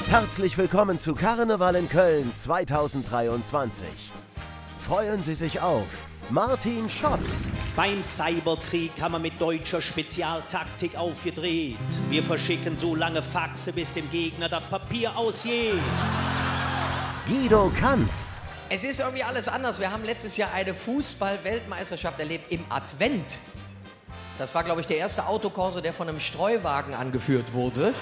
Herzlich willkommen zu Karneval in Köln 2023. Freuen Sie sich auf Martin Schops. Beim Cyberkrieg haben wir mit deutscher Spezialtaktik aufgedreht. Wir verschicken so lange Faxe, bis dem Gegner das Papier ausgeht. Guido Kanz. Es ist irgendwie alles anders. Wir haben letztes Jahr eine Fußball-Weltmeisterschaft erlebt im Advent. Das war, glaube ich, der erste Autokorso, der von einem Streuwagen angeführt wurde.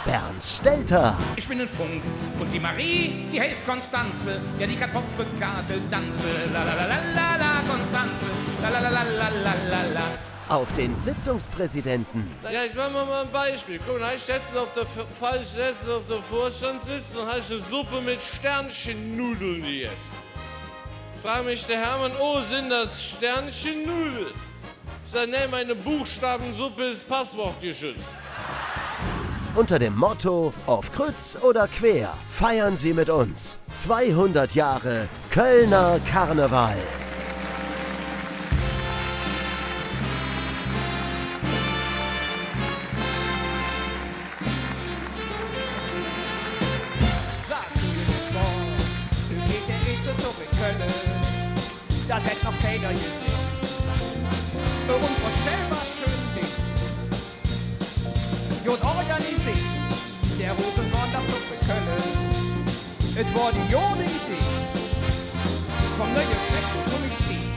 Bernd Stelter. Ich bin ein Funk und die Marie, die heißt Konstanze. Ja, die kann Poppekarte tanze. La la la la la la, Konstanze. La la la la la la la. Auf den Sitzungspräsidenten. Ja, ich mach mal ein Beispiel. Guck mal, ich setze auf der Vorstandssitz und habe eine Suppe mit Sternchennudeln gegessen. Frag mich der Hermann, oh, sind das Sternchennudeln? Ich sag, nee, meine Buchstabensuppe ist passwortgeschützt. Unter dem Motto, auf Kreuz oder quer, feiern Sie mit uns 200 Jahre Kölner Karneval. Das hätte noch keiner gesehen. Unvorstellbar schön Ding. Jod organisiert, der Rosenborn das Suppe Köln. Es war die jode Idee vom neuen Festkomitee.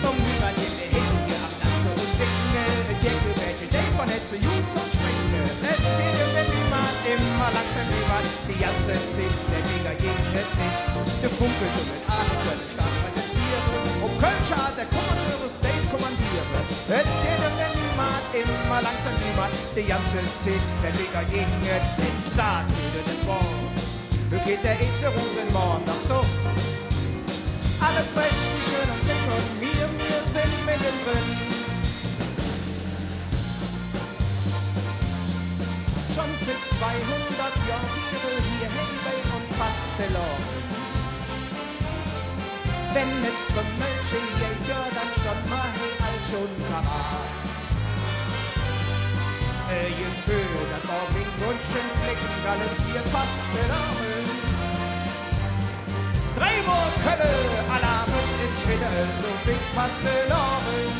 Vom niemand in der Ecke am Nasse und Dinge. Es jäckte welche Day von Hetze, Jud zum Schwinge. Es geht wenn niemand immer langsam niemand. Die ganze Zeit der Digger gegen den Tritt. Der Funke so mit Achten stark präsentieren. Kölscher hat der Kommandeur State kommandieren. Es geht wenn niemand immer langsam niemand. Die ganze Zeit der Digger gegen den Tritt. Sagt wieder das Wort. Wo geht der Eze Rosenborn noch so? Alles prächtig, schön und dick und wir sind mittendrin. Schon seit 200 Jahren hier hängt bei uns fast verloren. Wenn es von Mölche Jäger, dann stand mal all schon parat. Gefühl, das war mit Wunschen blicken, alles hier fast verloren. Dreimal Kölle, Alarm ist wieder so big fast verloren.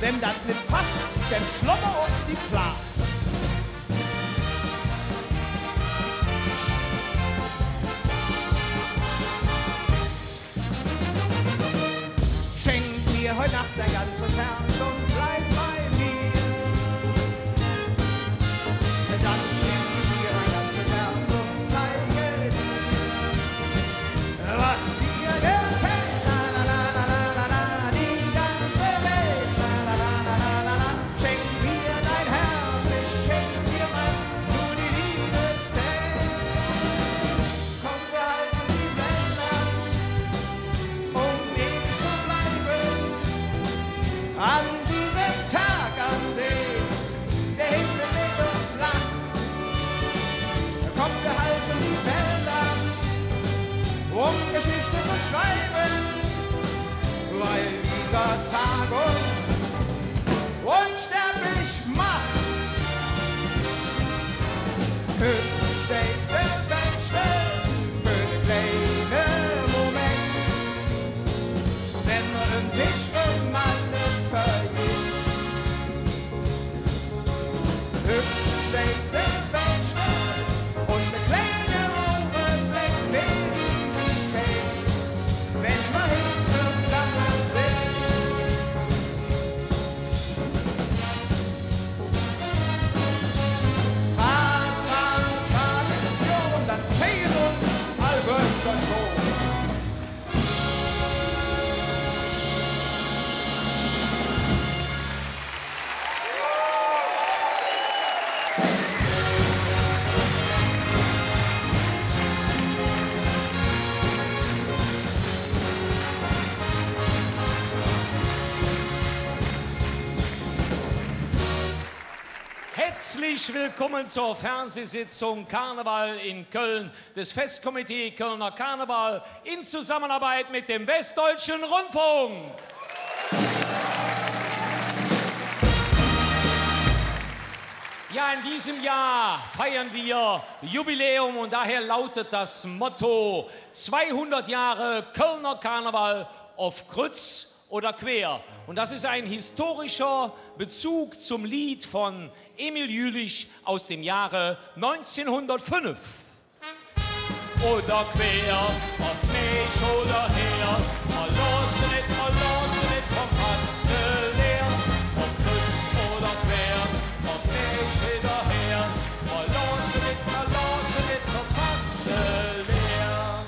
Wenn das nicht passt, dann schlummer auf die Platz. Schenk mir heute Nacht dein ganzes Herz und bleib bei mir. Dann schenk ich dir dein ganzes Herz und zeige dir, was dir gefällt. Geschichte zu schreiben, weil dieser Tag uns unsterblich macht. Höchst steht der Beste für den kleinen Moment, wenn man nicht um alles vergisst. Höchst steht der Beste und der kleine Augenblick mit. Wenn wir zusammen sind, Herzlich willkommen zur Fernsehsitzung Karneval in Köln des Festkomitee Kölner Karneval in Zusammenarbeit mit dem Westdeutschen Rundfunk. Ja, in diesem Jahr feiern wir Jubiläum und daher lautet das Motto 200 Jahre Kölner Karneval auf Kreuz oder quer. Und das ist ein historischer Bezug zum Lied von Emil Jülich aus dem Jahre 1905. Oder quer, ob nicht oder her, mal los nicht vom Kasten leer. Ob Kreuz oder quer, ob nicht oder her, mal los nicht vom Kasten leer.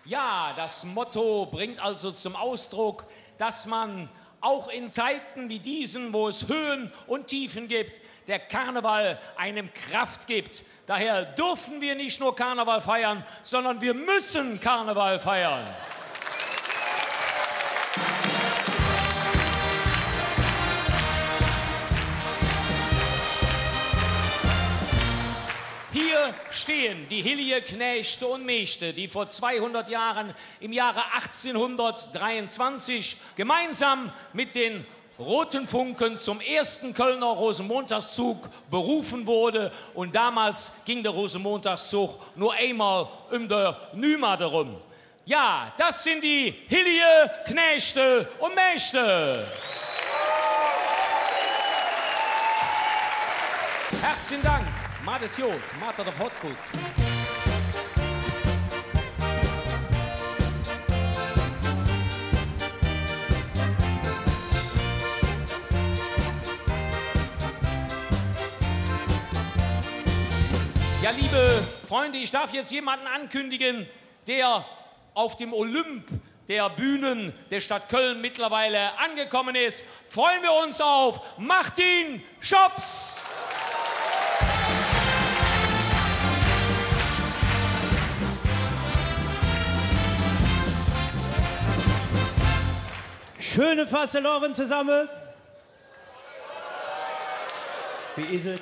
Ja, das Motto bringt also zum Ausdruck, dass man auch in Zeiten wie diesen, wo es Höhen und Tiefen gibt, der Karneval einem Kraft gibt. Daher dürfen wir nicht nur Karneval feiern, sondern wir müssen Karneval feiern. Hier stehen die Hilje, Knechte und Mechte, die vor 200 Jahren im Jahre 1823 gemeinsam mit den Roten Funken zum ersten Kölner Rosenmontagszug berufen wurde. Und damals ging der Rosenmontagszug nur einmal um der Nümade rum. Ja, das sind die Hilje, Knechte und Mechte. Herzlichen Dank. Madet Jod, Madet der Hotgut. Ja, liebe Freunde, ich darf jetzt jemanden ankündigen, der auf dem Olymp der Bühnen der Stadt Köln mittlerweile angekommen ist. Freuen wir uns auf Martin Schops! Schöne Fastelovend zusammen. Wie ist es?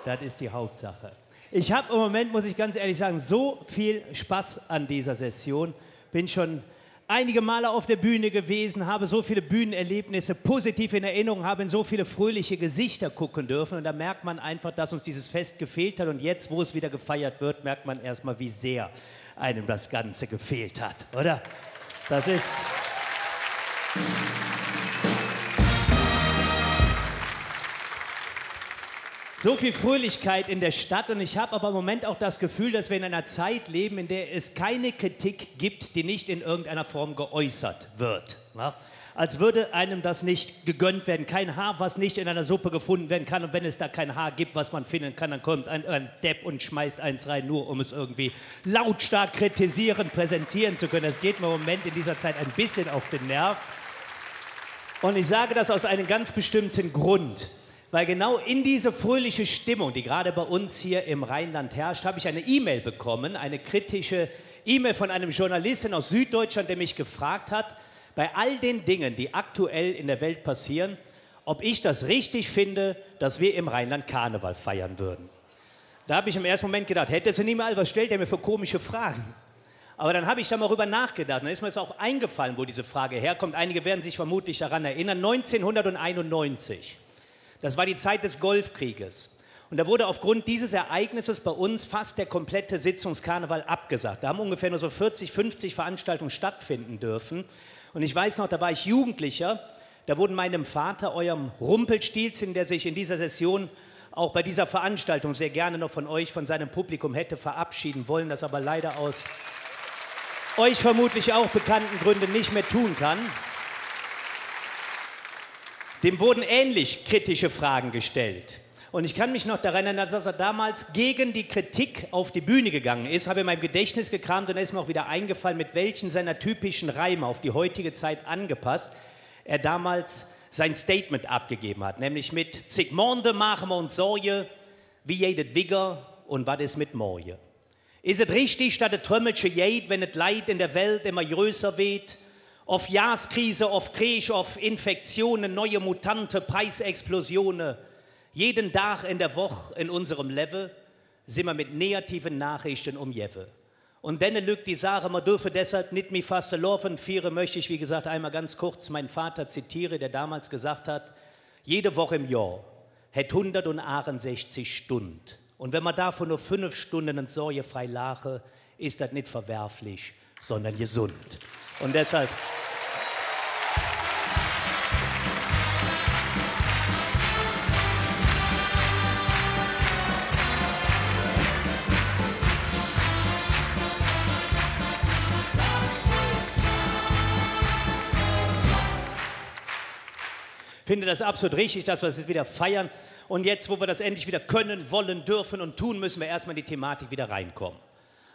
Das ist die Hauptsache. Ich habe im Moment, muss ich ganz ehrlich sagen, so viel Spaß an dieser Session. Bin schon einige Male auf der Bühne gewesen, habe so viele Bühnenerlebnisse positiv in Erinnerung, habe in so viele fröhliche Gesichter gucken dürfen. Und da merkt man einfach, dass uns dieses Fest gefehlt hat. Und jetzt, wo es wieder gefeiert wird, merkt man erstmal, wie sehr einem das Ganze gefehlt hat, oder? Das ist... So viel Fröhlichkeit in der Stadt und ich habe aber im Moment auch das Gefühl, dass wir in einer Zeit leben, in der es keine Kritik gibt, die nicht in irgendeiner Form geäußert wird. Ja? Als würde einem das nicht gegönnt werden, kein Haar, was nicht in einer Suppe gefunden werden kann und wenn es da kein Haar gibt, was man finden kann, dann kommt ein Depp und schmeißt eins rein, nur um es irgendwie lautstark kritisieren, präsentieren zu können. Das geht mir im Moment in dieser Zeit ein bisschen auf den Nerv. Und ich sage das aus einem ganz bestimmten Grund. Weil genau in diese fröhliche Stimmung, die gerade bei uns hier im Rheinland herrscht, habe ich eine E-Mail bekommen, eine kritische E-Mail von einem Journalisten aus Süddeutschland, der mich gefragt hat, bei all den Dingen, die aktuell in der Welt passieren, ob ich das richtig finde, dass wir im Rheinland Karneval feiern würden. Da habe ich im ersten Moment gedacht, hätte sie nie mal, was stellt er mir für komische Fragen? Aber dann habe ich da mal drüber nachgedacht, dann ist mir es auch eingefallen, wo diese Frage herkommt. Einige werden sich vermutlich daran erinnern, 1991. Das war die Zeit des Golfkrieges. Und da wurde aufgrund dieses Ereignisses bei uns fast der komplette Sitzungskarneval abgesagt. Da haben ungefähr nur so 40, 50 Veranstaltungen stattfinden dürfen. Und ich weiß noch, da war ich Jugendlicher, da wurden meinem Vater, eurem Rumpelstilzchen, der sich in dieser Session auch bei dieser Veranstaltung sehr gerne noch von euch, von seinem Publikum hätte verabschieden wollen, das aber leider aus euch vermutlich auch bekannten Gründen nicht mehr tun kann. Dem wurden ähnlich kritische Fragen gestellt. Und ich kann mich noch daran erinnern, dass er damals gegen die Kritik auf die Bühne gegangen ist, habe in meinem Gedächtnis gekramt und da ist mir auch wieder eingefallen, mit welchen seiner typischen Reime auf die heutige Zeit angepasst er damals sein Statement abgegeben hat. Nämlich mit zig Monde machen wir uns Sorge, wie jedet Wigger und was ist mit Morje. Ist es richtig, dass der Trömmelsche jed, wenn es Leid in der Welt immer größer wird, auf Jahreskrise, auf Krieg, auf Infektionen, neue Mutante, Preisexplosionen. Jeden Tag in der Woche in unserem Level sind wir mit negativen Nachrichten umgeben. Und dann lügt die Sache, man dürfe deshalb nicht mehr fast laufen. Viere möchte ich, wie gesagt, einmal ganz kurz meinen Vater zitiere, der damals gesagt hat, jede Woche im Jahr hat 168 Stunden. Und wenn man davon nur 5 Stunden in sorgefrei lache, ist das nicht verwerflich, sondern gesund. Und deshalb... Ich finde das absolut richtig, dass wir das jetzt wieder feiern. Und jetzt, wo wir das endlich wieder können, wollen, dürfen und tun, müssen wir erstmal in die Thematik wieder reinkommen.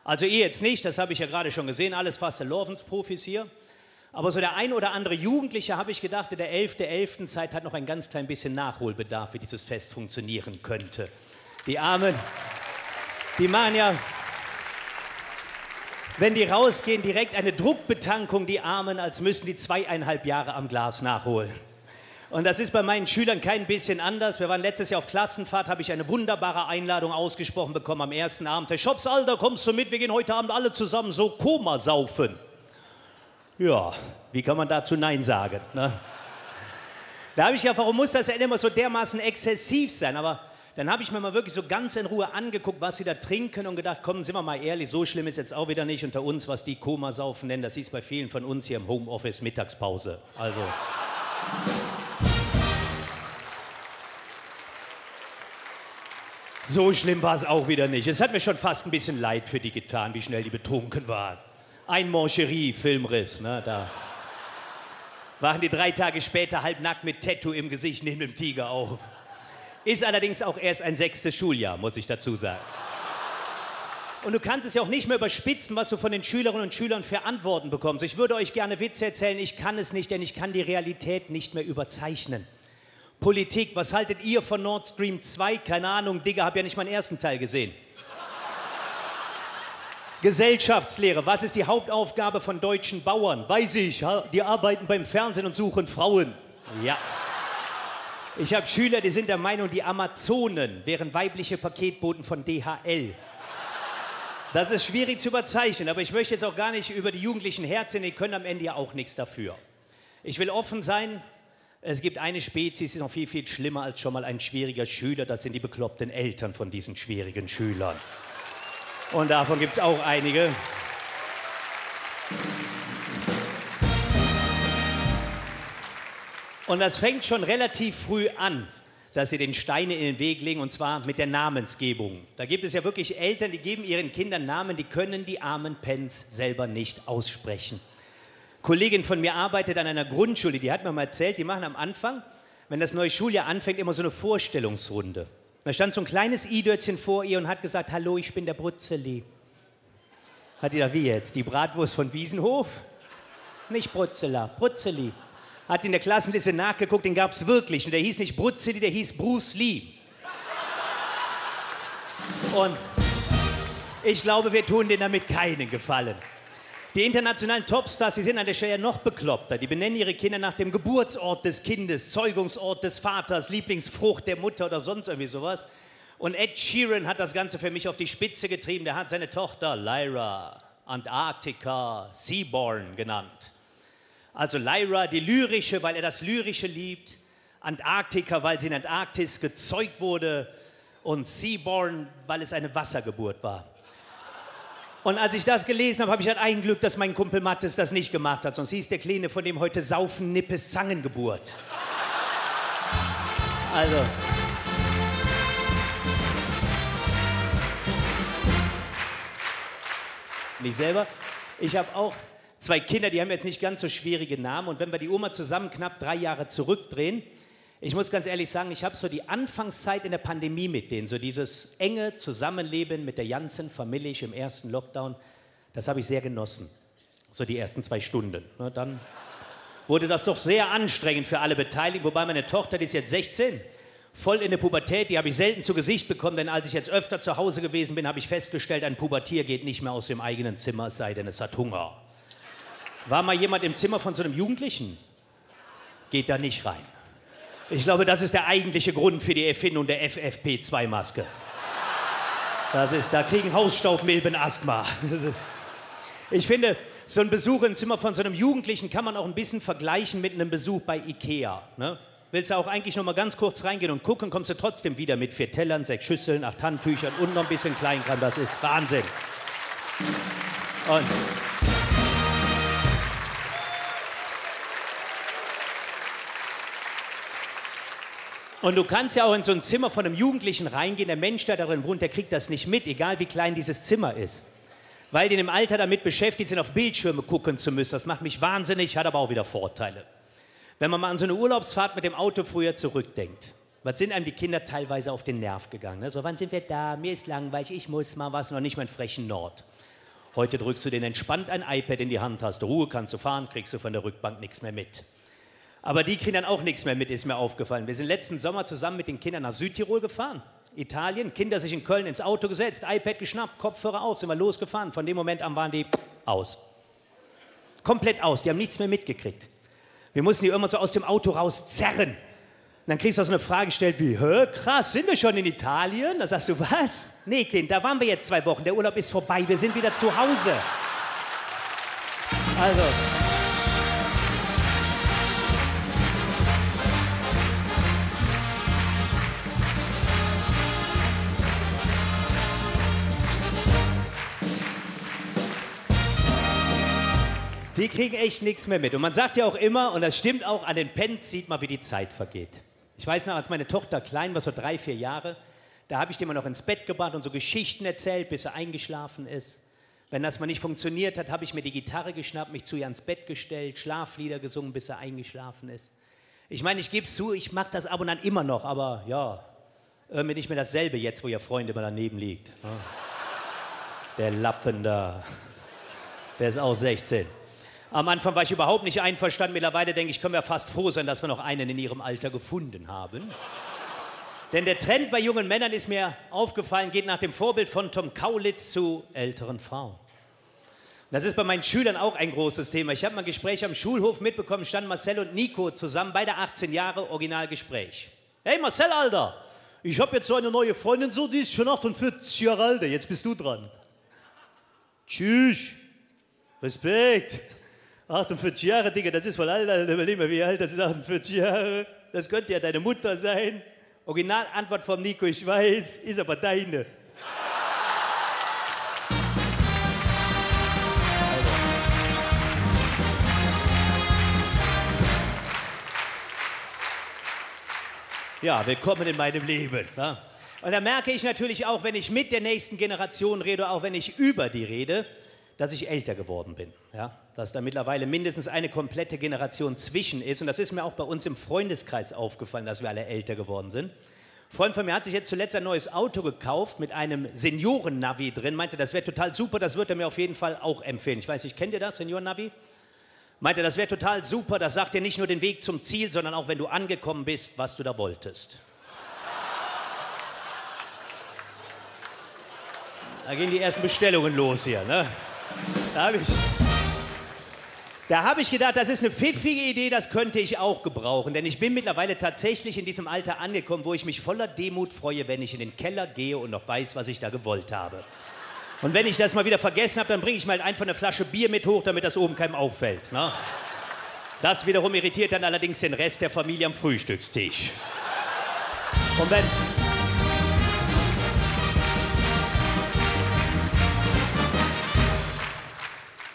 Also ihr jetzt nicht, das habe ich ja gerade schon gesehen, alles Fastelovensprofis hier. Aber so der ein oder andere Jugendliche, habe ich gedacht, in der 11.11. Zeit hat noch ein ganz klein bisschen Nachholbedarf, wie dieses Fest funktionieren könnte. Die Armen, die machen ja, wenn die rausgehen, direkt eine Druckbetankung, die Armen, als müssten die 2,5 Jahre am Glas nachholen. Und das ist bei meinen Schülern kein bisschen anders. Wir waren letztes Jahr auf Klassenfahrt, habe ich eine wunderbare Einladung ausgesprochen bekommen am ersten Abend. Herr Schops, Alter, kommst du mit? Wir gehen heute Abend alle zusammen so Koma saufen. Ja, wie kann man dazu Nein sagen? Ne? Da habe ich gedacht, warum muss das denn immer so dermaßen exzessiv sein? Aber dann habe ich mir mal wirklich so ganz in Ruhe angeguckt, was sie da trinken und gedacht, komm, sind wir mal ehrlich, so schlimm ist jetzt auch wieder nicht unter uns, was die Koma saufen nennen. Das ist bei vielen von uns hier im Homeoffice Mittagspause. Also... So schlimm war es auch wieder nicht. Es hat mir schon fast ein bisschen leid für die getan, wie schnell die betrunken waren. Ein Mancherie-Filmriss, ne, da waren die 3 Tage später halbnackt mit Tattoo im Gesicht neben dem Tiger auf. Ist allerdings auch erst ein 6. Schuljahr, muss ich dazu sagen. Und du kannst es ja auch nicht mehr überspitzen, was du von den Schülerinnen und Schülern für Antworten bekommst. Ich würde euch gerne Witze erzählen, ich kann es nicht, denn ich kann die Realität nicht mehr überzeichnen. Politik, was haltet ihr von Nord Stream 2? Keine Ahnung, Digga, hab ja nicht meinen ersten Teil gesehen. Gesellschaftslehre, was ist die Hauptaufgabe von deutschen Bauern? Weiß ich, die arbeiten beim Fernsehen und suchen Frauen. Ja. Ich habe Schüler, die sind der Meinung, die Amazonen wären weibliche Paketboten von DHL. Das ist schwierig zu überzeichnen, aber ich möchte jetzt auch gar nicht über die Jugendlichen herziehen, die können am Ende ja auch nichts dafür. Ich will offen sein. Es gibt eine Spezies, die ist noch viel, viel schlimmer als schon mal ein schwieriger Schüler. Das sind die bekloppten Eltern von diesen schwierigen Schülern. Und davon gibt es auch einige. Und das fängt schon relativ früh an, dass sie den Stein in den Weg legen, und zwar mit der Namensgebung. Da gibt es ja wirklich Eltern, die geben ihren Kindern Namen, die können die armen Pens selber nicht aussprechen. Kollegin von mir arbeitet an einer Grundschule, die hat mir mal erzählt, die machen am Anfang, wenn das neue Schuljahr anfängt, immer so eine Vorstellungsrunde. Da stand so ein kleines I-Dötzchen vor ihr und hat gesagt, hallo, ich bin der Brutzeli. Hat die da, wie jetzt, die Bratwurst von Wiesenhof? Nicht Brutzela, Brutzeli. Hat in der Klassenliste nachgeguckt, den gab es wirklich. Und der hieß nicht Brutzeli, der hieß Bruce Lee. Und ich glaube, wir tun denen damit keinen Gefallen. Die internationalen Topstars, die sind an der Stelle noch bekloppter. Die benennen ihre Kinder nach dem Geburtsort des Kindes, Zeugungsort des Vaters, Lieblingsfrucht der Mutter oder sonst irgendwie sowas. Und Ed Sheeran hat das Ganze für mich auf die Spitze getrieben. Der hat seine Tochter Lyra Antarctica Seaborn genannt. Also Lyra, die lyrische, weil er das Lyrische liebt. Antarctica, weil sie in Antarktis gezeugt wurde. Und Seaborn, weil es eine Wassergeburt war. Und als ich das gelesen habe, habe ich halt ein Glück, dass mein Kumpel Mattes das nicht gemacht hat. Sonst hieß der Kleine von dem heute Saufen, Nippes, Zangengeburt. Also. Mich selber. Ich habe auch 2 Kinder, die haben jetzt nicht ganz so schwierige Namen. Und wenn wir die Oma zusammen knapp 3 Jahre zurückdrehen, ich muss ganz ehrlich sagen, ich habe so die Anfangszeit in der Pandemie mit denen, so dieses enge Zusammenleben mit der ganzen Familie im ersten Lockdown, das habe ich sehr genossen. So die ersten 2 Stunden. Dann wurde das doch sehr anstrengend für alle Beteiligten, wobei meine Tochter, die ist jetzt 16, voll in der Pubertät, die habe ich selten zu Gesicht bekommen, denn als ich jetzt öfter zu Hause gewesen bin, habe ich festgestellt, ein Pubertier geht nicht mehr aus dem eigenen Zimmer, es sei denn, es hat Hunger. War mal jemand im Zimmer von so einem Jugendlichen? Geht da nicht rein. Ich glaube, das ist der eigentliche Grund für die Erfindung der FFP2-Maske. Da kriegen Hausstaubmilben Asthma. Ich finde, so ein Besuch im Zimmer von so einem Jugendlichen kann man auch ein bisschen vergleichen mit einem Besuch bei Ikea. Ne? Willst du auch eigentlich noch mal ganz kurz reingehen und gucken, kommst du trotzdem wieder mit 4 Tellern, 6 Schüsseln, 8 Handtüchern und noch ein bisschen Kleinkram. Das ist Wahnsinn. Und du kannst ja auch in so ein Zimmer von einem Jugendlichen reingehen. Der Mensch, der darin wohnt, der kriegt das nicht mit, egal wie klein dieses Zimmer ist. Weil die in dem Alter damit beschäftigt sind, auf Bildschirme gucken zu müssen. Das macht mich wahnsinnig, hat aber auch wieder Vorteile. Wenn man mal an so eine Urlaubsfahrt mit dem Auto früher zurückdenkt, was sind einem die Kinder teilweise auf den Nerv gegangen? Ne? So, wann sind wir da? Mir ist langweilig, ich muss mal was, noch nicht mal in frechen Nord. Heute drückst du denen entspannt ein iPad in die Hand, hast du Ruhe, kannst du fahren, kriegst du von der Rückbank nichts mehr mit. Aber die kriegen dann auch nichts mehr mit, ist mir aufgefallen. Wir sind letzten Sommer zusammen mit den Kindern nach Südtirol gefahren. Italien, Kinder sich in Köln ins Auto gesetzt, iPad geschnappt, Kopfhörer auf, sind wir losgefahren. Von dem Moment an waren die aus. Komplett aus, die haben nichts mehr mitgekriegt. Wir mussten die irgendwann so aus dem Auto rauszerren. Und dann kriegst du so eine Frage gestellt wie, hä, krass, sind wir schon in Italien? Da sagst du, was? Nee, Kind, da waren wir jetzt 2 Wochen, der Urlaub ist vorbei, wir sind wieder zu Hause. Also... Die kriegen echt nichts mehr mit. Und man sagt ja auch immer, und das stimmt auch, an den Pens sieht man, wie die Zeit vergeht. Ich weiß noch, als meine Tochter klein war, so 3, 4 Jahre, da habe ich die immer noch ins Bett gebracht und so Geschichten erzählt, bis sie eingeschlafen ist. Wenn das mal nicht funktioniert hat, habe ich mir die Gitarre geschnappt, mich zu ihr ans Bett gestellt, Schlaflieder gesungen, bis sie eingeschlafen ist. Ich meine, ich gebe es zu, ich mag das ab und an immer noch, aber ja, irgendwie nicht mehr dasselbe jetzt, wo ihr Freund immer daneben liegt. Der Lappen da, der ist auch 16. Am Anfang war ich überhaupt nicht einverstanden. Mittlerweile denke ich, können wir fast froh sein, dass wir noch einen in ihrem Alter gefunden haben. Denn der Trend bei jungen Männern ist mir aufgefallen, geht nach dem Vorbild von Tom Kaulitz zu älteren Frauen. Das ist bei meinen Schülern auch ein großes Thema. Ich habe mal ein Gespräch am Schulhof mitbekommen, standen Marcel und Nico zusammen, beide 18 Jahre, Originalgespräch. Hey Marcel, Alter, ich habe jetzt so eine neue Freundin, so, die ist schon 48 Jahre alt, jetzt bist du dran. Tschüss, Respekt. 48 Jahre, Digga, das ist voll alt, überleg mal, wie alt, das ist 48 Jahre. Das könnte ja deine Mutter sein. Originalantwort vom Nico, ich weiß, ist aber deine. Ja, willkommen in meinem Leben. Ja? Und da merke ich natürlich auch, wenn ich mit der nächsten Generation rede, auch wenn ich über die rede, dass ich älter geworden bin. Ja? Dass da mittlerweile mindestens eine komplette Generation zwischen ist. Und das ist mir auch bei uns im Freundeskreis aufgefallen, dass wir alle älter geworden sind. Ein Freund von mir hat sich jetzt zuletzt ein neues Auto gekauft mit einem Senioren-Navi drin. Meinte, das wäre total super, das würde er mir auf jeden Fall auch empfehlen. Ich weiß nicht, kennt ihr das, Senioren-Navi? Meinte, das wäre total super, das sagt dir nicht nur den Weg zum Ziel, sondern auch, wenn du angekommen bist, was du da wolltest. Da gehen die ersten Bestellungen los hier, ne? Da habe ich gedacht, das ist eine pfiffige Idee, das könnte ich auch gebrauchen. Denn ich bin mittlerweile tatsächlich in diesem Alter angekommen, wo ich mich voller Demut freue, wenn ich in den Keller gehe und noch weiß, was ich da gewollt habe. Und wenn ich das mal wieder vergessen habe, dann bringe ich mal einfach eine Flasche Bier mit hoch, damit das oben keinem auffällt. Ne? Das wiederum irritiert dann allerdings den Rest der Familie am Frühstückstisch.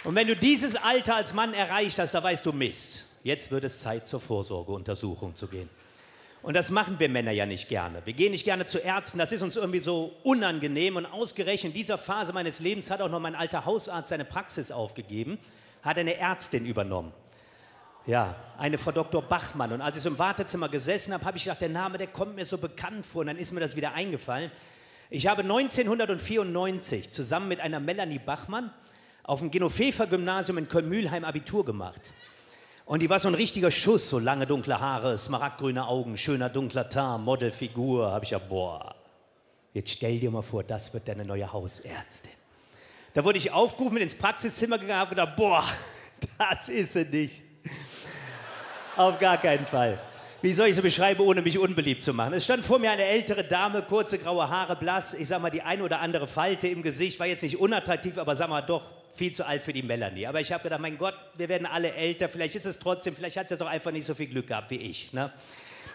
Und wenn du dieses Alter als Mann erreicht hast, da weißt du Mist. Jetzt wird es Zeit, zur Vorsorgeuntersuchung zu gehen. Und das machen wir Männer ja nicht gerne. Wir gehen nicht gerne zu Ärzten, das ist uns irgendwie so unangenehm. Und ausgerechnet in dieser Phase meines Lebens hat auch noch mein alter Hausarzt seine Praxis aufgegeben, hat eine Ärztin übernommen. Ja, eine Frau Dr. Bachmann. Und als ich so im Wartezimmer gesessen habe, habe ich gedacht, der Name, der kommt mir so bekannt vor. Und dann ist mir das wieder eingefallen. Ich habe 1994 zusammen mit einer Melanie Bachmann auf dem Genovefer-Gymnasium in Köln-Mühlheim Abitur gemacht. Und die war so ein richtiger Schuss, so lange dunkle Haare, smaragdgrüne Augen, schöner dunkler Teint, Modelfigur. Habe ich ja, boah, jetzt stell dir mal vor, das wird deine neue Hausärztin. Da wurde ich aufgerufen, mit ins Praxiszimmer gegangen, habe gedacht, boah, das ist sie nicht. Auf gar keinen Fall. Wie soll ich sie beschreiben, ohne mich unbeliebt zu machen? Es stand vor mir eine ältere Dame, kurze graue Haare, blass. Ich sag mal, die ein oder andere Falte im Gesicht war jetzt nicht unattraktiv, aber sag mal doch viel zu alt für die Melanie. Aber ich habe gedacht, mein Gott, wir werden alle älter. Vielleicht ist es trotzdem, vielleicht hat sie jetzt auch einfach nicht so viel Glück gehabt wie ich. Ne?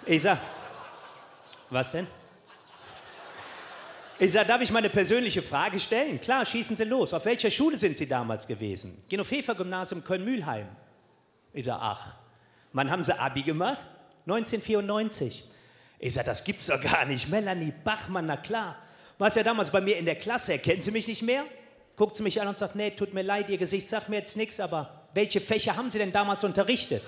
Ich sag, was denn? Ich sag, darf ich mal eine persönliche Frage stellen? Klar, schießen Sie los. Auf welcher Schule sind Sie damals gewesen? Genovefa-Gymnasium Köln-Mühlheim. Ich sag, ach, wann haben Sie Abi gemacht? 1994. Ich sag, das gibt's doch gar nicht. Melanie Bachmann, na klar. Warst ja damals bei mir in der Klasse. Erkennen Sie mich nicht mehr? Guckt sie mich an und sagt, nee, tut mir leid, Ihr Gesicht sagt mir jetzt nichts, aber welche Fächer haben Sie denn damals unterrichtet?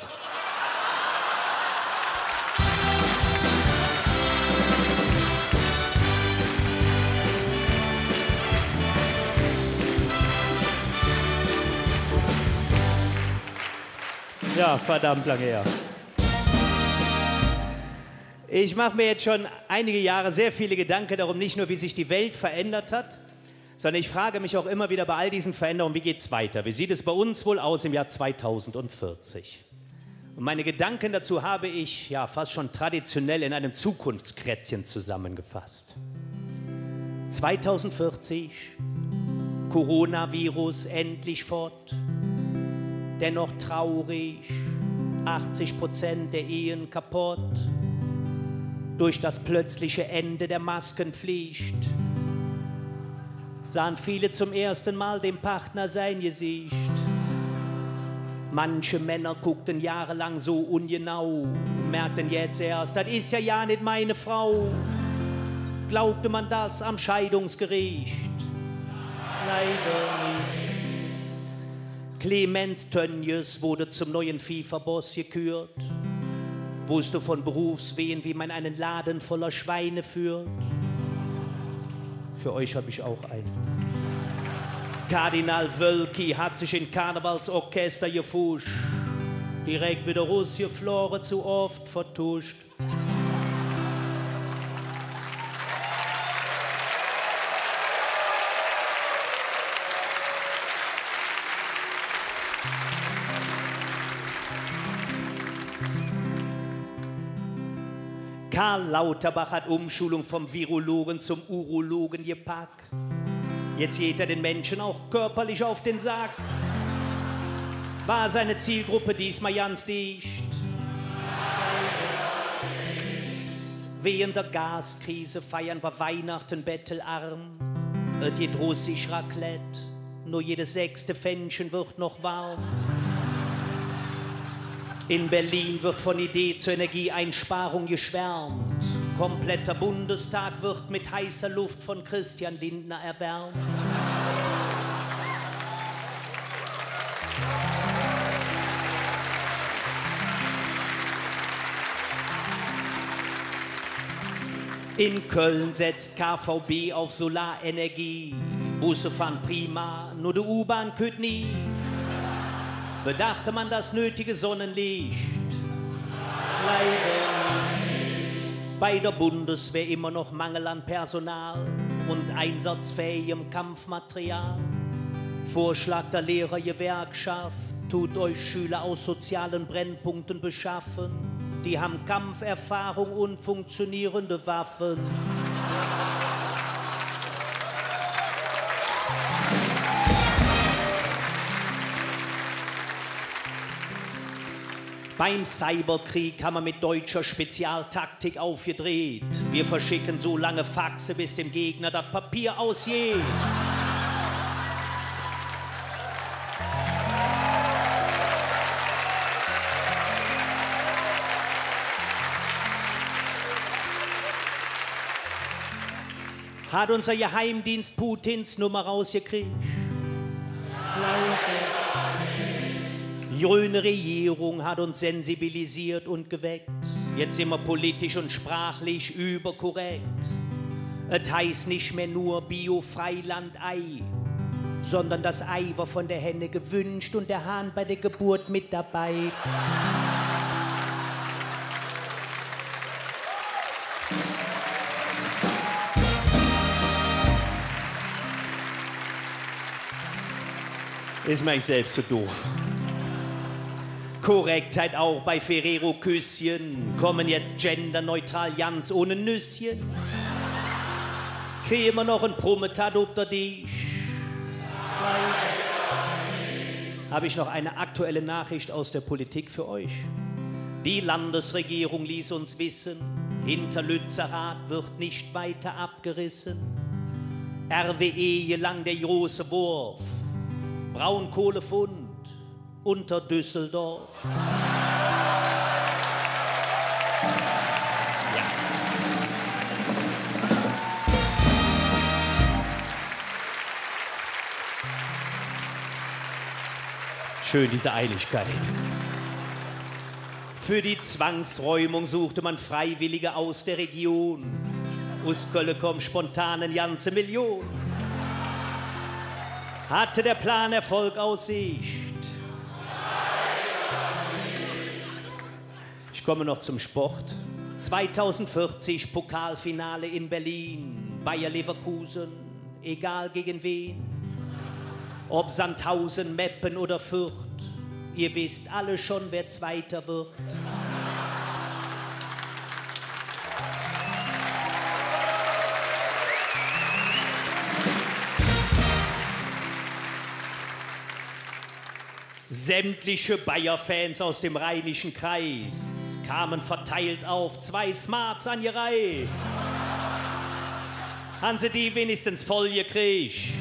Ja, verdammt lange her. Ich mache mir jetzt schon einige Jahre sehr viele Gedanken darum, nicht nur, wie sich die Welt verändert hat, sondern ich frage mich auch immer wieder bei all diesen Veränderungen, wie geht es weiter? Wie sieht es bei uns wohl aus im Jahr 2040? Und meine Gedanken dazu habe ich ja fast schon traditionell in einem Zukunftskrätzchen zusammengefasst. 2040, Coronavirus endlich fort, dennoch traurig, 80% der Ehen kaputt, durch das plötzliche Ende der Maskenpflicht sahen viele zum ersten Mal dem Partner sein Gesicht. Manche Männer guckten jahrelang so ungenau, merkten jetzt erst, das ist ja nicht meine Frau. Glaubte man das am Scheidungsgericht? Leider nicht. Clemens Tönnies wurde zum neuen FIFA-Boss gekürt. Wusste von Berufswehen, wie man einen Laden voller Schweine führt. Für euch habe ich auch einen. Kardinal Wölki hat sich in Karnevalsorchester gefuscht. Direkt wieder rausgeflogen, zu oft vertuscht. Karl Lauterbach hat Umschulung vom Virologen zum Urologen gepackt. Jetzt geht er den Menschen auch körperlich auf den Sack. War seine Zielgruppe diesmal ganz dicht? Während der Gaskrise feiern wir Weihnachten bettelarm. Es geht russisch Raclette, nur jedes 6. Pfännchen wird noch warm. In Berlin wird von Idee zur Energieeinsparung geschwärmt. Kompletter Bundestag wird mit heißer Luft von Christian Lindner erwärmt. In Köln setzt KVB auf Solarenergie. Busse fahren prima, nur die U-Bahn könnt nie. Bedachte man das nötige Sonnenlicht? Leider nicht. Bei der Bundeswehr immer noch Mangel an Personal und einsatzfähigem Kampfmaterial. Vorschlag der Lehrergewerkschaft, tut euch Schüler aus sozialen Brennpunkten beschaffen. Die haben Kampferfahrung und funktionierende Waffen. Beim Cyberkrieg haben wir mit deutscher Spezialtaktik aufgedreht. Wir verschicken so lange Faxe, bis dem Gegner das Papier ausgeht. Hat unser Geheimdienst Putins Nummer rausgekriegt? Die grüne Regierung hat uns sensibilisiert und geweckt. Jetzt sind wir politisch und sprachlich überkorrekt. Es heißt nicht mehr nur Bio-Freiland-Ei, sondern das Ei war von der Henne gewünscht und der Hahn bei der Geburt mit dabei. Ist mir eigentlich selbst so doof. Korrektheit auch bei Ferrero Küsschen. Kommen jetzt genderneutral Jans ohne Nüsschen. Krieg immer noch ein Prometat ob der dich. Habe ich noch eine aktuelle Nachricht aus der Politik für euch. Die Landesregierung ließ uns wissen, hinter Lützerath wird nicht weiter abgerissen. RWE gelang der große Wurf, Braunkohlefund unter Düsseldorf. Schön, diese Eiligkeit. Für die Zwangsräumung suchte man Freiwillige aus der Region. Aus Köln kommt spontan eine ganze Million. Hatte der Plan Erfolg aus Sicht? Ich komme noch zum Sport. 2040 Pokalfinale in Berlin. Bayer Leverkusen, egal gegen wen. Ob Sandhausen, Meppen oder Fürth, ihr wisst alle schon, wer Zweiter wird. Sämtliche Bayer-Fans aus dem Rheinischen Kreis kamen verteilt auf 2 Smarts an ihr Reis. Haben sie die wenigstens voll gekriegt?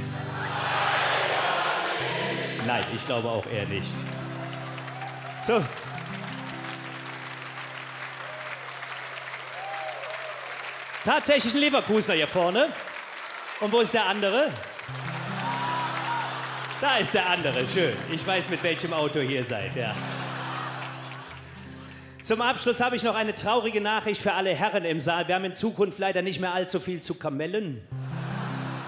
Nein, ich glaube auch eher nicht. So. Tatsächlich ein Leverkusener hier vorne. Und wo ist der andere? Da ist der andere, schön. Ich weiß, mit welchem Auto ihr seid, ja. Zum Abschluss habe ich noch eine traurige Nachricht für alle Herren im Saal. Wir haben in Zukunft leider nicht mehr allzu viel zu Kamellen.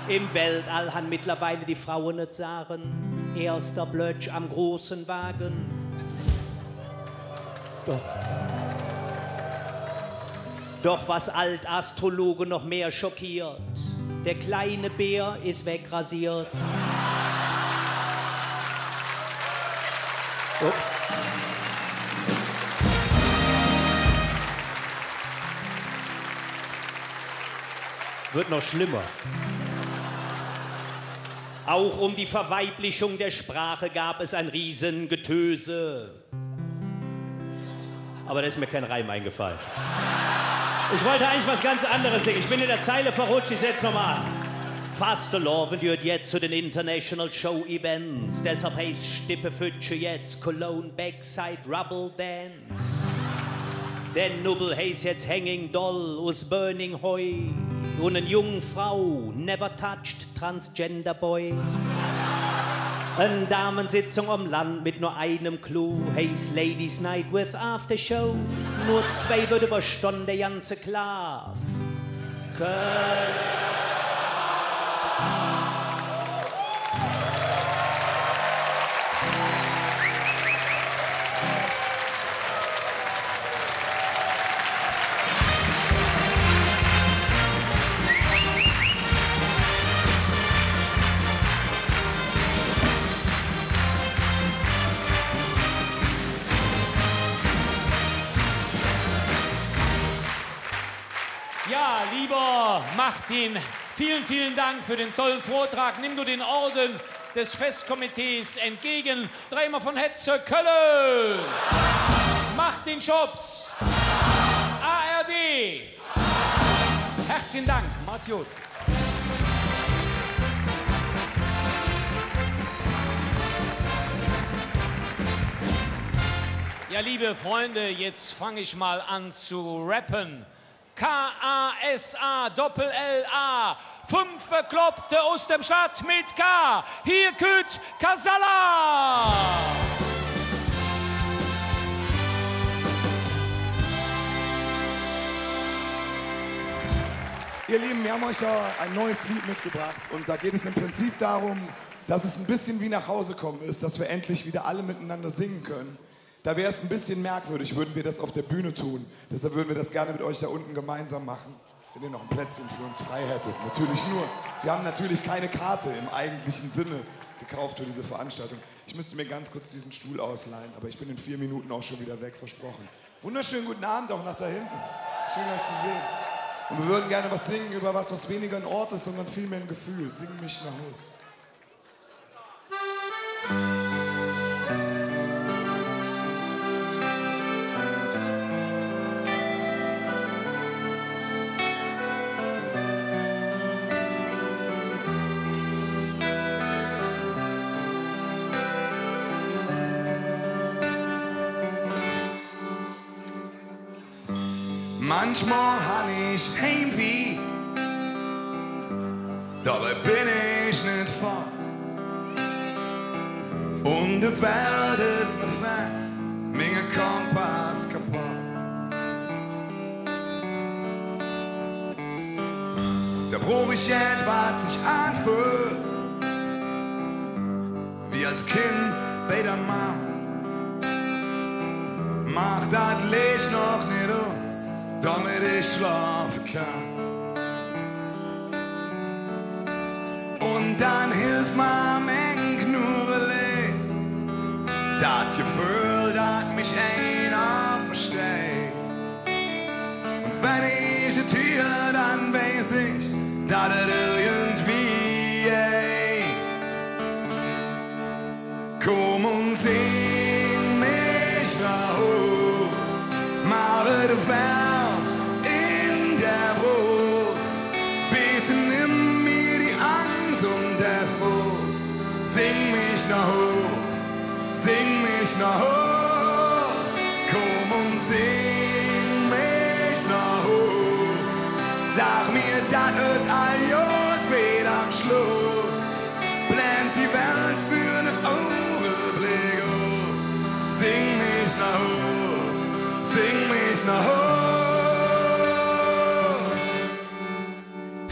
Im Weltall haben mittlerweile die Frauen nicht sagen. Erster Blötsch am großen Wagen. Doch was Altastrologe noch mehr schockiert, der kleine Bär ist wegrasiert. Ups. Wird noch schlimmer. Auch um die Verweiblichung der Sprache gab es ein Riesengetöse. Aber da ist mir kein Reim eingefallen. Ich wollte eigentlich was ganz anderes singen. Ich bin in der Zeile verrutscht, ich setz nochmal an. Fastelovend gehört jetzt zu den International Show Events. Deshalb heißt Stippefütsche jetzt Cologne Backside Rubble Dance. Der Nubbel heißt jetzt Hanging Doll aus Burning Heu. Und eine junge Frau, Never Touched Transgender Boy. Eine Damensitzung am Land mit nur einem Clou. Heißt Ladies Night with After Show. Nur 2 wird überstanden, der ganze Klav. Köln. Ja, lieber Martin, vielen, vielen Dank für den tollen Vortrag. Nimm du den Orden des Festkomitees entgegen. Dreimal von Hetze, Köln. Martin Schops, ARD. Herzlichen Dank, macht's gut. Ja, liebe Freunde, jetzt fange ich mal an zu rappen. K-A-S-A-Doppel-L-A. 5 Bekloppte aus dem Stadt mit K. Hier küt Kasala. Ihr Lieben, wir haben euch ja ein neues Lied mitgebracht. Und da geht es im Prinzip darum, dass es ein bisschen wie nach Hause kommen ist, dass wir endlich wieder alle miteinander singen können. Da wäre es ein bisschen merkwürdig, würden wir das auf der Bühne tun. Deshalb würden wir das gerne mit euch da unten gemeinsam machen, wenn ihr noch ein Plätzchen für uns frei hättet. Natürlich nur, wir haben natürlich keine Karte im eigentlichen Sinne. gekauft für diese Veranstaltung. Ich müsste mir ganz kurz diesen Stuhl ausleihen, aber ich bin in 4 Minuten auch schon wieder weg, versprochen. Wunderschönen guten Abend auch nach da hinten. Schön euch zu sehen. Und wir würden gerne was singen über was weniger ein Ort ist, sondern vielmehr ein Gefühl. Singen mich nach Hus. Manchmal han ich Heimweh, dabei bin ich nicht fort. Und die Welt ist mir fremd, mein Kompass kaputt. Da brauch ich etwas sich anfühlt, wie als Kind bei der Mama. Macht das Licht noch nicht aus, damit ich schlafen kann. Und dann hilft mir mein Knurrele, das Gefühl, das mich einer versteht. Und wenn ich die Tür, dann weiß ich, dass es irgendwie geht. Komm und sing mich nach Haus, mache die Welt in der Brust. Bitte nimm mir die Angst und der Frust. Sing mich nach Haus, sing mich nach Haus. Komm und sing mich nach Haus. Sag mir, dass es ein Jod wird am Schluss. Blend die Welt für einen Augenblick aus. Sing mich nach Haus, sing mich nach Haus.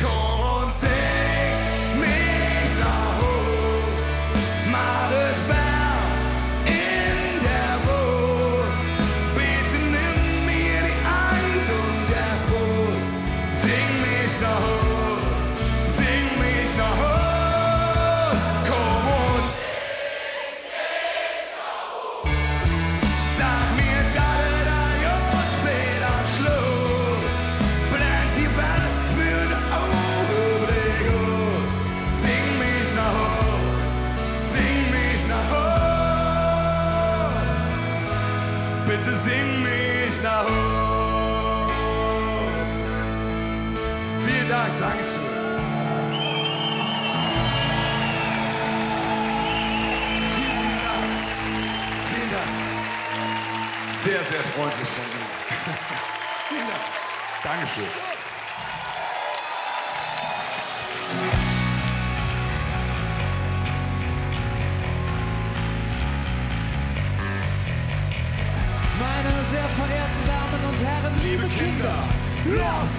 Komm und sing mich nach Haus. Mach es fern in der Brust. Bitte nimm mir die Angst und der Frust. Sing mich nach Haus, sing mich nach Haus. Komm und sag mir, dass es ein Jod wird am Schluss. Blend die Welt für den Augenblick aus. Sing mich nach Haus, sing mich nach Haus. Bitte sing mich nach Haus. Vielen Dank, Dankeschön. Vielen Dank. Vielen Dank. Sehr, sehr freundlich von Ihnen. Vielen Dank. Dankeschön. Meine sehr verehrten Damen und Herren, liebe Kinder, los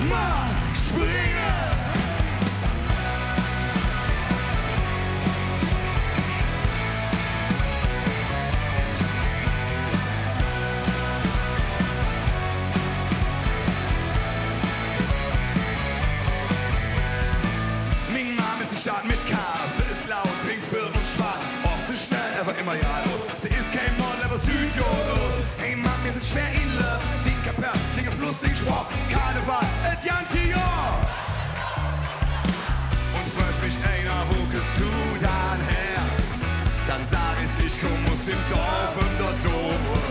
mal springen! Mein Name ist die Stadt mit K. Sie ist laut, trinkt Film und schwach. Oft zu schnell, aber immer ja los. Sie ist kein Model, aber Südjodos. Hey Mann, wir sind schwer in Love. Den Kapell, den Fluss, den Schwab. Karneval, et ganze Jahr. Und fragt mich einer, wo gehst du dann her? Dann sag ich komm aus dem Dorf und der Dome.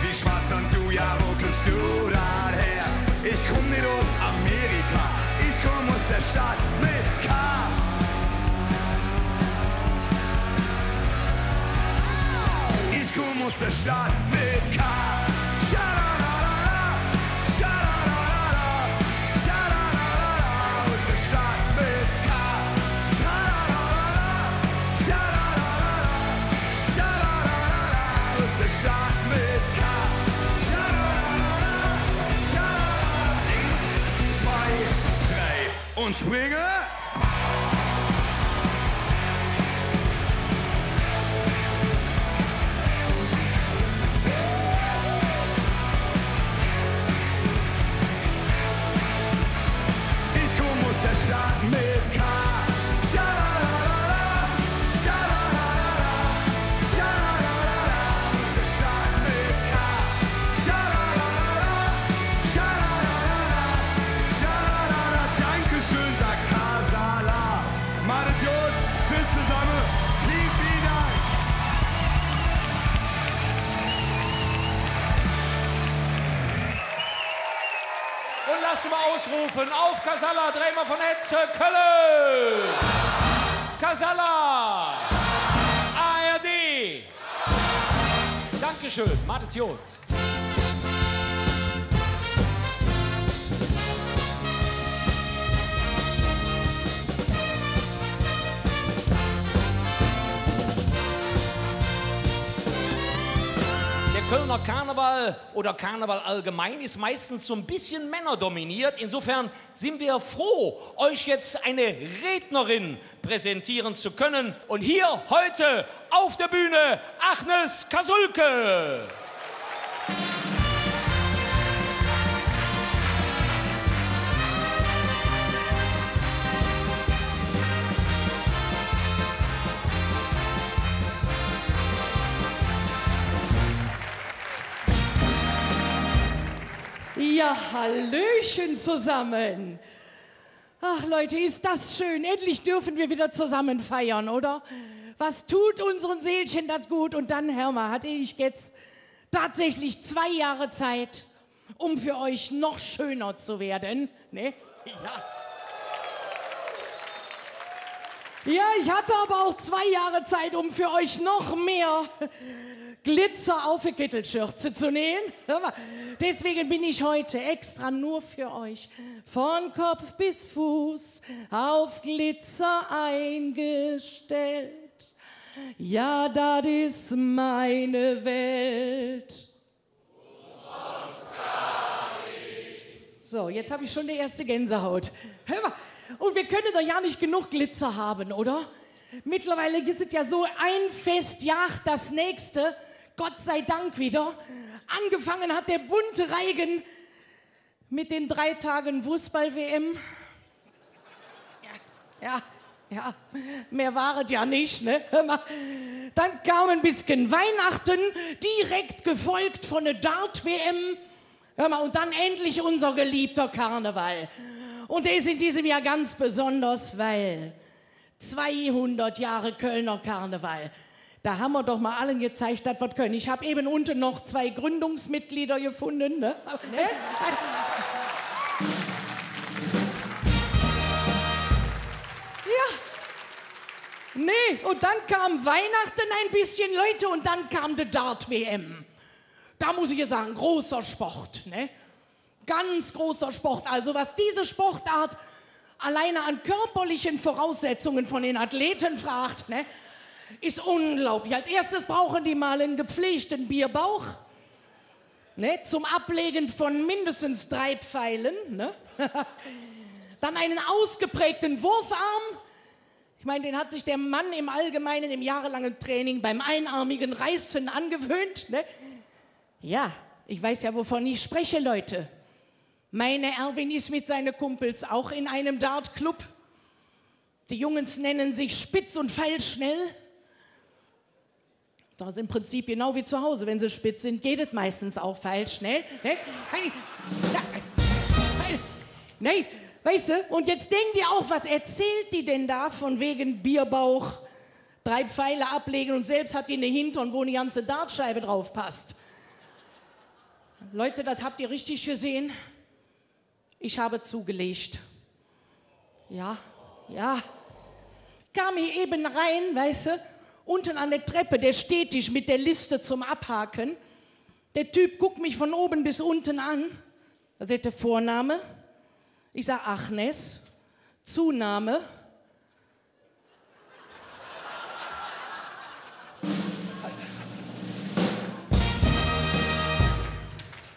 Wie schwarz und du, ja, wo gehst du dann her? Ich komm nicht aus Amerika, ich komm aus der Stadt mit K. Ich komm aus der Stadt mit K. Schalalala, schalalala, schalalala, aus der Stadt mit K. Schalalala, schalalala, schalalala, aus der Stadt mit K. Schalalala, schalalala, 1, 2, 3 und springe. Ich komm aus der Stadt mit K. Schalalala, schalalala. Und lassen wir ausrufen, auf Casalla, drehen wir von Hetze, Köln! Casalla! ARD! Dankeschön, Martin Jones. Kölner Karneval oder Karneval allgemein ist meistens so ein bisschen männerdominiert. Insofern sind wir froh, euch jetzt eine Rednerin präsentieren zu können. Und hier heute auf der Bühne Agnes Kasulke. Ja, hallöchen zusammen. Ach Leute, ist das schön. Endlich dürfen wir wieder zusammen feiern, oder? Was tut unseren Seelchen das gut? Und dann, Herma, hatte ich jetzt tatsächlich 2 Jahre Zeit, um für euch noch schöner zu werden. Ne? Ja. Ja, ich hatte aber auch 2 Jahre Zeit, um für euch noch mehr Glitzer auf die Kittelschürze zu nähen. Deswegen bin ich heute extra nur für euch von Kopf bis Fuß auf Glitzer eingestellt. Ja, das ist meine Welt. So, jetzt habe ich schon die erste Gänsehaut. Hör mal, und wir können doch ja nicht genug Glitzer haben, oder? Mittlerweile ist es ja so, ein Fest jagt das nächste. Gott sei Dank wieder. Angefangen hat der bunte Reigen mit den 3 Tagen Fußball-WM. Ja, mehr war es ja nicht, ne? Dann kam ein bisschen Weihnachten, direkt gefolgt von der Dart-WM. Und dann endlich unser geliebter Karneval. Und der ist in diesem Jahr ganz besonders, weil 200 Jahre Kölner Karneval. Da haben wir doch mal allen gezeigt, dass wir können. Ich habe eben unten noch 2 Gründungsmitglieder gefunden. Ne? Ja. Nee, und dann kam Weihnachten ein bisschen, Leute, und dann kam die Dart-WM. Da muss ich ja sagen, großer Sport, ne? Ganz großer Sport. Also was diese Sportart alleine an körperlichen Voraussetzungen von den Athleten fragt, ne? Ist unglaublich. Als erstes brauchen die mal einen gepflegten Bierbauch, ne, zum Ablegen von mindestens 3 Pfeilen. Ne? Dann einen ausgeprägten Wurfarm. Ich meine, den hat sich der Mann im Allgemeinen im jahrelangen Training beim einarmigen Reißen angewöhnt. Ne? Ja, ich weiß ja, wovon ich spreche, Leute. Meine Erwin ist mit seinen Kumpels auch in einem Dartclub. Die Jungs nennen sich Spitz und Pfeilschnell. Das ist im Prinzip genau wie zu Hause. Wenn sie spitz sind, geht es meistens auch pfeilschnell. Ne? Nein, weißt du? Und jetzt denkt ihr auch, was erzählt die denn da von wegen Bierbauch, 3 Pfeile ablegen und selbst hat die eine Hintern, wo eine ganze Dartscheibe drauf passt. Leute, das habt ihr richtig gesehen? Ich habe zugelegt. Ja. Kam hier eben rein, weißt du? Unten an der Treppe, der Stehtisch mit der Liste zum Abhaken. Der Typ guckt mich von oben bis unten an. Da sagt der Vorname. Ich sag Agnes. Zunahme.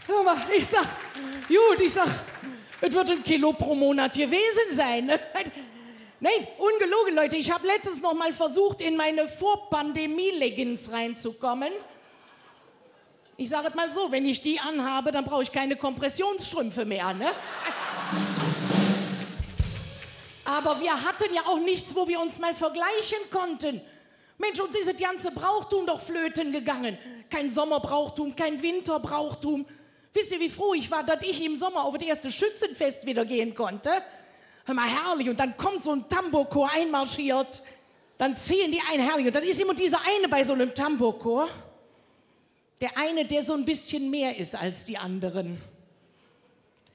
Hör mal, ich sag, es wird 1 Kilo pro Monat gewesen sein. Ne? Nein, ungelogen, Leute. Ich habe letztens noch mal versucht, in meine Vor-Pandemie-Leggings reinzukommen. Ich sage es mal so, wenn ich die anhabe, dann brauche ich keine Kompressionsstrümpfe mehr, ne? Aber wir hatten ja auch nichts, wo wir uns mal vergleichen konnten. Mensch, uns ist das ganze Brauchtum doch flöten gegangen. Kein Sommerbrauchtum, kein Winterbrauchtum. Wisst ihr, wie froh ich war, dass ich im Sommer auf das erste Schützenfest wieder gehen konnte? Hör mal, herrlich. Und dann kommt so ein Tambourchor einmarschiert. Dann ziehen die ein, herrlich. Und dann ist immer dieser eine bei so einem Tambourchor. Der eine, der so ein bisschen mehr ist als die anderen.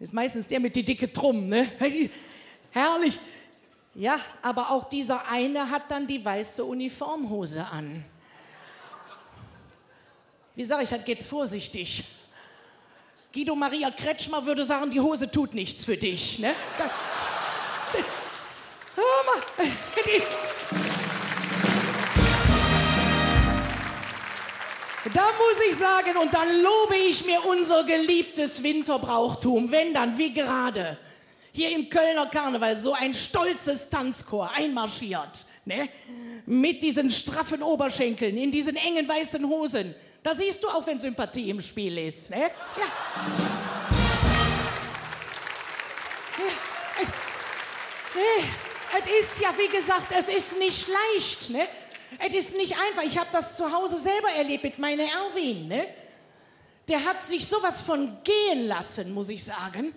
Ist meistens der mit die dicke Trumm, ne? Herrlich. Ja, aber auch dieser eine hat dann die weiße Uniformhose an. Wie sage ich, das geht's vorsichtig. Guido Maria Kretschmer würde sagen, die Hose tut nichts für dich, ne? Hör mal. Da muss ich sagen, und dann lobe ich mir unser geliebtes Winterbrauchtum, wenn dann, wie gerade, hier im Kölner Karneval so ein stolzes Tanzchor einmarschiert, ne? Mit diesen straffen Oberschenkeln, in diesen engen weißen Hosen. Da siehst du auch, wenn Sympathie im Spiel ist, ne? Es ist ja, wie gesagt, es ist nicht leicht, ne? Es ist nicht einfach. Ich habe das zu Hause selber erlebt mit meiner Erwin, ne? Der hat sich sowas von gehen lassen, muss ich sagen.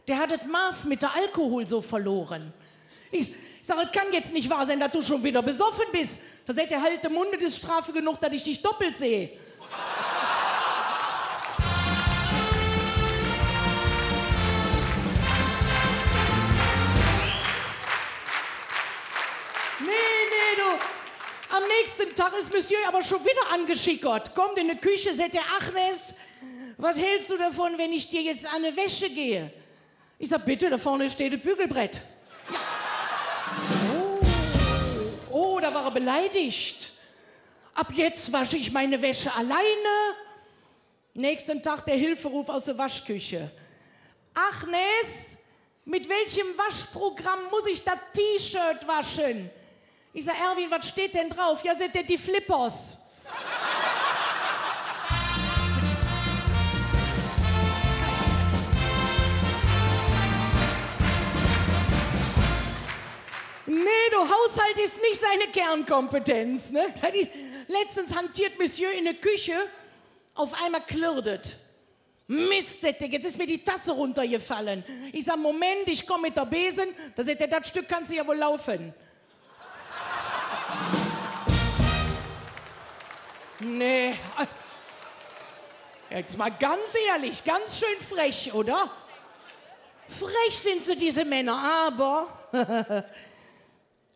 Der hat das Maß mit der Alkohol so verloren. Ich sage, es kann jetzt nicht wahr sein, dass du schon wieder besoffen bist. Da sagt er, halte Munde, das ist Strafe genug, dass ich dich doppelt sehe. Nee, du. Am nächsten Tag ist Monsieur aber schon wieder angeschickert. Kommt in die Küche, sagt er, Agnes, was hältst du davon, wenn ich dir jetzt an eine Wäsche gehe? Ich sag, bitte, da vorne steht ein Bügelbrett. Ja. Oh, da war er beleidigt. Ab jetzt wasche ich meine Wäsche alleine. Nächsten Tag der Hilferuf aus der Waschküche. Agnes, mit welchem Waschprogramm muss ich das T-Shirt waschen? Ich sag, Erwin, was steht denn drauf? Ja, sind denn die Flippers? Nee, du, Haushalt ist nicht seine Kernkompetenz, ne? Letztens hantiert Monsieur in der Küche, auf einmal klirrt. Mist, jetzt ist mir die Tasse runtergefallen. Ich sag, Moment, ich komme mit der Besen. Da sagt er, das Stück kannst du ja wohl laufen. Nee. Jetzt mal ganz ehrlich, ganz schön frech, oder? Frech sind sie, diese Männer, aber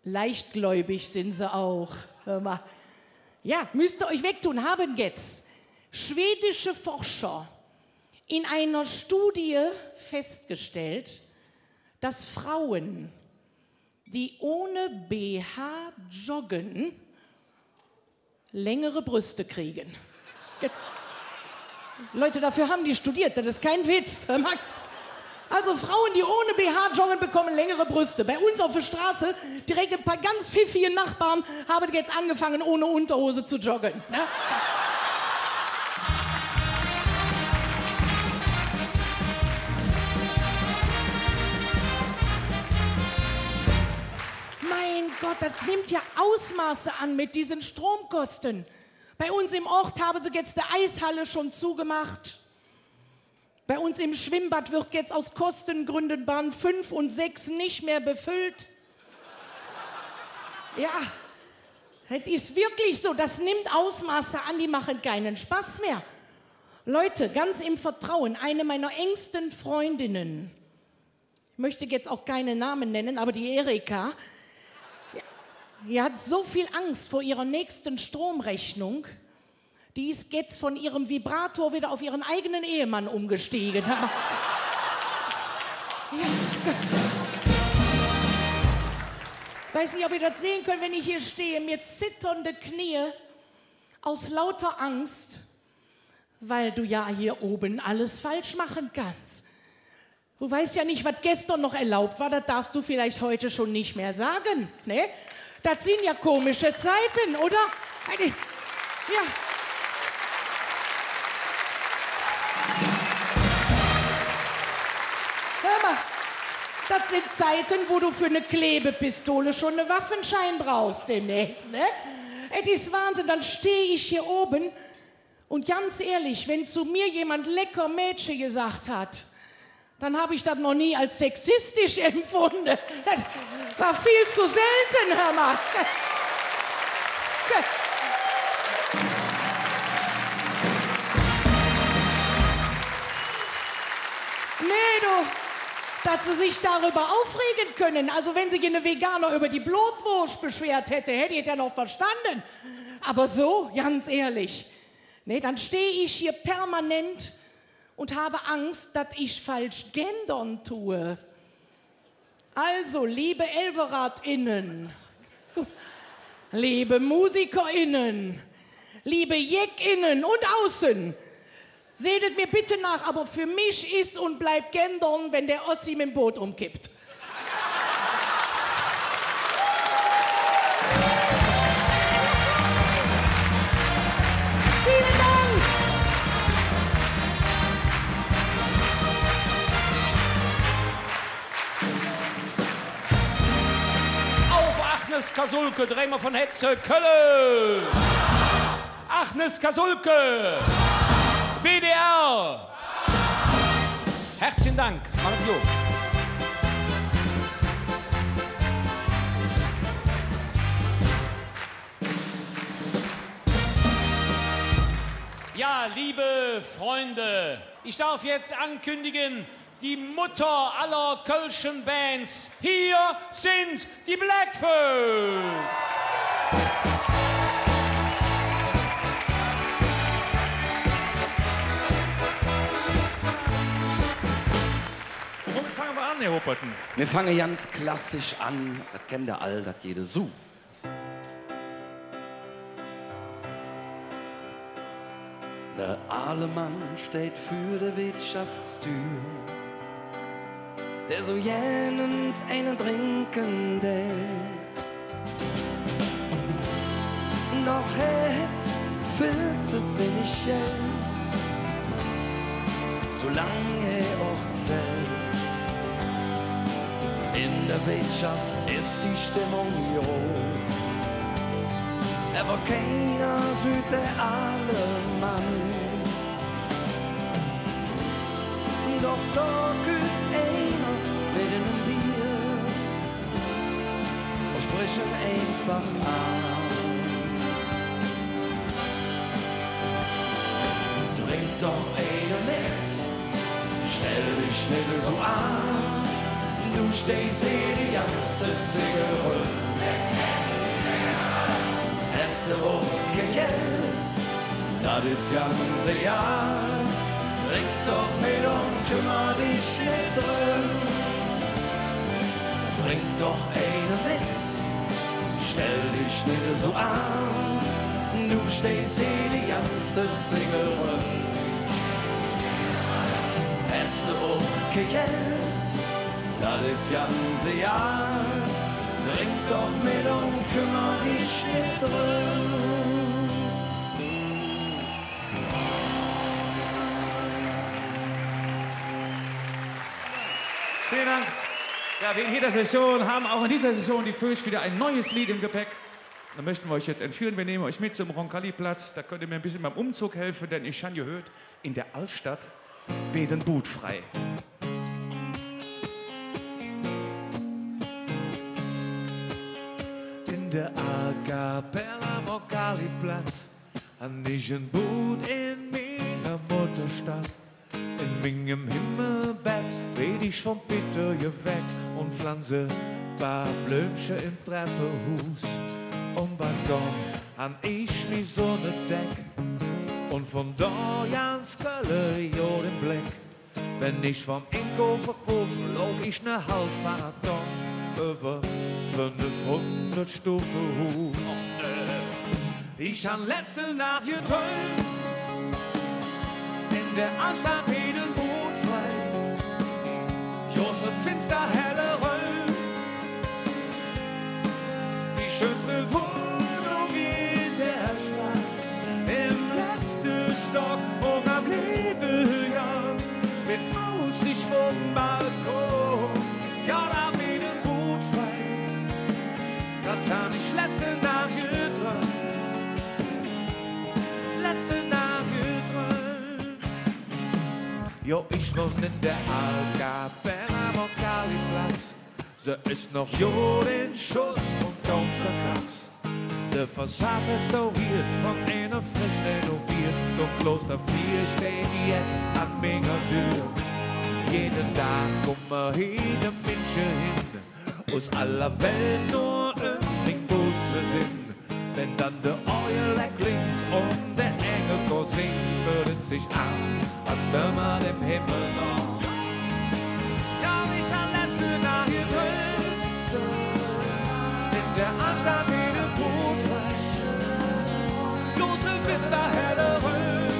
leichtgläubig sind sie auch. Hör mal. Ja, müsst ihr euch wegtun, haben jetzt schwedische Forscher in einer Studie festgestellt, dass Frauen, die ohne BH joggen, längere Brüste kriegen. Leute, dafür haben die studiert, das ist kein Witz. Also Frauen, die ohne BH joggen, bekommen längere Brüste. Bei uns auf der Straße, direkt ein paar ganz pfiffige Nachbarn, haben jetzt angefangen, ohne Unterhose zu joggen. Ne? Mein Gott, das nimmt ja Ausmaße an mit diesen Stromkosten. Bei uns im Ort haben sie jetzt die Eishalle schon zugemacht. Bei uns im Schwimmbad wird jetzt aus Kostengründen Bahn 5 und 6 nicht mehr befüllt. Ja, das ist wirklich so. Das nimmt Ausmaße an, die machen keinen Spaß mehr. Leute, ganz im Vertrauen, eine meiner engsten Freundinnen, ich möchte jetzt auch keine Namen nennen, aber die Erika, die hat so viel Angst vor ihrer nächsten Stromrechnung, die ist jetzt von ihrem Vibrator wieder auf ihren eigenen Ehemann umgestiegen. Ja. Weiß nicht, ob ihr das sehen könnt, wenn ich hier stehe, mir zitternde Knie aus lauter Angst, weil du ja hier oben alles falsch machen kannst. Du weißt ja nicht, was gestern noch erlaubt war, das darfst du vielleicht heute schon nicht mehr sagen, ne? Das sind ja komische Zeiten, oder? Ja. Hör mal, das sind Zeiten, wo du für eine Klebepistole schon einen Waffenschein brauchst demnächst, ne? Es ist Wahnsinn, dann stehe ich hier oben und ganz ehrlich, wenn zu mir jemand lecker Mädchen gesagt hat, dann habe ich das noch nie als sexistisch empfunden. Das war viel zu selten, hör mal. Nee, du. dass sie sich darüber aufregen können. Also wenn sich eine Veganer über die Blutwurst beschwert hätte, hätte ich ja noch verstanden. Aber so, ganz ehrlich, ne, dann stehe ich hier permanent und habe Angst, dass ich falsch gendern tue. Also, liebe ElverradInnen, liebe MusikerInnen, liebe JäckInnen und Außen, seht es mir bitte nach, aber für mich ist und bleibt gendern, wenn der Ossi mit dem Boot umkippt. Vielen Dank! Auf Agnes Kasulke, Dreimer von Hetze, Köln! Agnes Kasulke! WDR! Herzlichen Dank. Machen's gut. Ja, liebe Freunde, ich darf jetzt ankündigen, die Mutter aller kölschen Bands. Hier sind die Blackfoes. Womit fangen wir an, Herr Hopperten? Wir fangen ganz klassisch an, das kennt ihr all, das jede so. Der Alemann steht für der Wirtschaftstür, der so jens einen trinken tät. Doch het viel zu wenig Geld, solange er auch zählt. In der Wirtschaft ist die Stimmung groß, aber keiner sieht der Alemann. Doch da kühlt einer mit einem Bier und sprechen einfach an. Trink doch eine mit, stell dich nicht so an. Du stehst hier die ganze Zigarre. Hast du auch kein Geld, das ist ganze Jahr. Trink doch mit und kümmer dich nicht drum. Trink doch eine mit, stell dich nicht so an. Du stehst hier die ganze Zigarre. Hast du auch kein Geld, das ist ganze Jahr. Trink doch mit und kümmer dich nicht drum. Vielen Dank. Ja, wegen jeder Session haben auch in dieser Session die Fösch wieder ein neues Lied im Gepäck. Da möchten wir euch jetzt entführen. Wir nehmen euch mit zum Roncalli-Platz. Da könnt ihr mir ein bisschen beim Umzug helfen, denn ich habe gehört, in der Altstadt wird ein Boot frei. In der A Cappella am Roncalli-Platz an ich ein Boot in meiner Mutterstadt. In meinem Himmelbett red ich vom Peter weg und pflanze paar Blümchen im Treppenhaus. Und Balkon an ich mi Sonnendeck und von da ganz Köln jo den Blick. Wenn ich vom Einkaufen komm, lauf ich ne Halbmarathon über 500 Stufen hoch. Ich han letzte Nacht geträumt, in der Altstadt jeden Boot frei. Josef finster helle Röhm, die schönste Wohnung in der Stadt. Im letzten Stock und am Lebeljagd, mit Aussicht vom Balkon. Ja, da jeden Boot frei, da han ich letzte Nacht geträumt. Letzte Nacht geträumt. Jo, ich wohn in der Alcapella am Roncalli-Platz. Sie ist noch jo den Schuss und kaum zerkratzt. Der Fassade restauriert, von einer frisch renoviert. Doch bloß dafür steht jetzt an meiner Tür. Jeden Tag kommen jede Menschen hin, aus aller Welt nur im Boot zu sind. Wenn dann der Orgel klingt und der Engelchor singt, fühlt es sich an, als wär man im Himmel noch. Ja, nicht an letzte Nacht hier drin, in der Anstalt in dem Boot, los im Finster helle Röhre,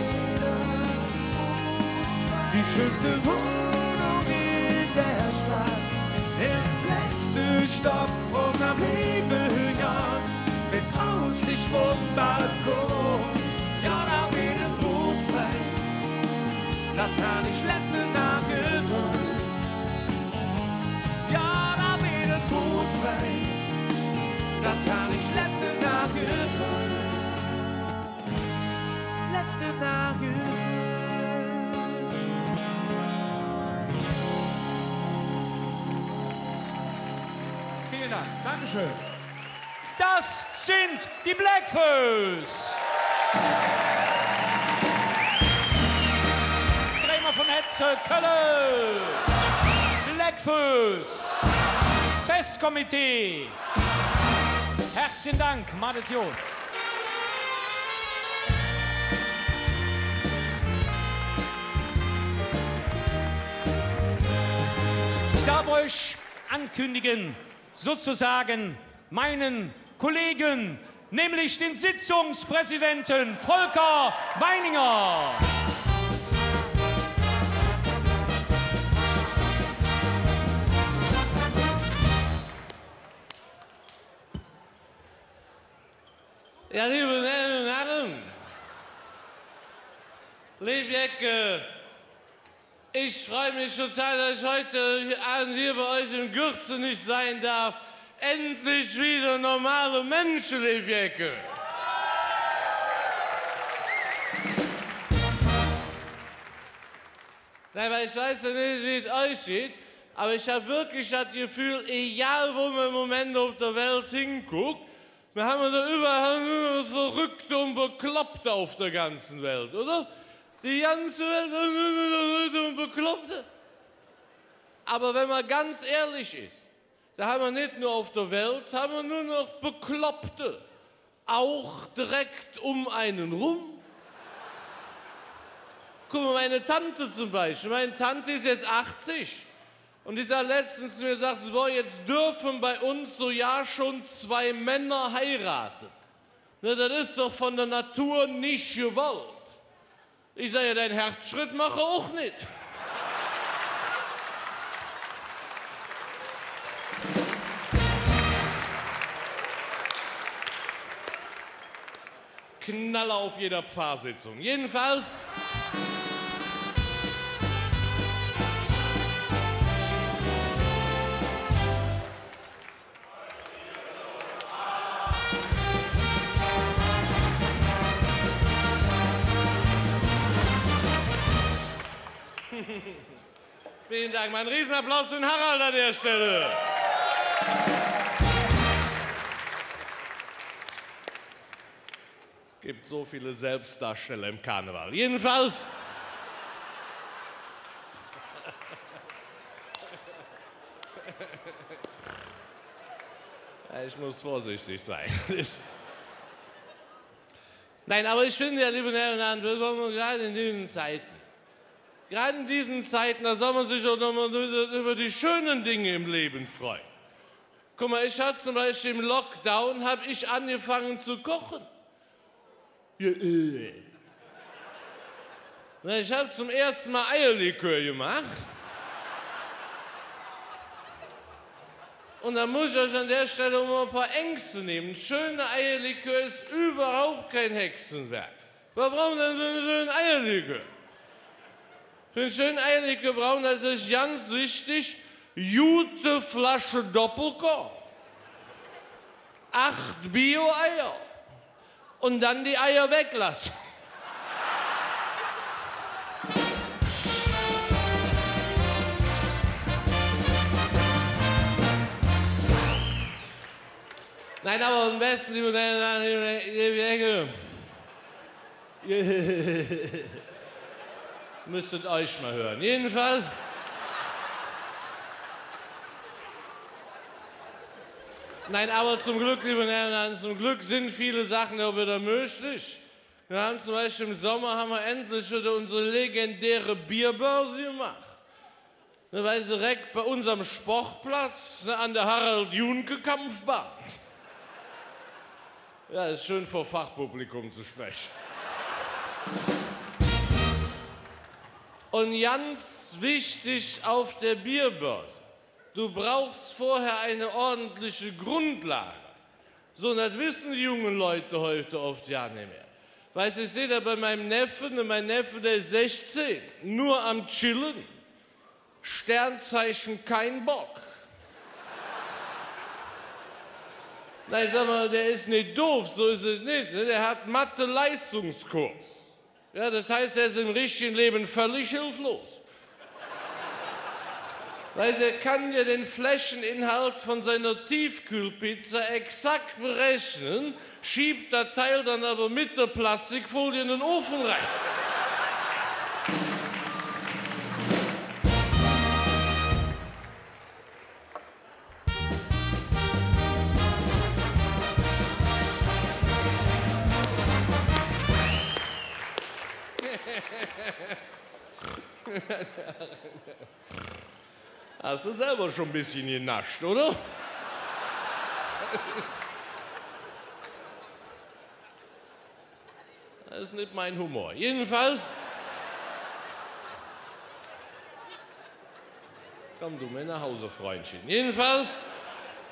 die schönste Wohnung in der Stadt, im letzten Stock und am Himmel hinaus. Mit Aussicht vom Balkon, ja, da bin ich gut frei. Da kann ich letzte Nacht geträumt. Ja, da bin ich gut frei. Da kann ich letzte Nacht geträumt. Letzte Nacht geträumt. Vielen Dank. Dankeschön. Das sind die Blackfoes. Krämer von Hetze, Köln. Blackfoes. Festkomitee. Herzlichen Dank, Madet Jod. Ich darf euch ankündigen, sozusagen meinen Kollegen, nämlich den Sitzungspräsidenten Volker Weininger. Ja, liebe Damen und Herren, Liebjecke, ich freue mich total, dass ich heute hier bei euch im Gürze nicht sein darf. Endlich wieder normale Menschen, Liebjecke. Nein, weil ich weiß ja nicht, wie es euch geht, aber ich habe wirklich das Gefühl, egal wo man im Moment auf der Welt hinguckt, wir haben da überall nur Verrückte und Bekloppte auf der ganzen Welt, oder? Die ganze Welt hat nur Verrückte und Bekloppte. Aber wenn man ganz ehrlich ist, da haben wir nicht nur auf der Welt, haben wir nur noch Bekloppte. Auch direkt um einen rum. Guck mal, meine Tante zum Beispiel. Meine Tante ist jetzt 80. Und die sagt letztens zu mir, sagt, so, jetzt dürfen bei uns so ja schon 2 Männer heiraten. Na, das ist doch von der Natur nicht gewollt. Ich sage, ja, dein Herzschritt mache auch nicht. Knaller auf jeder Pfarrsitzung. Jedenfalls. Vielen Dank. Mein Riesenapplaus für den Harald an der Stelle. Gibt so viele Selbstdarsteller im Karneval. Jedenfalls. Ich muss vorsichtig sein. Nein, aber ich finde ja, liebe Damen und Herren, gerade in diesen Zeiten, da soll man sich auch noch mal über die schönen Dinge im Leben freuen. Guck mal, ich hatte zum Beispiel im Lockdown, habe ich angefangen zu kochen. Ja, ich habe zum ersten Mal Eierlikör gemacht. Und da muss ich euch an der Stelle mal ein paar Ängste nehmen. Ein schöner Eierlikör ist überhaupt kein Hexenwerk. Was brauchen wir denn so einen schönen Eierlikör? Für einen schönen Eierlikör brauchen, das ist ganz wichtig, gute Flasche Doppelkorn. 8 Bio-Eier. Und dann die Eier weglassen. Nein, aber am besten, liebe müsstet euch mal hören. Jedenfalls, Nein, aber zum Glück, liebe Herren, zum Glück sind viele Sachen auch wieder möglich. Wir haben zum Beispiel im Sommer haben wir endlich wieder unsere legendäre Bierbörse gemacht. Weil direkt bei unserem Sportplatz an der Harald-Junke-Kampfbahn. Ja, ist schön vor Fachpublikum zu sprechen. Und ganz wichtig auf der Bierbörse, du brauchst vorher eine ordentliche Grundlage. So, das wissen die jungen Leute heute oft ja nicht mehr. Weißt du, ich sehe da bei meinem Neffen, und mein Neffe, der ist 16, nur am Chillen. Sternzeichen kein Bock. Na, ich sag mal, der ist nicht doof, so ist es nicht. Der hat Mathe-Leistungskurs. Ja, das heißt, er ist im richtigen Leben völlig hilflos. Weil er kann ja den Flächeninhalt von seiner Tiefkühlpizza exakt berechnen, schiebt das Teil dann aber mit der Plastikfolie in den Ofen rein. Hast du selber schon ein bisschen genascht, oder? Das ist nicht mein Humor. Jedenfalls... Komm du mir nach Hause, Freundchen. Jedenfalls,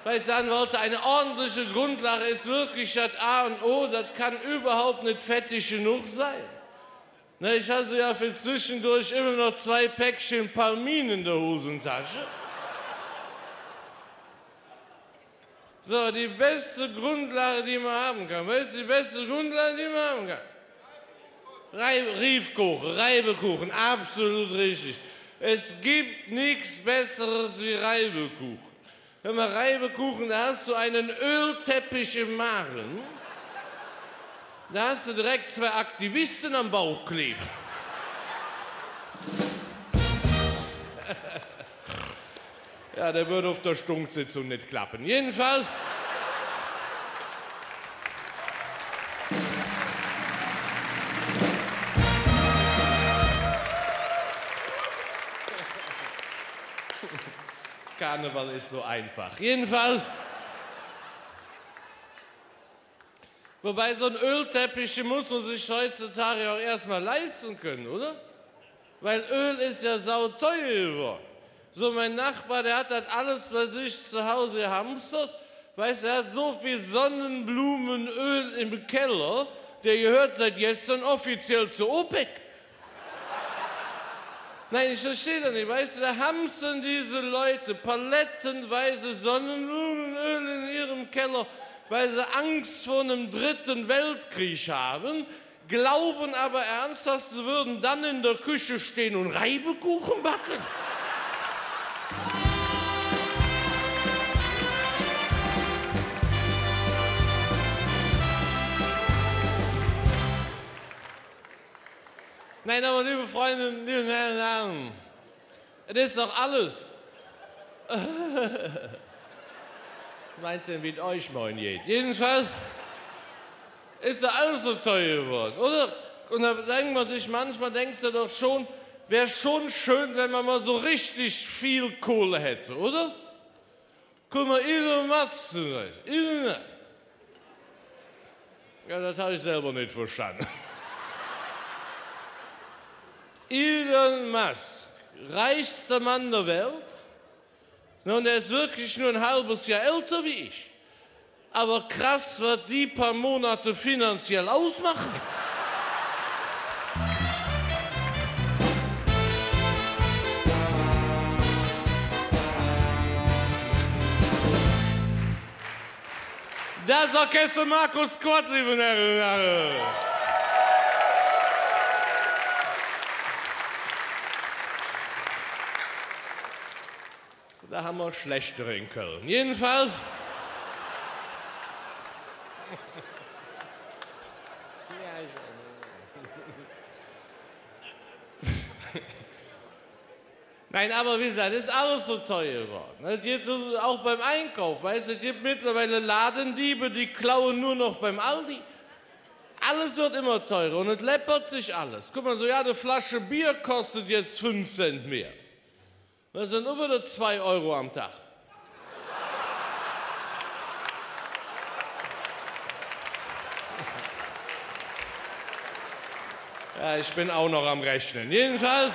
weil ich sagen wollte, eine ordentliche Grundlage ist wirklich das A und O. Das kann überhaupt nicht fettig genug sein. Na, ich hatte ja für zwischendurch immer noch 2 Päckchen Palmin in der Hosentasche. So, die beste Grundlage, die man haben kann. Was ist die beste Grundlage, die man haben kann? Riefkuchen, Reibekuchen, absolut richtig. Es gibt nichts Besseres wie Reibekuchen. Wenn man Reibekuchen, da hast du einen Ölteppich im Magen. Da hast du direkt 2 Aktivisten am Bauch kleben. Ja, der würde auf der Stunksitzung nicht klappen. Jedenfalls... Karneval ist so einfach. Jedenfalls... Wobei so ein Ölteppich muss man sich heutzutage auch erstmal leisten können, oder? Weil Öl ist ja sauteuer geworden. So, mein Nachbar, der hat das alles bei sich zu Hause gehamstert. Weißt du, er hat so viel Sonnenblumenöl im Keller, der gehört seit gestern offiziell zur OPEC. Nein, ich verstehe das nicht. Weißt du, da hamstern diese Leute palettenweise Sonnenblumenöl in ihrem Keller, weil sie Angst vor einem 3. Weltkrieg haben, glauben aber ernsthaft, sie würden dann in der Küche stehen und Reibekuchen backen. Nein, aber liebe Freunde, liebe Herren, es ist doch alles. Meinst du, wie es euch morgen geht? Jedenfalls ist da alles so teuer geworden, oder? Und da denkt man sich, manchmal denkst du doch schon, wäre schon schön, wenn man mal so richtig viel Kohle hätte, oder? Guck mal, Elon Musk zum Beispiel. Ja, das habe ich selber nicht verstanden. Elon Musk, reichster Mann der Welt. Und er ist wirklich nur ein halbes Jahr älter wie ich. Aber krass, was die paar Monate finanziell ausmachen. Das Orchester Markus Kort, liebe Herren. Da haben wir schlechtere in Köln. Jedenfalls... Nein, aber wie gesagt, das ist alles so teuer geworden. Das gibt auch beim Einkauf, weißt du, es gibt mittlerweile Ladendiebe, die klauen nur noch beim Aldi. Alles wird immer teurer und es läppert sich alles. Guck mal, so ja, eine Flasche Bier kostet jetzt 5 Cent mehr. Das sind über 2 Euro am Tag. Ja, ich bin auch noch am Rechnen. Jedenfalls.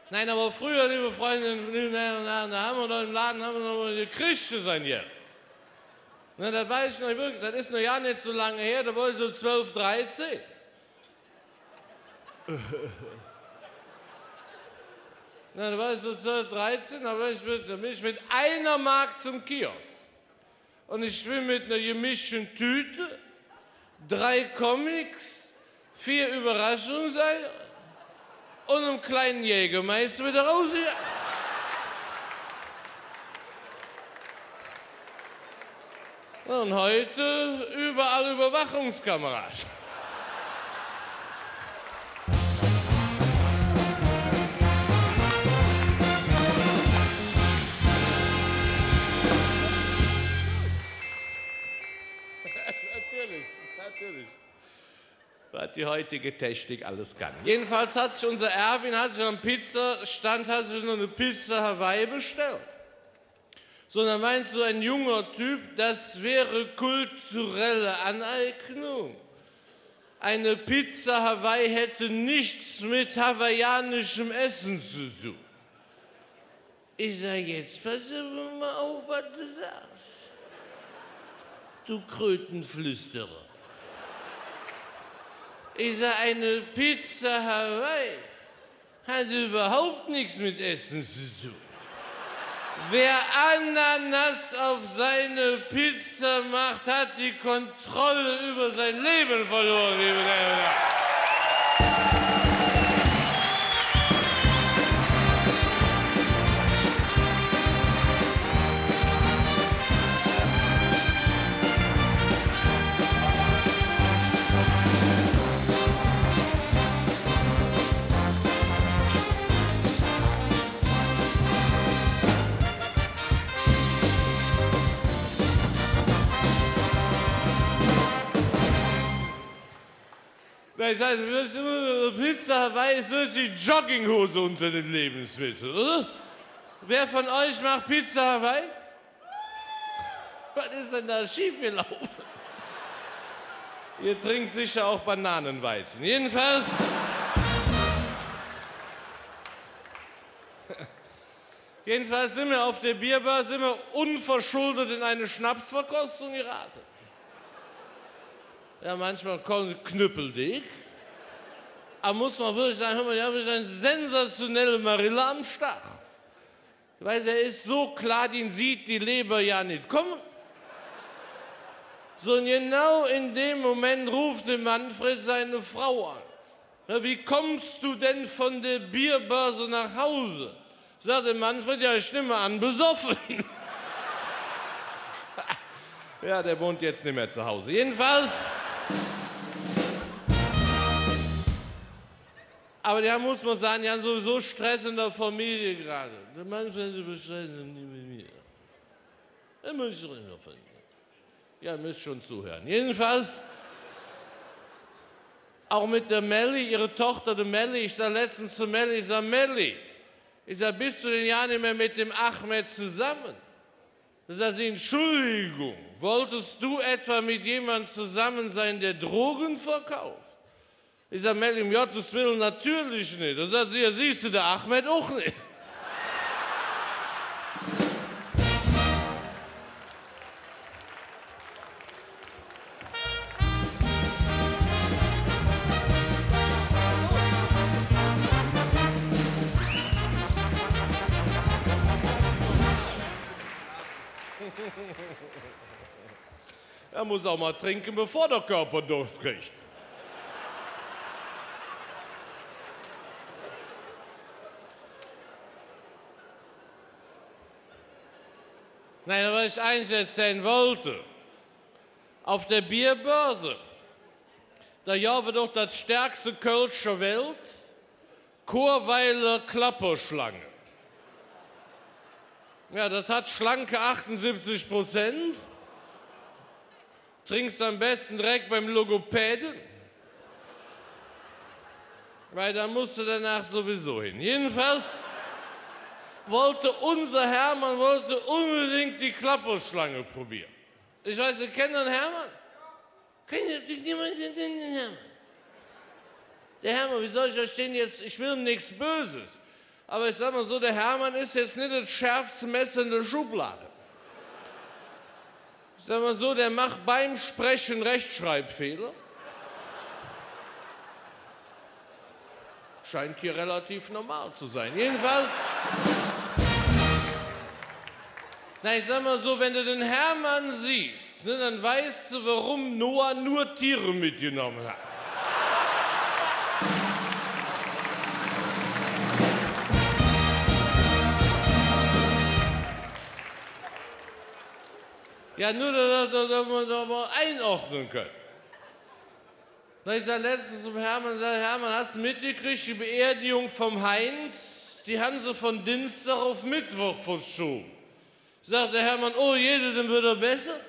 Nein, aber früher, liebe Freunde, da haben wir doch im Laden gekriegt für sein Jahr. Na, das weiß ich noch wirklich, das ist noch ja nicht so lange her, da war ich so 12, 13. Na, da war ich so 12, 13, da bin ich mit 1 Mark zum Kiosk. Und ich bin mit einer gemischten Tüte, 3 Comics, 4 Überraschungseier und einem kleinen Jägermeister wieder raus hier. Und heute überall Überwachungskameras. Natürlich. Was die heutige Technik alles kann. Jedenfalls hat sich unser Erwin am Pizzastand noch eine Pizza Hawaii bestellt. So, dann meint so ein junger Typ, das wäre kulturelle Aneignung. Eine Pizza Hawaii hätte nichts mit hawaiianischem Essen zu tun. Ich sag, jetzt pass mal auf, was du sagst. Du Krötenflüsterer. Ich sag, eine Pizza Hawaii hat überhaupt nichts mit Essen zu tun. Wer Ananas auf seine Pizza macht, hat die Kontrolle über sein Leben verloren, liebe Damen und Herren. Ich sage, Pizza Hawaii ist wirklich die Jogginghose unter den Lebensmitteln, oder? Wer von euch macht Pizza Hawaii? Was ist denn da schiefgelaufen? Ihr trinkt sicher auch Bananenweizen. Jedenfalls. Jedenfalls sind wir auf der Bierbar, sind wir unverschuldet in eine Schnapsverkostung geraten. Ja, manchmal knüppeldick. Aber muss man wirklich sagen, hör mal, wir haben einen sensationellen Marilla am Start. Ich weiß, er ist so klar, den sieht die Leber ja nicht kommen. So, und genau in dem Moment ruft der Manfred seine Frau an. Na, wie kommst du denn von der Bierbörse nach Hause? Sagt der Manfred, ja, ich nehme an, besoffen. Ja, der wohnt jetzt nicht mehr zu Hause. Jedenfalls. Aber da muss man sagen, die haben sowieso Stress in der Familie gerade. Der Manfred bescheidet nicht mit mir. Er muss schon immer von mir. Ja, ihr müsst schon zuhören. Jedenfalls, auch mit der Melli, ihre Tochter, der Melli. Ich sag letztens zu Melli, ich sag, Melli, bist du denn ja nicht mehr mit dem Ahmed zusammen? Da sagt sie, Entschuldigung, wolltest du etwa mit jemandem zusammen sein, der Drogen verkauft? Ich sag, Melli, um Gottes Willen natürlich nicht. Da sagt sie, ja, siehst du, der Ahmed auch nicht. Er muss auch mal trinken, bevor der Körper Durst kriegt. Nein, was ich eigentlich erzählen wollte, auf der Bierbörse. Da ja wird doch das stärkste Kölsch der Welt. Chorweiler Klapperschlange. Ja, das hat schlanke 78%. Trinkst am besten direkt beim Logopäden. Weil da musst du danach sowieso hin. Jedenfalls wollte unser Hermann unbedingt die Klapperschlange probieren. Ich weiß, ihr kennt den Hermann? Kennt niemand den Hermann? Der Hermann, wie soll ich da stehen jetzt? Ich will ihm nichts Böses. Aber ich sag mal so, der Hermann ist jetzt nicht das schärfste Messer in der Schublade. Ich sag mal so, der macht beim Sprechen Rechtschreibfehler. Scheint hier relativ normal zu sein. Jedenfalls. Na, ich sag mal so, wenn du den Hermann siehst, ne, dann weißt du, warum Noah nur Tiere mitgenommen hat. Ja, nur, dass wir das mal einordnen können. Na, ich sag letztens zum Hermann, Hermann, hast du mitgekriegt, die Beerdigung vom Heinz, die haben sie von Dienstag auf Mittwoch verschoben. Sagt der Hermann, oh jede, dann wird er besser.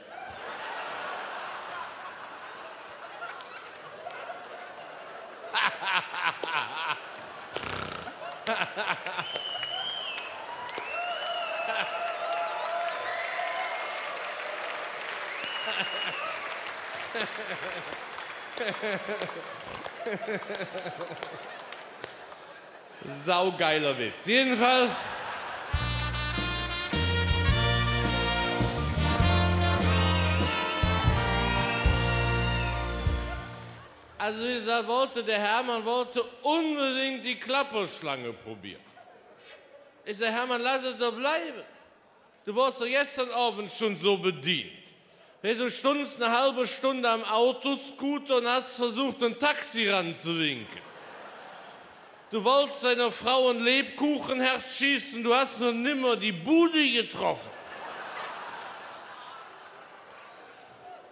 Saugeiler Witz. Jedenfalls. Also wie gesagt, der Hermann wollte unbedingt die Klapperschlange probieren. Ich sage, Hermann, lass es doch bleiben. Du warst doch gestern Abend schon so bedient. Du stundst eine halbe Stunde am Autoscooter und hast versucht, ein Taxi ranzuwinken. Du wolltest deiner Frau ein Lebkuchenherz schießen, du hast noch nimmer die Bude getroffen.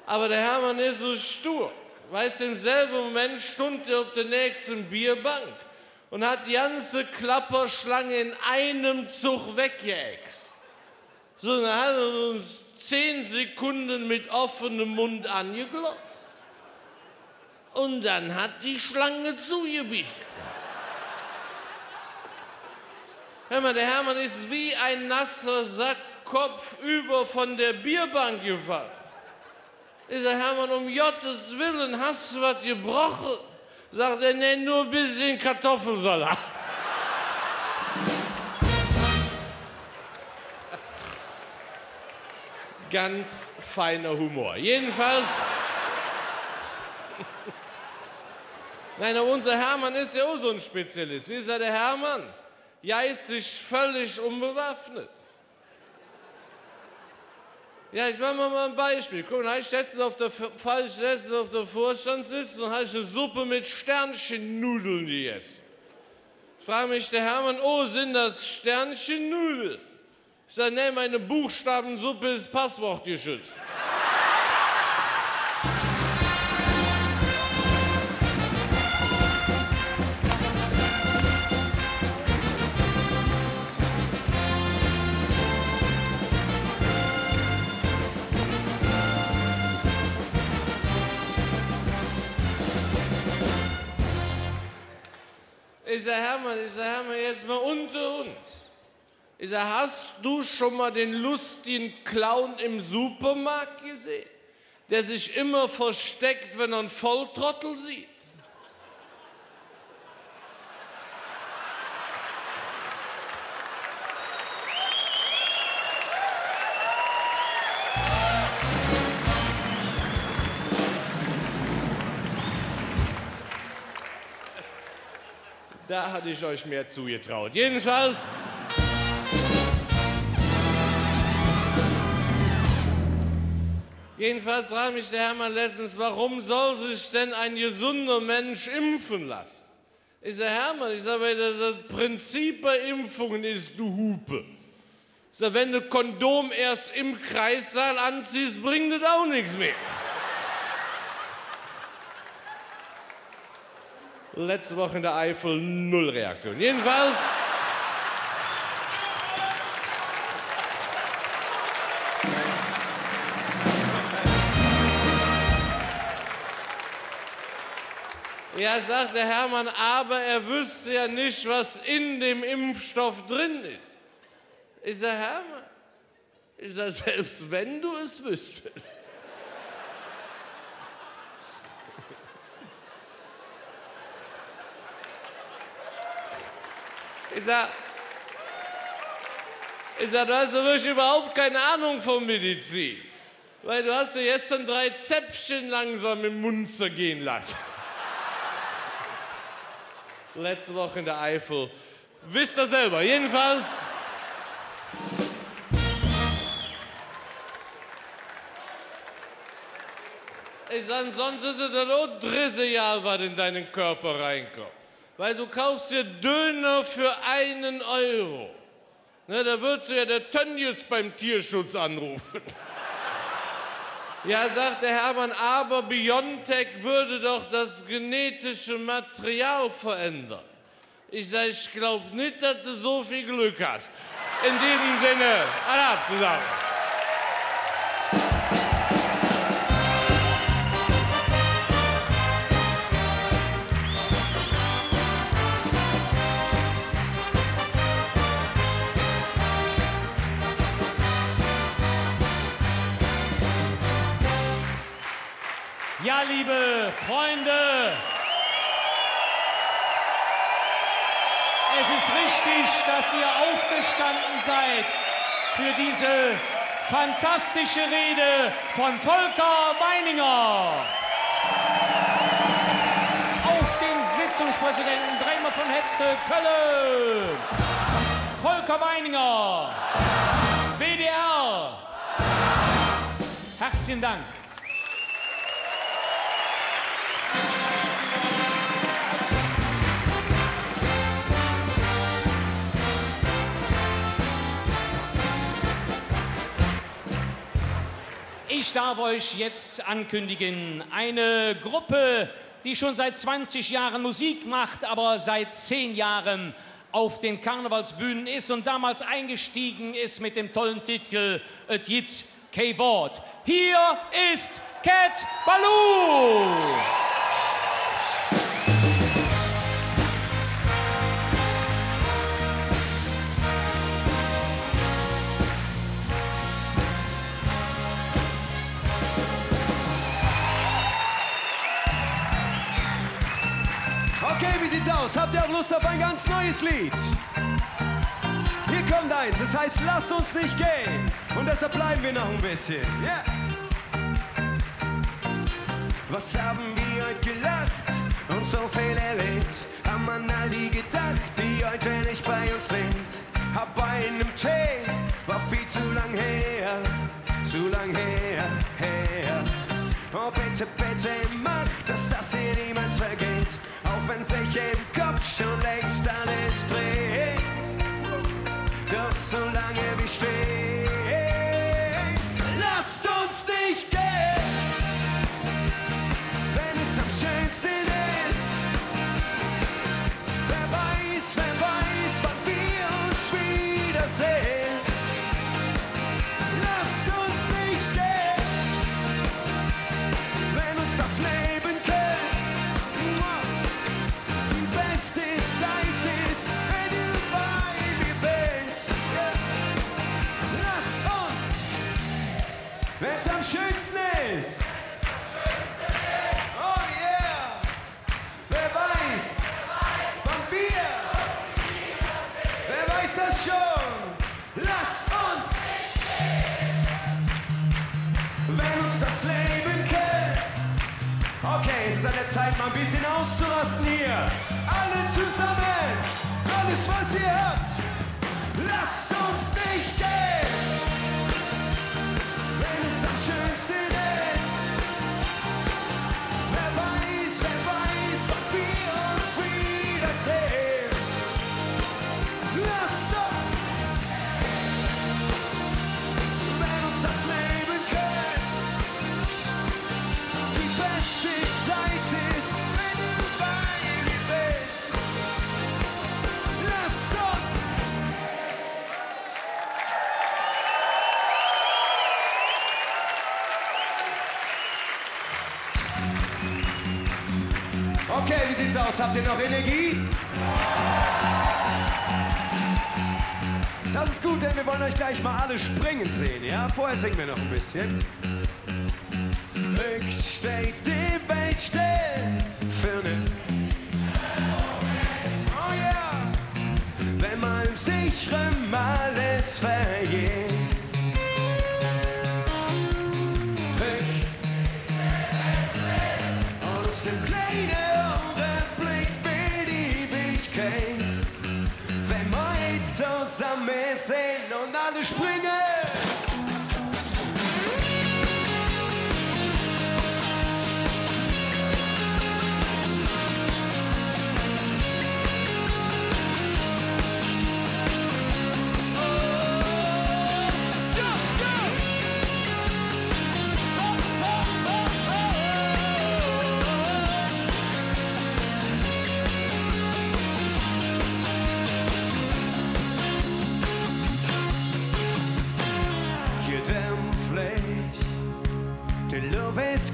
Aber der Hermann ist so stur. Weißt du, im selben Moment stund er auf der nächsten Bierbank und hat die ganze Klapperschlange in einem Zug weggeäxt. So, dann hat er uns 10 Sekunden mit offenem Mund angeglotzt. Und dann hat die Schlange zugebissen. Hör mal, der Hermann ist wie ein nasser Sack kopfüber von der Bierbank gefallen. Ich sag, Hermann, um Gottes Willen, hast du was gebrochen? Sagt er, nee, nur ein bisschen Kartoffelsalat. Ganz feiner Humor. Jedenfalls. Nein, aber unser Hermann ist ja auch so ein Spezialist. Wie ist er, der Hermann? Ja, ist sich völlig unbewaffnet. Ja, ich mache mal ein Beispiel. Guck mal, ich setze auf der Vorstandssitz und habe eine Suppe mit Sternchennudeln gegessen. Ich frage mich der Hermann, oh, sind das Sternchennudeln? Ich sage, nee, meine Buchstabensuppe ist passwortgeschützt. Ich sage, Hermann, jetzt mal unter uns. Ich sage, hast du schon mal den lustigen Clown im Supermarkt gesehen, der sich immer versteckt, wenn er einen Volltrottel sieht? Da hatte ich euch mehr zugetraut. Jedenfalls. Jedenfalls fragt mich der Hermann letztens, warum soll sich denn ein gesunder Mensch impfen lassen? Ich sage, Hermann, das Prinzip bei Impfungen ist, du Hupe. Ich sage, wenn du Kondom erst im Kreissaal anziehst, bringt das auch nichts mehr. Letzte Woche in der Eifel 0 Reaktion. Jedenfalls... Ja, sagt der Hermann, aber er wüsste ja nicht, was in dem Impfstoff drin ist. Ich sage, Hermann, ich sage, selbst wenn du es wüsstest. Ich sage, du hast ja wirklich überhaupt keine Ahnung von Medizin. Weil du hast ja jetzt schon 3 Zäpfchen langsam im Mund zergehen lassen. Letzte Woche in der Eifel. Wisst ihr selber. Jedenfalls. Ich sag, sonst ist es dann auch Drissejahr, was in deinen Körper reinkommt. Weil du kaufst dir Döner für 1 Euro. Ne, da würdest du ja der Tönnies beim Tierschutz anrufen. Ja, sagt der Hermann, aber BioNTech würde doch das genetische Material verändern. Ich sage, ich glaube nicht, dass du so viel Glück hast. In diesem Sinne, alle ab zusammen. Ja, liebe Freunde, es ist richtig, dass ihr aufgestanden seid für diese fantastische Rede von Volker Weininger. Auf den Sitzungspräsidenten Dreimer von Hetze, Köln. Volker Weininger, WDR. Herzlichen Dank. Ich darf euch jetzt ankündigen, eine Gruppe, die schon seit 20 Jahren Musik macht, aber seit 10 Jahren auf den Karnevalsbühnen ist und damals eingestiegen ist mit dem tollen Titel "Et Jit Kei Wort". Hier ist Cat Ballou! Okay, wie sieht's aus? Habt ihr auch Lust auf ein ganz neues Lied? Hier kommt eins, es heißt "Lasst uns nicht gehen" und deshalb bleiben wir noch ein bisschen. Yeah. Was haben wir heute gelacht und so viel erlebt? Haben an all die gedacht, die heute nicht bei uns sind. Hab bei einem Tee, war viel zu lang her, her. Oh bitte, bitte, macht, dass das hier niemals vergeht, auch wenn sich im Kopf schon längst alles dreht. Doch solange wir stehen, lass uns nicht gehen, wenn es am schönsten ist. Wer weiß, wann wir uns wiedersehen. Lass uns nicht gehen, wenn uns das Leben küsst. Die beste Zeit ist, wenn du bei mir bist. Lass uns, wenn's am schönsten ist. Oh yeah! Wer weiß, wann wir? Wer weiß das schon? Lass uns, wenn uns das Leben küsst. Okay, es ist an der Zeit, mal ein bisschen auszurasten hier. Alle zusammen, alles was ihr habt. Lass uns nicht gehen, wenn es am schönsten ist. Wer weiß, wann wir uns wiedersehen. Lass uns, wenn uns das Leben küsst. Die beste Zeit ist, wenn du bei mir Okay, wie sieht's aus? Habt ihr noch Energie? Das ist gut, denn wir wollen euch gleich mal alle springen sehen, ja? Vorher singen wir noch ein bisschen. Ich steht die Welt still für ne... Oh ja! Wenn man sich alles vergisst. Aus dem kleinen Augenblick für die Ewigkeit. Wenn wir zusammen sind und alle springen.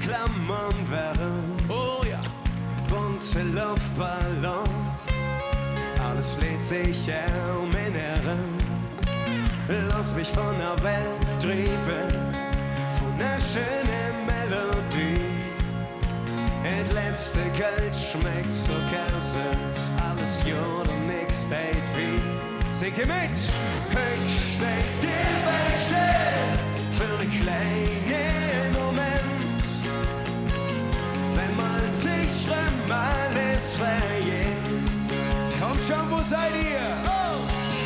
Klammern werden. Oh ja. Bunte Luftballons. Alles lädt sich um in Ehren. Lass mich von der Welt treiben. Von der schönen Melodie. Das letzte Geld schmeckt so Käses. Alles Jod und nix steht wie. Singt ihr mit? Ich steht die Welt still für eine kleine Moment. Wenn man sich alles vergisst. Komm schon, wo seid ihr? Oh!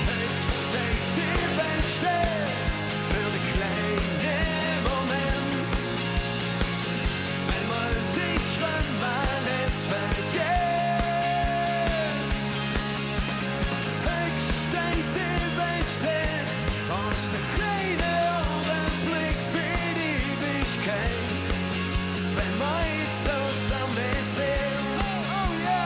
Ich steht die Welt still für einen kleinen Moment. Wenn man sich alles vergisst. Ich steht die Welt still und ein kleiner Augenblick für die Ewigkeit. Wenn man zusammen sind, oh ja.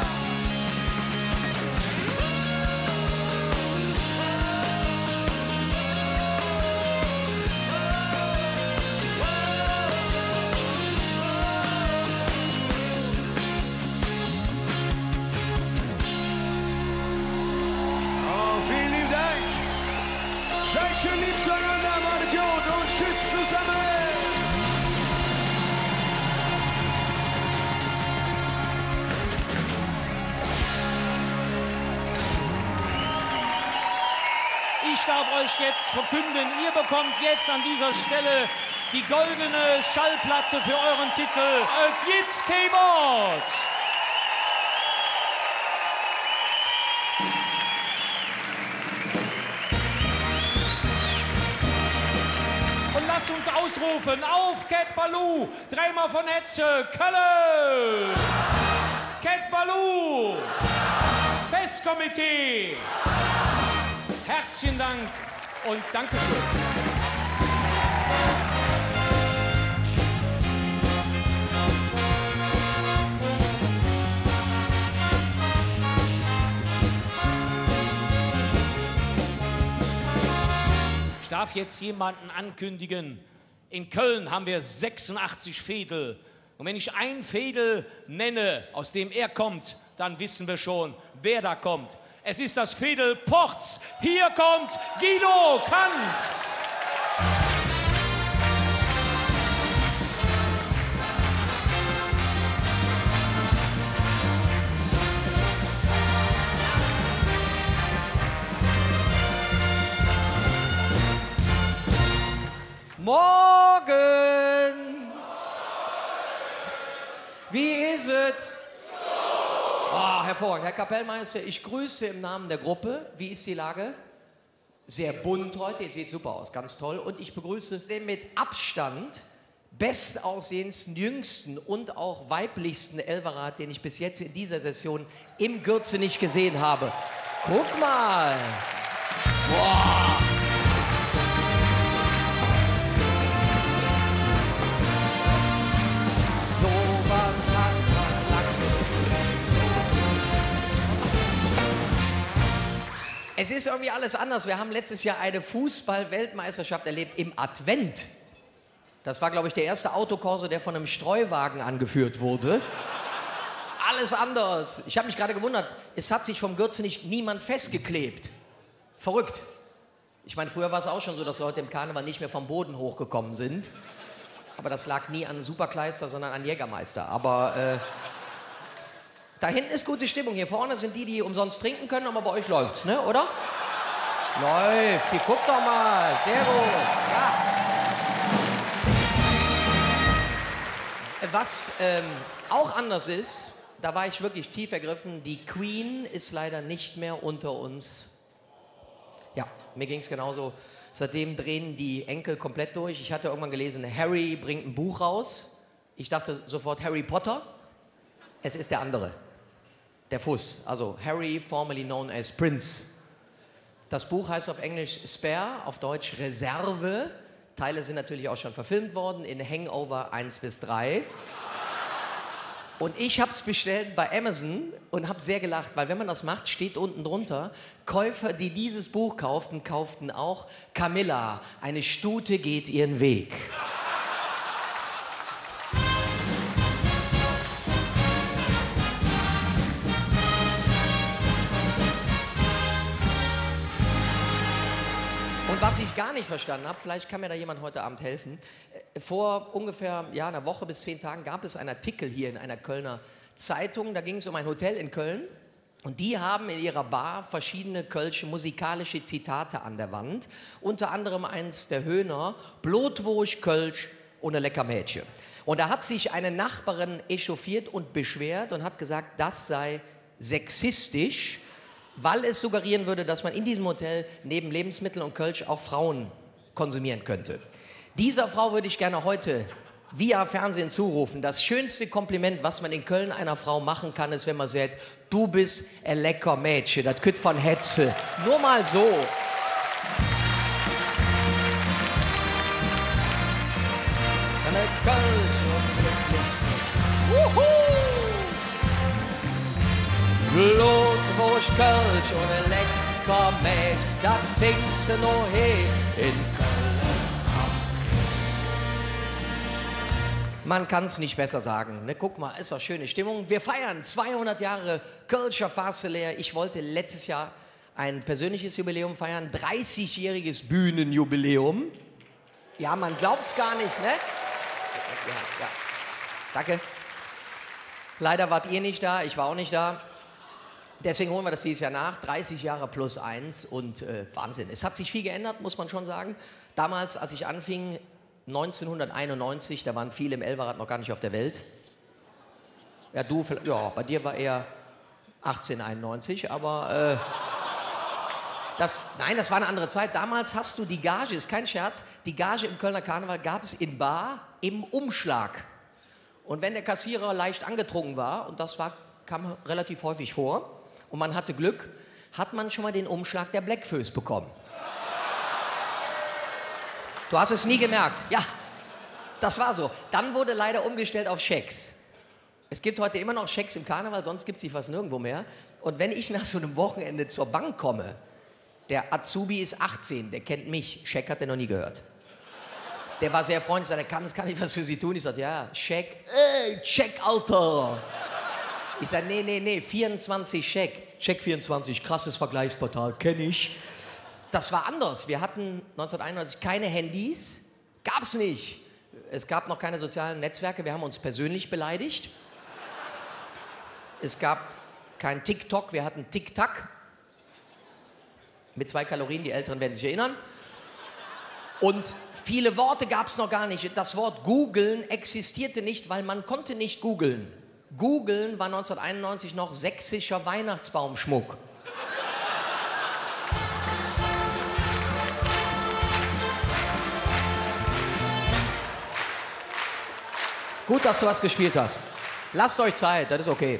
Oh, vielen lieben Dank. Seid schön lieb zueinander, meine Idiot, und tschüss zusammen. Ich darf euch jetzt verkünden, ihr bekommt jetzt an dieser Stelle die goldene Schallplatte für euren Titel als Jitz Keyboard. Und lasst uns ausrufen auf Cat Ballou, dreimal von Hetze, Köln! Cat Ballou, Festkomitee! Herzlichen Dank und Dankeschön. Ich darf jetzt jemanden ankündigen. In Köln haben wir 86 Fädel. Und wenn ich ein Fädel nenne, aus dem er kommt, dann wissen wir schon, wer da kommt. Es ist das Fädel Porz. Hier kommt Guido Kanz. Morgen! Wie ist es? Oh, hervorragend. Herr Kapellmeister, ich grüße im Namen der Gruppe. Wie ist die Lage? Sehr bunt heute, ihr seht super aus, ganz toll. Und ich begrüße den mit Abstand bestaussehendsten, jüngsten und auch weiblichsten Elverrat, den ich bis jetzt in dieser Session im Gürze nicht gesehen habe. Guck mal! Boah! Es ist irgendwie alles anders. Wir haben letztes Jahr eine Fußball-Weltmeisterschaft erlebt im Advent. Das war, glaube ich, der erste Autokorso, der von einem Streuwagen angeführt wurde. alles anders. Ich habe mich gerade gewundert, es hat sich vom Gürzenich niemand festgeklebt. Verrückt. Ich meine, früher war es auch schon so, dass Leute im Karneval nicht mehr vom Boden hochgekommen sind. Aber das lag nie an Superkleister, sondern an Jägermeister. Aber da hinten ist gute Stimmung. Hier vorne sind die umsonst trinken können, aber bei euch läuft's, ne, oder? Läuft. Hier, guck doch mal. Sehr gut. Ja. Was auch anders ist, da war ich wirklich tief ergriffen, die Queen ist leider nicht mehr unter uns. Ja, mir ging es genauso. Seitdem drehen die Enkel komplett durch. Ich hatte irgendwann gelesen, Harry bringt ein Buch raus. Ich dachte sofort Harry Potter. Es ist der andere. Der Fuss. Also Harry, formerly known as Prince. Das Buch heißt auf Englisch Spare, auf Deutsch Reserve. Teile sind natürlich auch schon verfilmt worden in Hangover 1 bis 3. Und ich habe es bestellt bei Amazon und habe sehr gelacht, weil wenn man das macht, steht unten drunter, Käufer, die dieses Buch kauften, kauften auch Camilla, eine Stute geht ihren Weg. Und was ich gar nicht verstanden habe, vielleicht kann mir da jemand heute Abend helfen, vor ungefähr einer Woche bis 10 Tagen gab es einen Artikel hier in einer Kölner Zeitung, da ging es um ein Hotel in Köln und die haben in ihrer Bar verschiedene kölsche musikalische Zitate an der Wand, unter anderem eins der Höhner, Blutwurst Kölsch ohne lecker Mädchen. Und da hat sich eine Nachbarin echauffiert und beschwert und hat gesagt, das sei sexistisch, weil es suggerieren würde, dass man in diesem Hotel neben Lebensmitteln und Kölsch auch Frauen konsumieren könnte. Dieser Frau würde ich gerne heute via Fernsehen zurufen. Das schönste Kompliment, was man in Köln einer Frau machen kann, ist, wenn man sagt, du bist ein lecker Mädchen. Das kütt von Hetze. Nur mal so. Eine Kölsch und Wuhu! Blutwurst Kölsch ohne lecker Mädchen, das fingst du noch hier in Köln. Man kann es nicht besser sagen. Ne? Guck mal, ist doch schöne Stimmung. Wir feiern 200 Jahre Kölscher Fastelehre. Ich wollte letztes Jahr ein persönliches Jubiläum feiern, 30-jähriges Bühnenjubiläum. Ja, man glaubt's gar nicht, ne? Ja. Danke. Leider wart ihr nicht da, ich war auch nicht da. Deswegen holen wir das dieses Jahr nach. 30 Jahre plus 1 und Wahnsinn. Es hat sich viel geändert, muss man schon sagen. Damals, als ich anfing, 1991, da waren viele im Elverrad noch gar nicht auf der Welt. Ja, bei dir war eher 1891, aber das war eine andere Zeit. Damals hast du die Gage, ist kein Scherz, die Gage im Kölner Karneval gab es in bar im Umschlag. Und wenn der Kassierer leicht angetrunken war, und das kam relativ häufig vor, und man hatte Glück, hat man schon mal den Umschlag der Blackfoes bekommen. Du hast es nie gemerkt. Ja, das war so. Dann wurde leider umgestellt auf Schecks. Es gibt heute immer noch Schecks im Karneval, sonst gibt es sich was nirgendwo mehr. Und wenn ich nach so einem Wochenende zur Bank komme, der Azubi ist 18, der kennt mich. Scheck hat er noch nie gehört. Der war sehr freundlich, sagte, kann ich was für Sie tun? Ich sagte, ja, Scheck. Ey, Scheck, Alter. Ich sage, nee, 24 Scheck. Scheck 24, krasses Vergleichsportal, kenne ich. Das war anders. Wir hatten 1991 keine Handys, gab's nicht. Es gab noch keine sozialen Netzwerke, wir haben uns persönlich beleidigt. Es gab kein TikTok, wir hatten Tic-Tac. Mit 2 Kalorien, die Älteren werden sich erinnern. Und viele Worte gab es noch gar nicht. Das Wort googeln existierte nicht, weil man konnte nicht googeln. Googeln war 1991 noch sächsischer Weihnachtsbaumschmuck. Gut, dass du was gespielt hast. Lasst euch Zeit, das ist okay.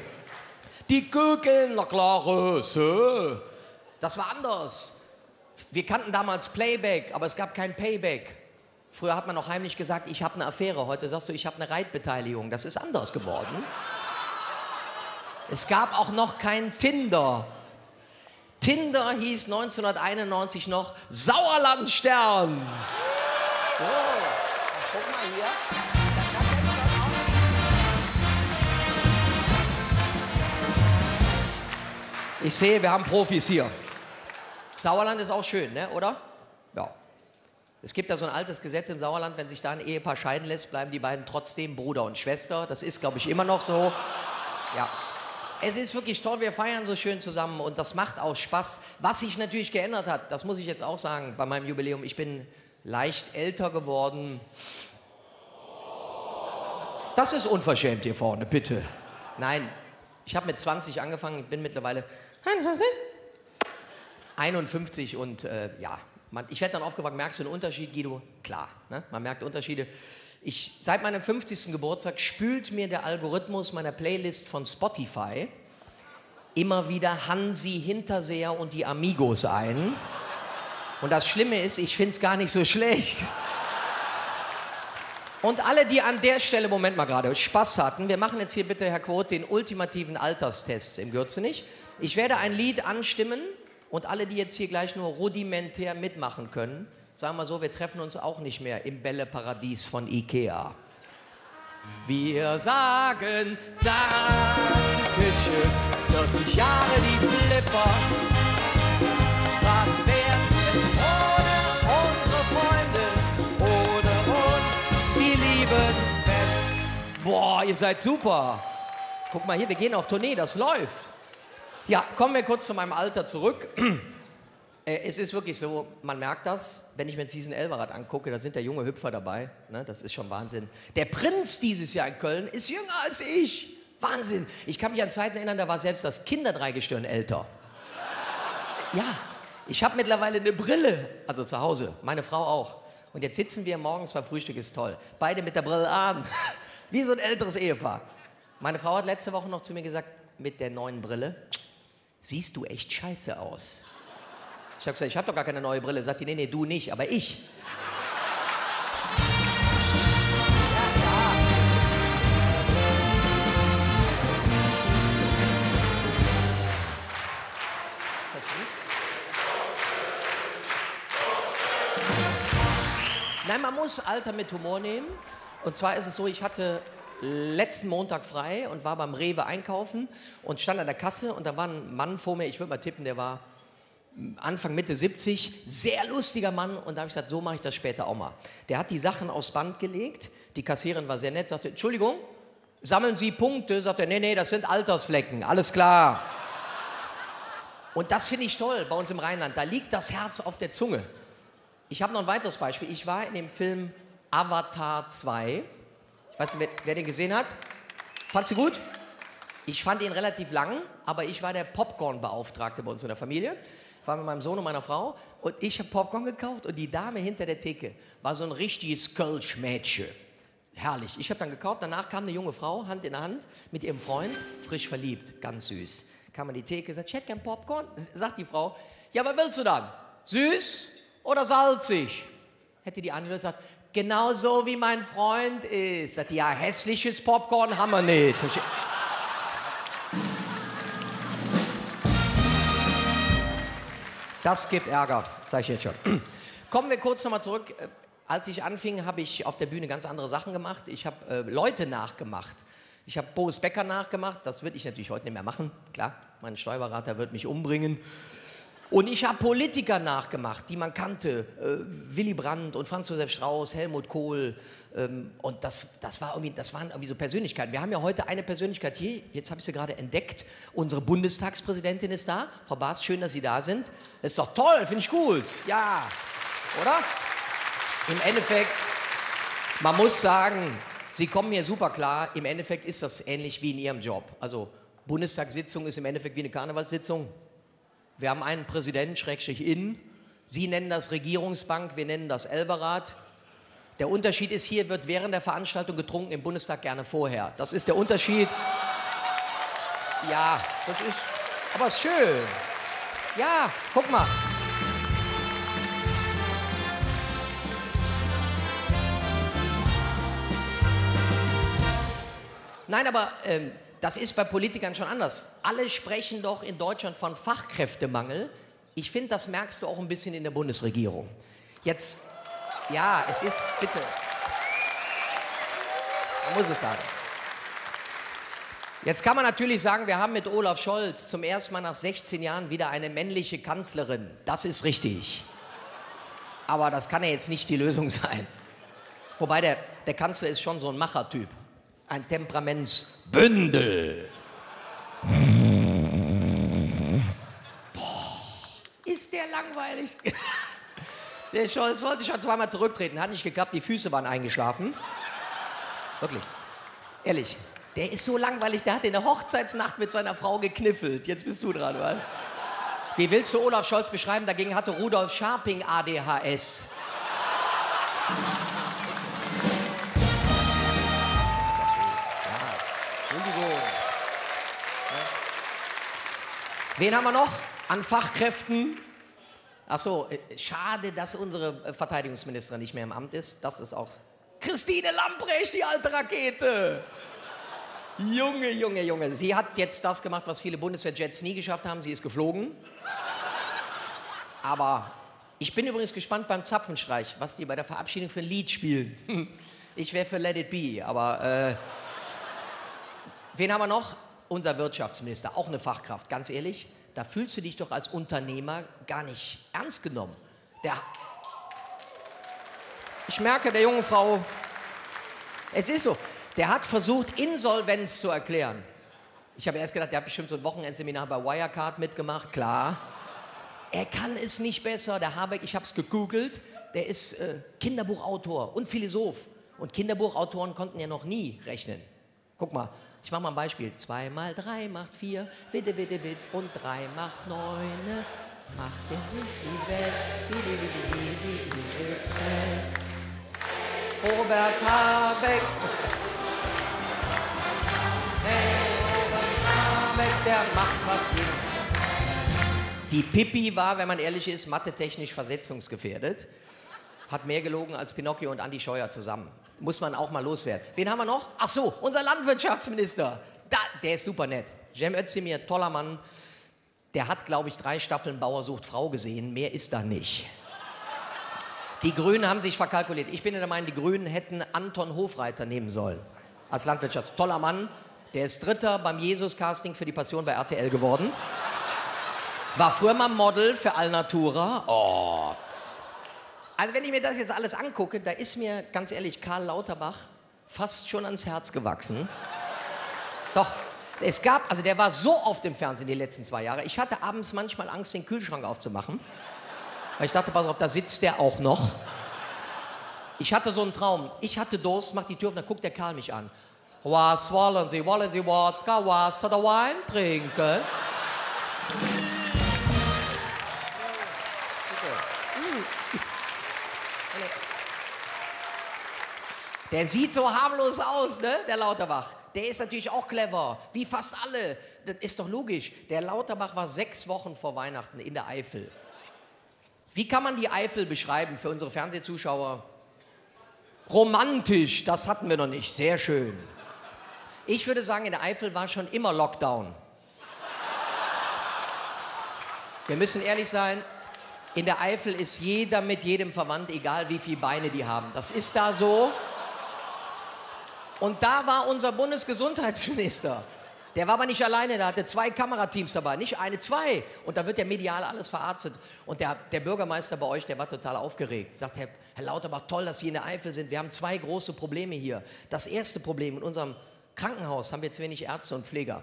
Die Küken, na klar, das war anders. Wir kannten damals Playback, aber es gab kein Payback. Früher hat man noch heimlich gesagt, ich habe eine Affäre. Heute sagst du, ich habe eine Reitbeteiligung. Das ist anders geworden. Es gab auch noch kein Tinder. Tinder hieß 1991 noch Sauerlandstern. So, guck mal hier. Ich sehe, wir haben Profis hier. Sauerland ist auch schön, ne? Oder? Ja. Es gibt da so ein altes Gesetz im Sauerland, wenn sich da ein Ehepaar scheiden lässt, bleiben die beiden trotzdem Bruder und Schwester. Das ist, glaube ich, immer noch so. Ja. Es ist wirklich toll, wir feiern so schön zusammen und das macht auch Spaß. Was sich natürlich geändert hat, das muss ich jetzt auch sagen bei meinem Jubiläum, ich bin leicht älter geworden. Das ist unverschämt hier vorne, bitte. Nein, ich habe mit 20 angefangen, ich bin mittlerweile 51 und ja, ich werde dann aufgefragt, merkst du einen Unterschied, Guido? Klar, ne? Man merkt Unterschiede. Seit meinem 50. Geburtstag spült mir der Algorithmus meiner Playlist von Spotify immer wieder Hansi Hinterseher und die Amigos ein. Und das Schlimme ist, ich finde es gar nicht so schlecht. Und alle, die an der Stelle, Moment mal gerade, Spaß hatten, wir machen jetzt hier bitte, Herr Quoth, den ultimativen Alterstest im Gürzenich. Ich werde ein Lied anstimmen und alle, die jetzt hier gleich nur rudimentär mitmachen können, sagen wir so, wir treffen uns auch nicht mehr im Bälleparadies von Ikea. Wir sagen Dankeschön, 40 Jahre die Flippers. Was wären wir ohne unsere Freunde, ohne uns die lieben Fans? Boah, ihr seid super. Guck mal hier, wir gehen auf Tournee, das läuft. Ja, kommen wir kurz zu meinem Alter zurück. Es ist wirklich so, man merkt das, wenn ich mir jetzt diesen Elberrad angucke, da sind ja junge Hüpfer dabei, ne? Das ist schon Wahnsinn. Der Prinz dieses Jahr in Köln ist jünger als ich. Wahnsinn. Ich kann mich an Zeiten erinnern, da war selbst das Kinderdreigestirn älter. Ja, ich habe mittlerweile eine Brille, also zu Hause, meine Frau auch. Und jetzt sitzen wir morgens beim Frühstück, ist toll. Beide mit der Brille an, wie so ein älteres Ehepaar. Meine Frau hat letzte Woche noch zu mir gesagt, mit der neuen Brille siehst du echt scheiße aus. Ich habe gesagt, ich habe doch gar keine neue Brille. Sagt die, nee, du nicht, aber ich. Nein, man muss Alter mit Humor nehmen. Und zwar ist es so, ich hatte letzten Montag frei und war beim Rewe einkaufen und stand an der Kasse und da war ein Mann vor mir, ich würde mal tippen, der war Anfang, Mitte 70, sehr lustiger Mann und da habe ich gesagt, so mache ich das später auch mal. Der hat die Sachen aufs Band gelegt, die Kassiererin war sehr nett, sagte, Entschuldigung, sammeln Sie Punkte? Sagt er, nee, das sind Altersflecken, alles klar. Und das finde ich toll bei uns im Rheinland, da liegt das Herz auf der Zunge. Ich habe noch ein weiteres Beispiel, ich war in dem Film Avatar 2, ich weiß nicht, wer den gesehen hat, fandst du gut? Ich fand ihn relativ lang, aber ich war der Popcorn-Beauftragte bei uns in der Familie. Ich war mit meinem Sohn und meiner Frau und ich habe Popcorn gekauft und die Dame hinter der Theke war so ein richtiges Kölsch-Mädchen. Herrlich. Ich habe dann gekauft, danach kam eine junge Frau, Hand in Hand, mit ihrem Freund, frisch verliebt, ganz süß. Kam an die Theke, sagt, ich hätte gern Popcorn. Sagt die Frau, ja, was willst du dann? Süß oder salzig? Hätte die angehört, sagt, genau so wie mein Freund ist. Sagt die, ja, hässliches Popcorn haben wir nicht. Das gibt Ärger, sage ich jetzt schon. Kommen wir kurz nochmal zurück. Als ich anfing, habe ich auf der Bühne ganz andere Sachen gemacht. Ich habe Leute nachgemacht. Ich habe Boris Becker nachgemacht. Das würde ich natürlich heute nicht mehr machen. Klar, mein Steuerberater wird mich umbringen. Und ich habe Politiker nachgemacht, die man kannte. Willy Brandt und Franz Josef Strauß, Helmut Kohl. Und das waren irgendwie so Persönlichkeiten. Wir haben ja heute eine Persönlichkeit hier, jetzt habe ich sie gerade entdeckt. Unsere Bundestagspräsidentin ist da. Frau Baas, schön, dass Sie da sind. Das ist doch toll, finde ich gut. Ja, oder? Im Endeffekt, man muss sagen, Sie kommen mir super klar. Im Endeffekt ist das ähnlich wie in Ihrem Job. Also Bundestagssitzung ist im Endeffekt wie eine Karnevalssitzung. Wir haben einen Präsident, Schrägstrich Innen. Sie nennen das Regierungsbank, wir nennen das Elberrad. Der Unterschied ist, hier wird während der Veranstaltung getrunken, im Bundestag gerne vorher. Das ist der Unterschied. Ja, das ist aber schön. Ja, guck mal. Nein, aber das ist bei Politikern schon anders. Alle sprechen doch in Deutschland von Fachkräftemangel. Ich finde, das merkst du auch ein bisschen in der Bundesregierung. Jetzt, ja, es ist, bitte, man muss es sagen. Jetzt kann man natürlich sagen, wir haben mit Olaf Scholz zum ersten Mal nach 16 Jahren wieder eine männliche Kanzlerin. Das ist richtig. Aber das kann ja jetzt nicht die Lösung sein. Wobei der Kanzler ist schon so ein Machertyp. Ein Temperamentsbündel. Boah, ist der langweilig. Der Scholz wollte schon zweimal zurücktreten, hat nicht geklappt, die Füße waren eingeschlafen. Wirklich. Ehrlich. Der ist so langweilig, der hat in der Hochzeitsnacht mit seiner Frau gekniffelt. Jetzt bist du dran, oder? Wie willst du Olaf Scholz beschreiben? Dagegen hatte Rudolf Scharping ADHS. Entschuldigung. Wen haben wir noch an Fachkräften? Ach so, schade, dass unsere Verteidigungsministerin nicht mehr im Amt ist. Das ist auch Christine Lambrecht, die alte Rakete. Junge, Junge, Junge. Sie hat jetzt das gemacht, was viele Bundeswehrjets nie geschafft haben. Sie ist geflogen. Aber ich bin übrigens gespannt beim Zapfenstreich, was die bei der Verabschiedung für ein Lied spielen. Ich wäre für Let It Be, aber wen haben wir noch? Unser Wirtschaftsminister, auch eine Fachkraft. Ganz ehrlich, da fühlst du dich doch als Unternehmer gar nicht ernst genommen. Ich merke der jungen Frau, es ist so. Der hat versucht, Insolvenz zu erklären. Ich habe erst gedacht, der hat bestimmt so ein Wochenendseminar bei Wirecard mitgemacht, klar. Er kann es nicht besser. Der Habeck, ich habe es gegoogelt, der ist Kinderbuchautor und Philosoph. Und Kinderbuchautoren konnten ja noch nie rechnen. Guck mal, ich mache mal ein Beispiel. 2 mal 3 macht 4, witte, witte, witt, und 3 macht 9. Macht der Sinn die Welt, wie sie ihm gefällt. Robert Habeck. Der macht was will. Die Pippi war, wenn man ehrlich ist, mathetechnisch versetzungsgefährdet. Hat mehr gelogen als Pinocchio und Andi Scheuer zusammen. Muss man auch mal loswerden. Wen haben wir noch? Ach so, unser Landwirtschaftsminister. Der ist super nett. Cem Özdemir, toller Mann. Der hat, glaube ich, 3 Staffeln Bauer sucht Frau gesehen. Mehr ist da nicht. Die Grünen haben sich verkalkuliert. Ich bin der Meinung, die Grünen hätten Anton Hofreiter nehmen sollen. Als Landwirtschafts. Toller Mann. Der ist Dritter beim Jesus-Casting für die Passion bei RTL geworden. War früher mal Model für Alnatura. Oh. Also wenn ich mir das jetzt alles angucke, da ist mir, ganz ehrlich, Karl Lauterbach fast schon ans Herz gewachsen. Doch, es gab, also der war so oft im Fernsehen die letzten 2 Jahre. Ich hatte abends manchmal Angst, den Kühlschrank aufzumachen. Weil ich dachte, pass auf, da sitzt der auch noch. Ich hatte so einen Traum. Ich hatte Durst, mach die Tür auf, dann guckt der Karl mich an. Was wollen Sie? Wollen Sie Wodka, Wasser oder Wein trinken? Der sieht so harmlos aus, ne? Der Lauterbach. Der ist natürlich auch clever, wie fast alle. Das ist doch logisch. Der Lauterbach war 6 Wochen vor Weihnachten in der Eifel. Wie kann man die Eifel beschreiben für unsere Fernsehzuschauer? Romantisch, das hatten wir noch nicht. Sehr schön. Ich würde sagen, in der Eifel war schon immer Lockdown. Wir müssen ehrlich sein, in der Eifel ist jeder mit jedem verwandt, egal wie viele Beine die haben. Das ist da so. Und da war unser Bundesgesundheitsminister. Der war aber nicht alleine, der hatte 2 Kamerateams dabei, nicht eine, 2. Und da wird ja medial alles verarztet. Und der Bürgermeister bei euch, der war total aufgeregt. Sagt, Herr Lauterbach, toll, dass Sie in der Eifel sind. Wir haben 2 große Probleme hier. Das erste Problem, in unserem Krankenhaus haben wir zu wenig Ärzte und Pfleger.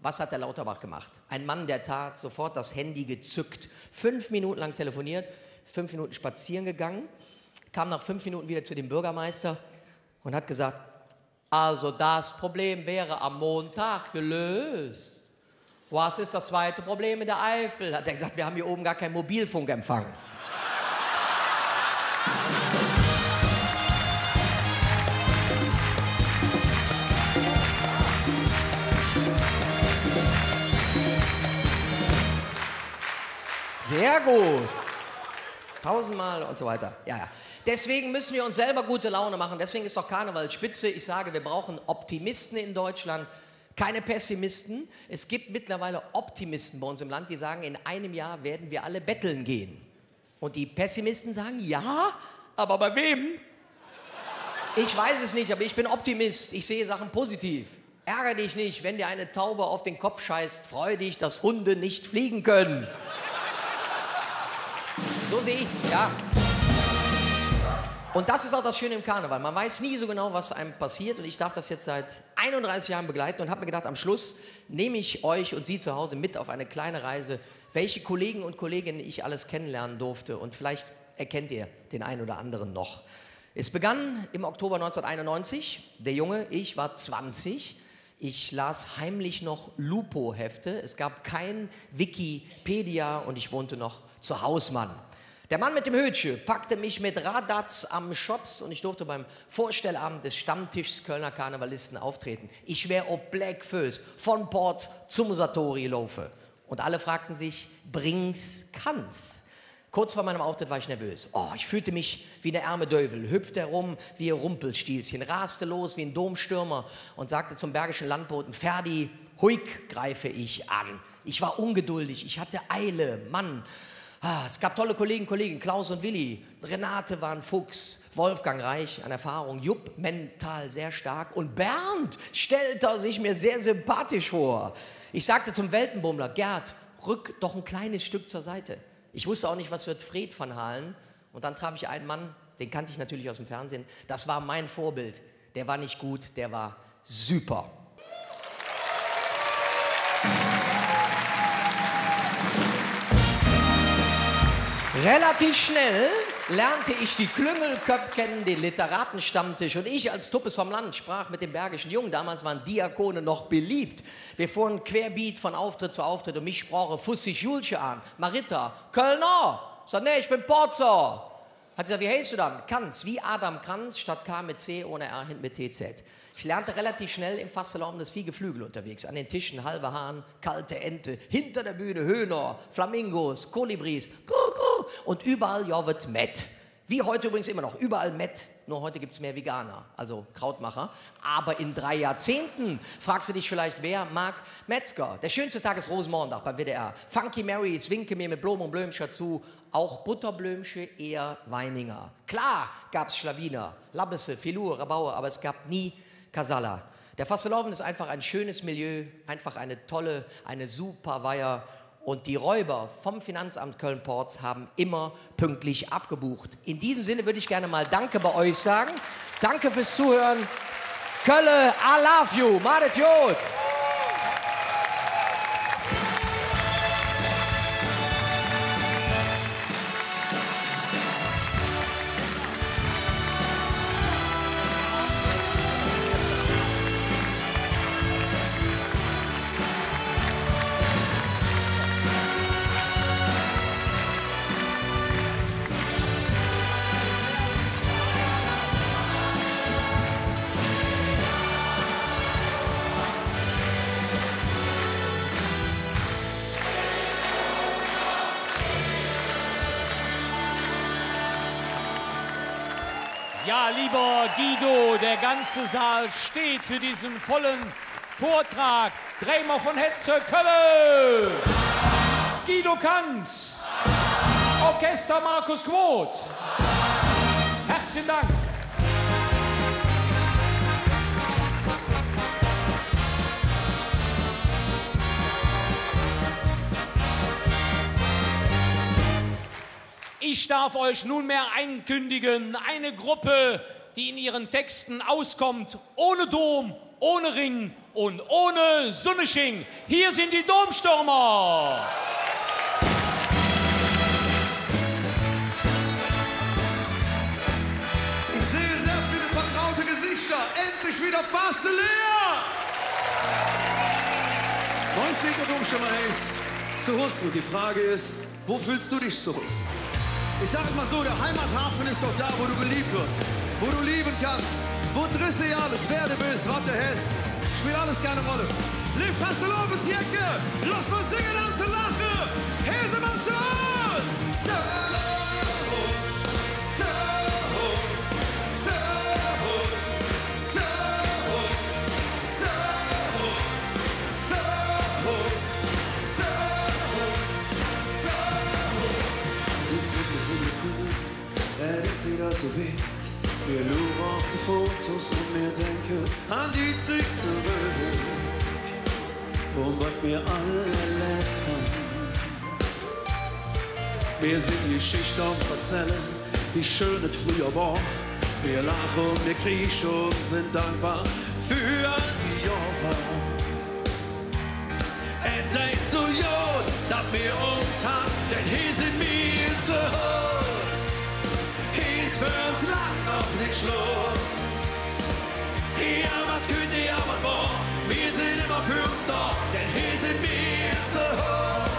Was hat der Lauterbach gemacht? Ein Mann der Tat, sofort das Handy gezückt, 5 Minuten lang telefoniert, 5 Minuten spazieren gegangen, kam nach 5 Minuten wieder zu dem Bürgermeister und hat gesagt, also das Problem wäre am Montag gelöst. Was ist das zweite Problem in der Eifel? Hat er gesagt, wir haben hier oben gar keinen Mobilfunkempfang. Sehr gut. 1000-mal und so weiter. Ja, ja. Deswegen müssen wir uns selber gute Laune machen. Deswegen ist doch Karneval spitze. Ich sage, wir brauchen Optimisten in Deutschland, keine Pessimisten. Es gibt mittlerweile Optimisten bei uns im Land, die sagen, in einem Jahr werden wir alle betteln gehen. Und die Pessimisten sagen, ja, aber bei wem? Ich weiß es nicht, aber ich bin Optimist. Ich sehe Sachen positiv. Ärgere dich nicht, wenn dir eine Taube auf den Kopf scheißt. Freu dich, dass Hunde nicht fliegen können. So sehe ich's, ja. Und das ist auch das Schöne im Karneval. Man weiß nie so genau, was einem passiert. Und ich darf das jetzt seit 31 Jahren begleiten und habe mir gedacht, am Schluss nehme ich euch und Sie zu Hause mit auf eine kleine Reise, welche Kollegen und Kolleginnen ich alles kennenlernen durfte. Und vielleicht erkennt ihr den einen oder anderen noch. Es begann im Oktober 1991. Der Junge, ich war 20. Ich las heimlich noch Lupo-Hefte. Es gab kein Wikipedia und ich wohnte noch zu Hausmann. Der Mann mit dem Hütchen packte mich mit Radatz am Schops und ich durfte beim Vorstellabend des Stammtischs Kölner Karnevalisten auftreten. Ich wäre ob Blackfoes von Ports zum Satori laufe. Und alle fragten sich, bring's, kann's. Kurz vor meinem Auftritt war ich nervös. Oh, ich fühlte mich wie eine arme Dövel, hüpfte herum wie ein Rumpelstilzchen, raste los wie ein Domstürmer und sagte zum bergischen Landboten, Ferdi, huik greife ich an. Ich war ungeduldig, ich hatte Eile, Mann. Es gab tolle Kolleginnen, Klaus und Willi. Renate war ein Fuchs, Wolfgang reich an Erfahrung, Jupp mental sehr stark und Bernd stellte sich mir sehr sympathisch vor. Ich sagte zum Weltenbummler, Gerd, rück doch ein kleines Stück zur Seite. Ich wusste auch nicht, was wird Fred van Halen. Und dann traf ich einen Mann, den kannte ich natürlich aus dem Fernsehen. Das war mein Vorbild. Der war nicht gut, der war super. Relativ schnell lernte ich die Klüngelköpfe kennen, den Literatenstammtisch. Und ich als Tuppes vom Land sprach mit dem bergischen Jungen. Damals waren Diakone noch beliebt. Wir fuhren querbeat von Auftritt zu Auftritt und mich sprach Fussi Julche an. Marita, Kölner. Ich sag, nee, ich bin Porzer. Hat gesagt, wie heißt du dann? Kanz, wie Adam Kranz, statt K mit C, ohne R, hinten mit TZ. Ich lernte relativ schnell im Fastelavn das Viehgeflügel unterwegs. An den Tischen halbe Hahn, kalte Ente, hinter der Bühne Höhner, Flamingos, Kolibris, und überall jovet Met. Wie heute übrigens immer noch, überall Met, nur heute gibt es mehr Veganer, also Krautmacher. Aber in 3 Jahrzehnten fragst du dich vielleicht, wer mag Metzger? Der schönste Tag ist Rosenmontag beim WDR. Funky Marys winke mir mit Blom und Blömscher zu, auch Butterblömsche eher Weininger. Klar gab's Schlawiner, Labbese, Filur, Rabauer, aber es gab nie Casalla. Der Fastelavn ist einfach ein schönes Milieu, einfach eine tolle, eine super Weiher. Und die Räuber vom Finanzamt Köln-Porz haben immer pünktlich abgebucht. In diesem Sinne würde ich gerne mal Danke bei euch sagen. Danke fürs Zuhören. Kölle, I love you. Madet Jod. Ja, lieber Guido, der ganze Saal steht für diesen vollen Vortrag. Dreimer von Hetze, Kölle! Guido Kanz! Orchester Markus Quoth! Herzlichen Dank! Ich darf euch nunmehr einkündigen, eine Gruppe, die in ihren Texten auskommt, ohne Dom, ohne Ring und ohne Sunnesching. Hier sind die Domstürmer. Ich sehe sehr viele vertraute Gesichter. Endlich wieder Faste leer. Neues Lied der Domstürmer heißt zu Hus. Und die Frage ist, wo fühlst du dich zu Hus? Ich sag mal so, der Heimathafen ist doch da, wo du geliebt wirst, wo du lieben kannst, wo Drisse alles, wer du bist, was du hast, spielt alles keine Rolle. Lieb Fastelovens Jacke, lass mal singen, tanzen, lachen, Häse mal zu uns! Zu uns, zu uns, zu uns, zu uns, zu uns, zu uns, zu uns. Es ist wieder so wenig. Wir luren auf die Fotos und wir denken an die Zeit zurück. und was wir alle erlebt haben. Wir sind die Geschichte am Erzählen, wie schön es früher war. Wir lachen und wir kriechen und sind dankbar für die Jahre. Es ist so gut, dass wir uns haben, denn hier sind wir zu Hause. Hier ist für uns lang noch nicht Schluss. Ja, was könnt ihr, ja, was war, wir sind immer für uns da, denn hier sind wir zu Hause.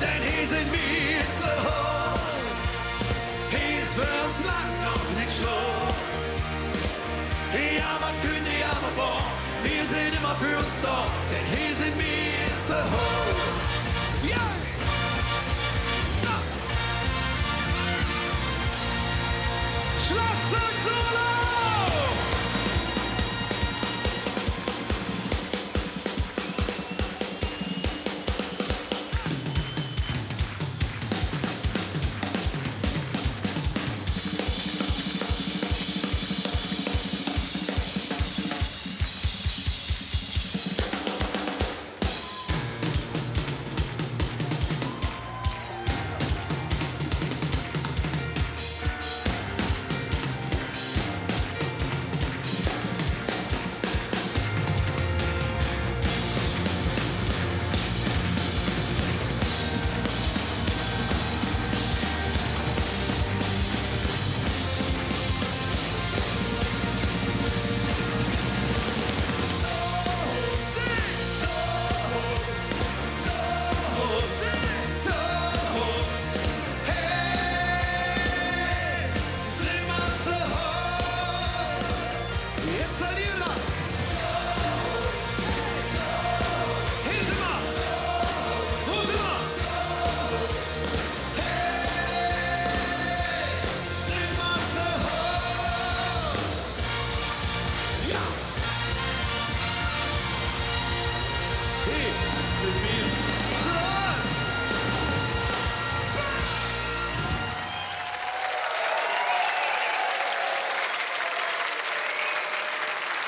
Denn hier sind wir zu Hause. Hier ist für uns lang noch nicht Schluss. Ja, was könnt ihr, ja, was war, wir sind immer für uns da, denn hier sind wir zu Hause. Yeah! Schlagzeug-Solo!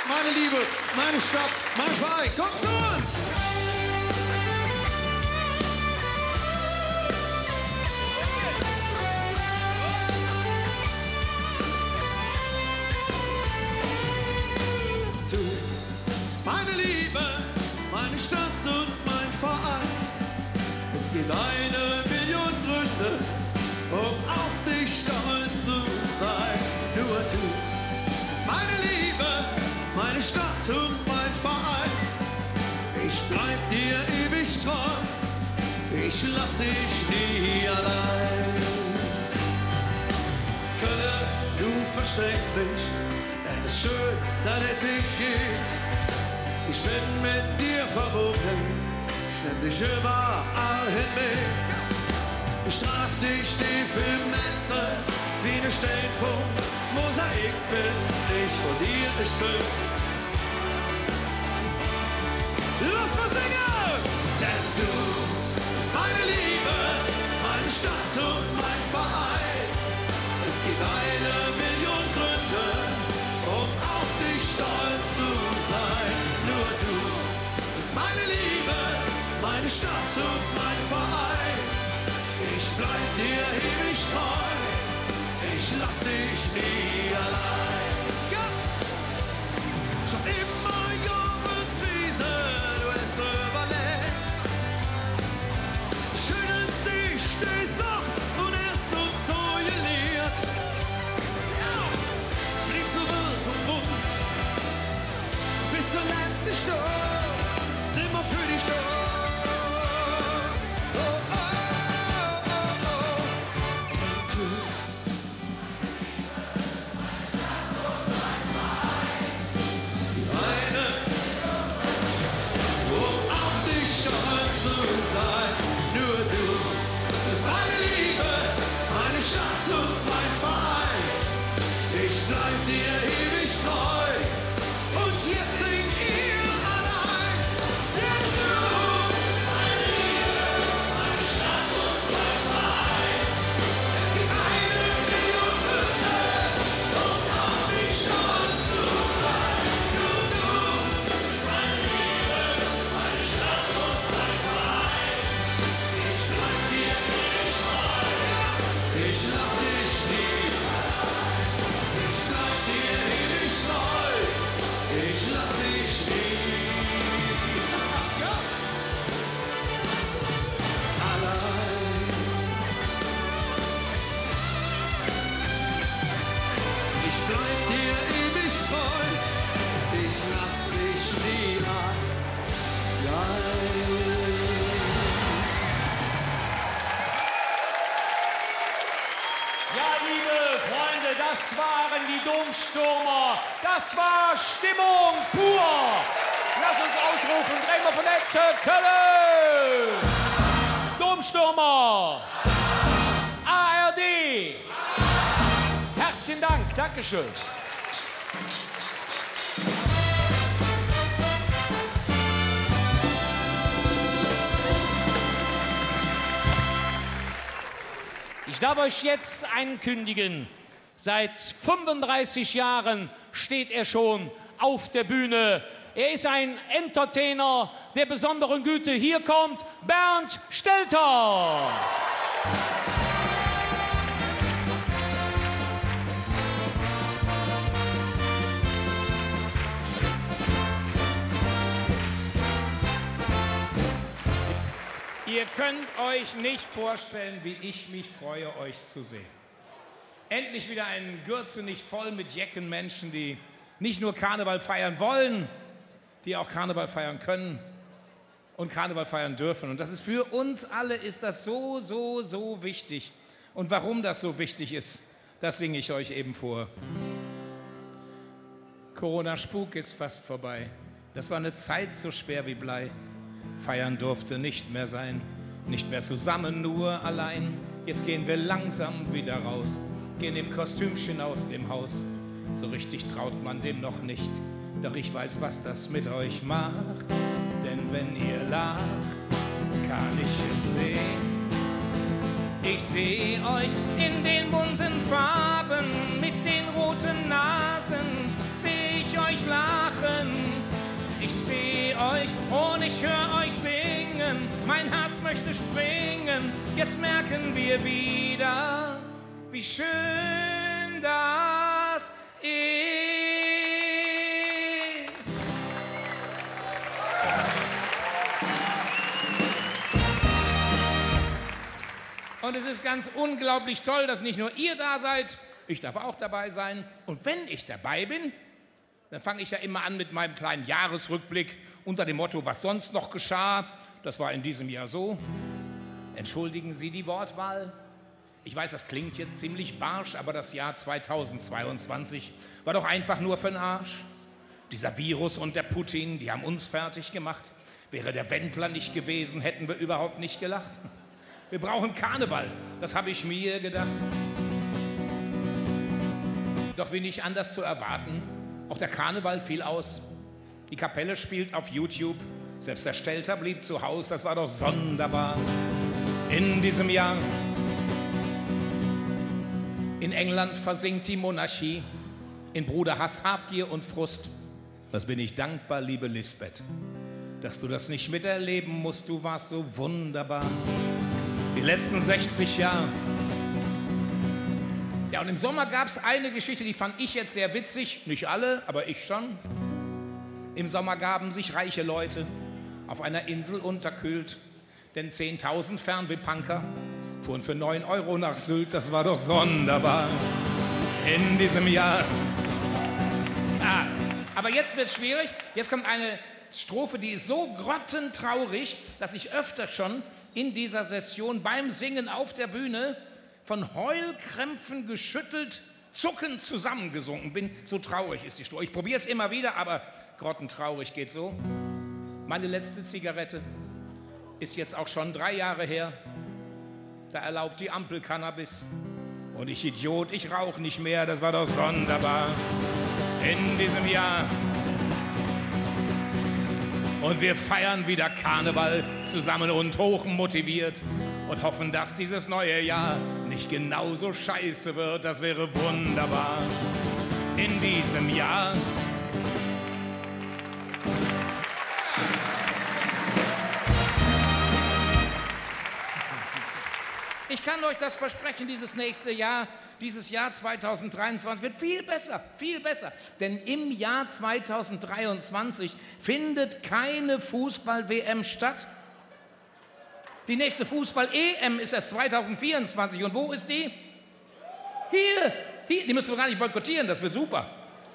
Meine Liebe, meine Stadt, mein Verein, kommt zu uns! Du bist meine Liebe, meine Stadt und mein Verein. Es gibt 1 Million Gründe, um auf dich stolz zu sein. Nur du bist meine Liebe, meine Stadt und mein Verein. Ich bleib dir ewig treu, ich lass dich nie allein. Köln, du verstehst mich, es ist schön, dass es dich gibt. Ich bin mit dir verbunden, ich nehm dich überall hin mit. Ich trag dich tief im Netze, wie ne Stein vom Mosaik bin ich von dir bestimmt. Lass mal singen! Denn du bist meine Liebe, meine Stadt und mein Verein. Es gibt 1 Million Gründe, um auf dich stolz zu sein. Nur du bist meine Liebe, meine Stadt und mein Verein. Ich bleib dir ewig treu, ich lass dich nie allein. Ja. Schon immer jung und Krise, du hast überlebt. Schön ist dich, stehst auf und hast uns so gelehrt. Ja. Blieb so wild und bunt, bis zur letzten Stunde sind wir für dich da. Domstürmer. Das war Stimmung pur. Lass uns ausrufen, Bremer von Netze, Köln. Domstürmer. ARD. Herzlichen Dank, Dankeschön. Ich darf euch jetzt ankündigen, seit 35 Jahren steht er schon auf der Bühne. Er ist ein Entertainer der besonderen Güte. Hier kommt Bernd Stelter. Ihr könnt euch nicht vorstellen, wie ich mich freue, euch zu sehen. Endlich wieder ein Gürzenich voll mit jecken Menschen, die nicht nur Karneval feiern wollen, die auch Karneval feiern können und Karneval feiern dürfen. Und das ist für uns alle ist das so, so, so wichtig. Und warum das so wichtig ist, das singe ich euch eben vor. Corona-Spuk ist fast vorbei. Das war eine Zeit so schwer wie Blei. Feiern durfte nicht mehr sein, nicht mehr zusammen, nur allein. Jetzt gehen wir langsam wieder raus, gehen im Kostümchen aus dem Haus. So richtig traut man dem noch nicht, doch ich weiß, was das mit euch macht. Denn wenn ihr lacht, kann ich es sehen. Ich sehe euch in den bunten Farben, mit den roten Nasen, sehe ich euch lachen. Ich sehe euch und ich höre euch singen, mein Herz möchte springen. Jetzt merken wir wieder, wie schön das ist. Und es ist ganz unglaublich toll, dass nicht nur ihr da seid, ich darf auch dabei sein. Und wenn ich dabei bin, dann fange ich ja immer an mit meinem kleinen Jahresrückblick unter dem Motto, was sonst noch geschah. Das war in diesem Jahr so. Entschuldigen Sie die Wortwahl. Ich weiß, das klingt jetzt ziemlich barsch, aber das Jahr 2022 war doch einfach nur für'n Arsch. Dieser Virus und der Putin, die haben uns fertig gemacht. Wäre der Wendler nicht gewesen, hätten wir überhaupt nicht gelacht. Wir brauchen Karneval, das habe ich mir gedacht. Doch wie nicht anders zu erwarten, auch der Karneval fiel aus. Die Kapelle spielt auf YouTube. Selbst der Stelter blieb zu Haus. Das war doch sonderbar. In diesem Jahr in England versinkt die Monarchie in Bruderhass, Habgier und Frust. Was bin ich dankbar, liebe Lisbeth, dass du das nicht miterleben musst. Du warst so wunderbar. Die letzten 60 Jahre. Ja, und im Sommer gab es eine Geschichte, die fand ich jetzt sehr witzig. Nicht alle, aber ich schon. Im Sommer gaben sich reiche Leute auf einer Insel unterkühlt. Denn 10.000 Fernwehpunker fuhren für 9 € nach Sylt. Das war doch sonderbar in diesem Jahr. Ah, aber jetzt wird's schwierig. Jetzt kommt eine Strophe, die ist so grottentraurig, dass ich öfter schon in dieser Session beim Singen auf der Bühne von Heulkrämpfen geschüttelt, zuckend zusammengesunken bin. So traurig ist die Strophe. Ich probiere es immer wieder, aber grottentraurig geht so. Meine letzte Zigarette ist jetzt auch schon 3 Jahre her. Da erlaubt die Ampel Cannabis. Und ich Idiot, ich rauche nicht mehr. Das war doch sonderbar in diesem Jahr. Und wir feiern wieder Karneval zusammen und hochmotiviert und hoffen, dass dieses neue Jahr nicht genauso scheiße wird. Das wäre wunderbar in diesem Jahr. Ich kann euch das versprechen, dieses nächste Jahr, dieses Jahr 2023 wird viel besser, viel besser. Denn im Jahr 2023 findet keine Fußball-WM statt. Die nächste Fußball-EM ist erst 2024. Und wo ist die? Hier, die müssen wir gar nicht boykottieren, das wird super.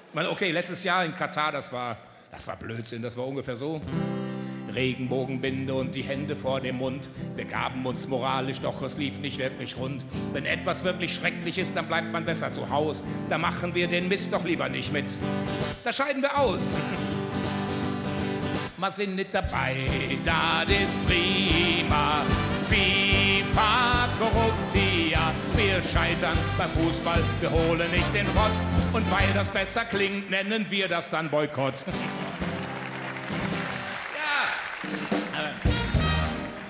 Ich meine, okay, letztes Jahr in Katar, das war Das war Blödsinn, das war ungefähr so. Regenbogenbinde und die Hände vor dem Mund. Wir gaben uns moralisch, doch es lief nicht wirklich rund. Wenn etwas wirklich schrecklich ist, dann bleibt man besser zu Haus. Da machen wir den Mist doch lieber nicht mit. Da scheiden wir aus. Wir sind nicht dabei, das ist prima. FIFA Corruptia. Wir scheitern beim Fußball, wir holen nicht den Pott. Und weil das besser klingt, nennen wir das dann Boykott.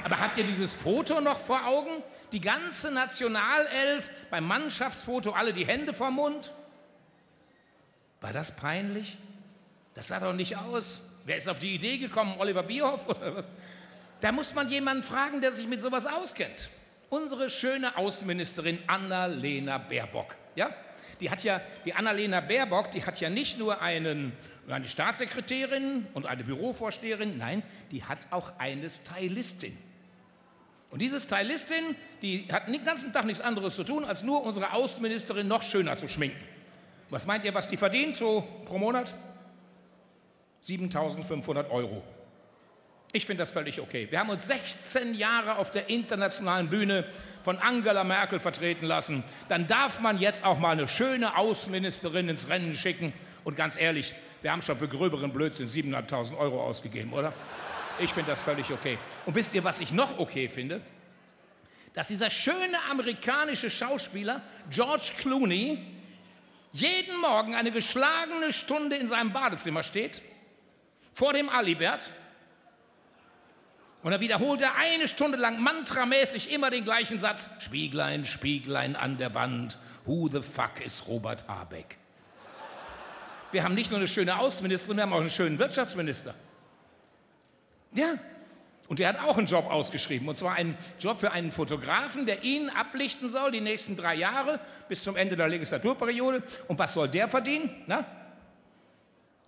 Aber habt ihr dieses Foto noch vor Augen? Die ganze Nationalelf beim Mannschaftsfoto, alle die Hände vorm Mund? War das peinlich? Das sah doch nicht aus. Wer ist auf die Idee gekommen? Oliver Bierhoff oder was? Da muss man jemanden fragen, der sich mit sowas auskennt. Unsere schöne Außenministerin Annalena Baerbock. Ja? Die Annalena Baerbock, die hat ja nicht nur eine Staatssekretärin und eine Bürovorsteherin, nein, die hat auch eine Stylistin. Und diese Stylistin, die hat den ganzen Tag nichts anderes zu tun, als nur unsere Außenministerin noch schöner zu schminken. Was meint ihr, was die verdient so pro Monat? 7.500 €. Ich finde das völlig okay. Wir haben uns 16 Jahre auf der internationalen Bühne von Angela Merkel vertreten lassen. Dann darf man jetzt auch mal eine schöne Außenministerin ins Rennen schicken. Und ganz ehrlich, wir haben schon für gröberen Blödsinn 7.500 € ausgegeben, oder? Ich finde das völlig okay. Und wisst ihr, was ich noch okay finde? Dass dieser schöne amerikanische Schauspieler George Clooney jeden Morgen eine geschlagene Stunde in seinem Badezimmer steht, vor dem Alibert, und dann wiederholt er eine Stunde lang mantramäßig immer den gleichen Satz: Spieglein, Spieglein an der Wand, who the fuck is Robert Habeck? Wir haben nicht nur eine schöne Außenministerin, wir haben auch einen schönen Wirtschaftsminister. Ja, und der hat auch einen Job ausgeschrieben, und zwar einen Job für einen Fotografen, der ihn ablichten soll die nächsten 3 Jahre bis zum Ende der Legislaturperiode. Und was soll der verdienen? Na?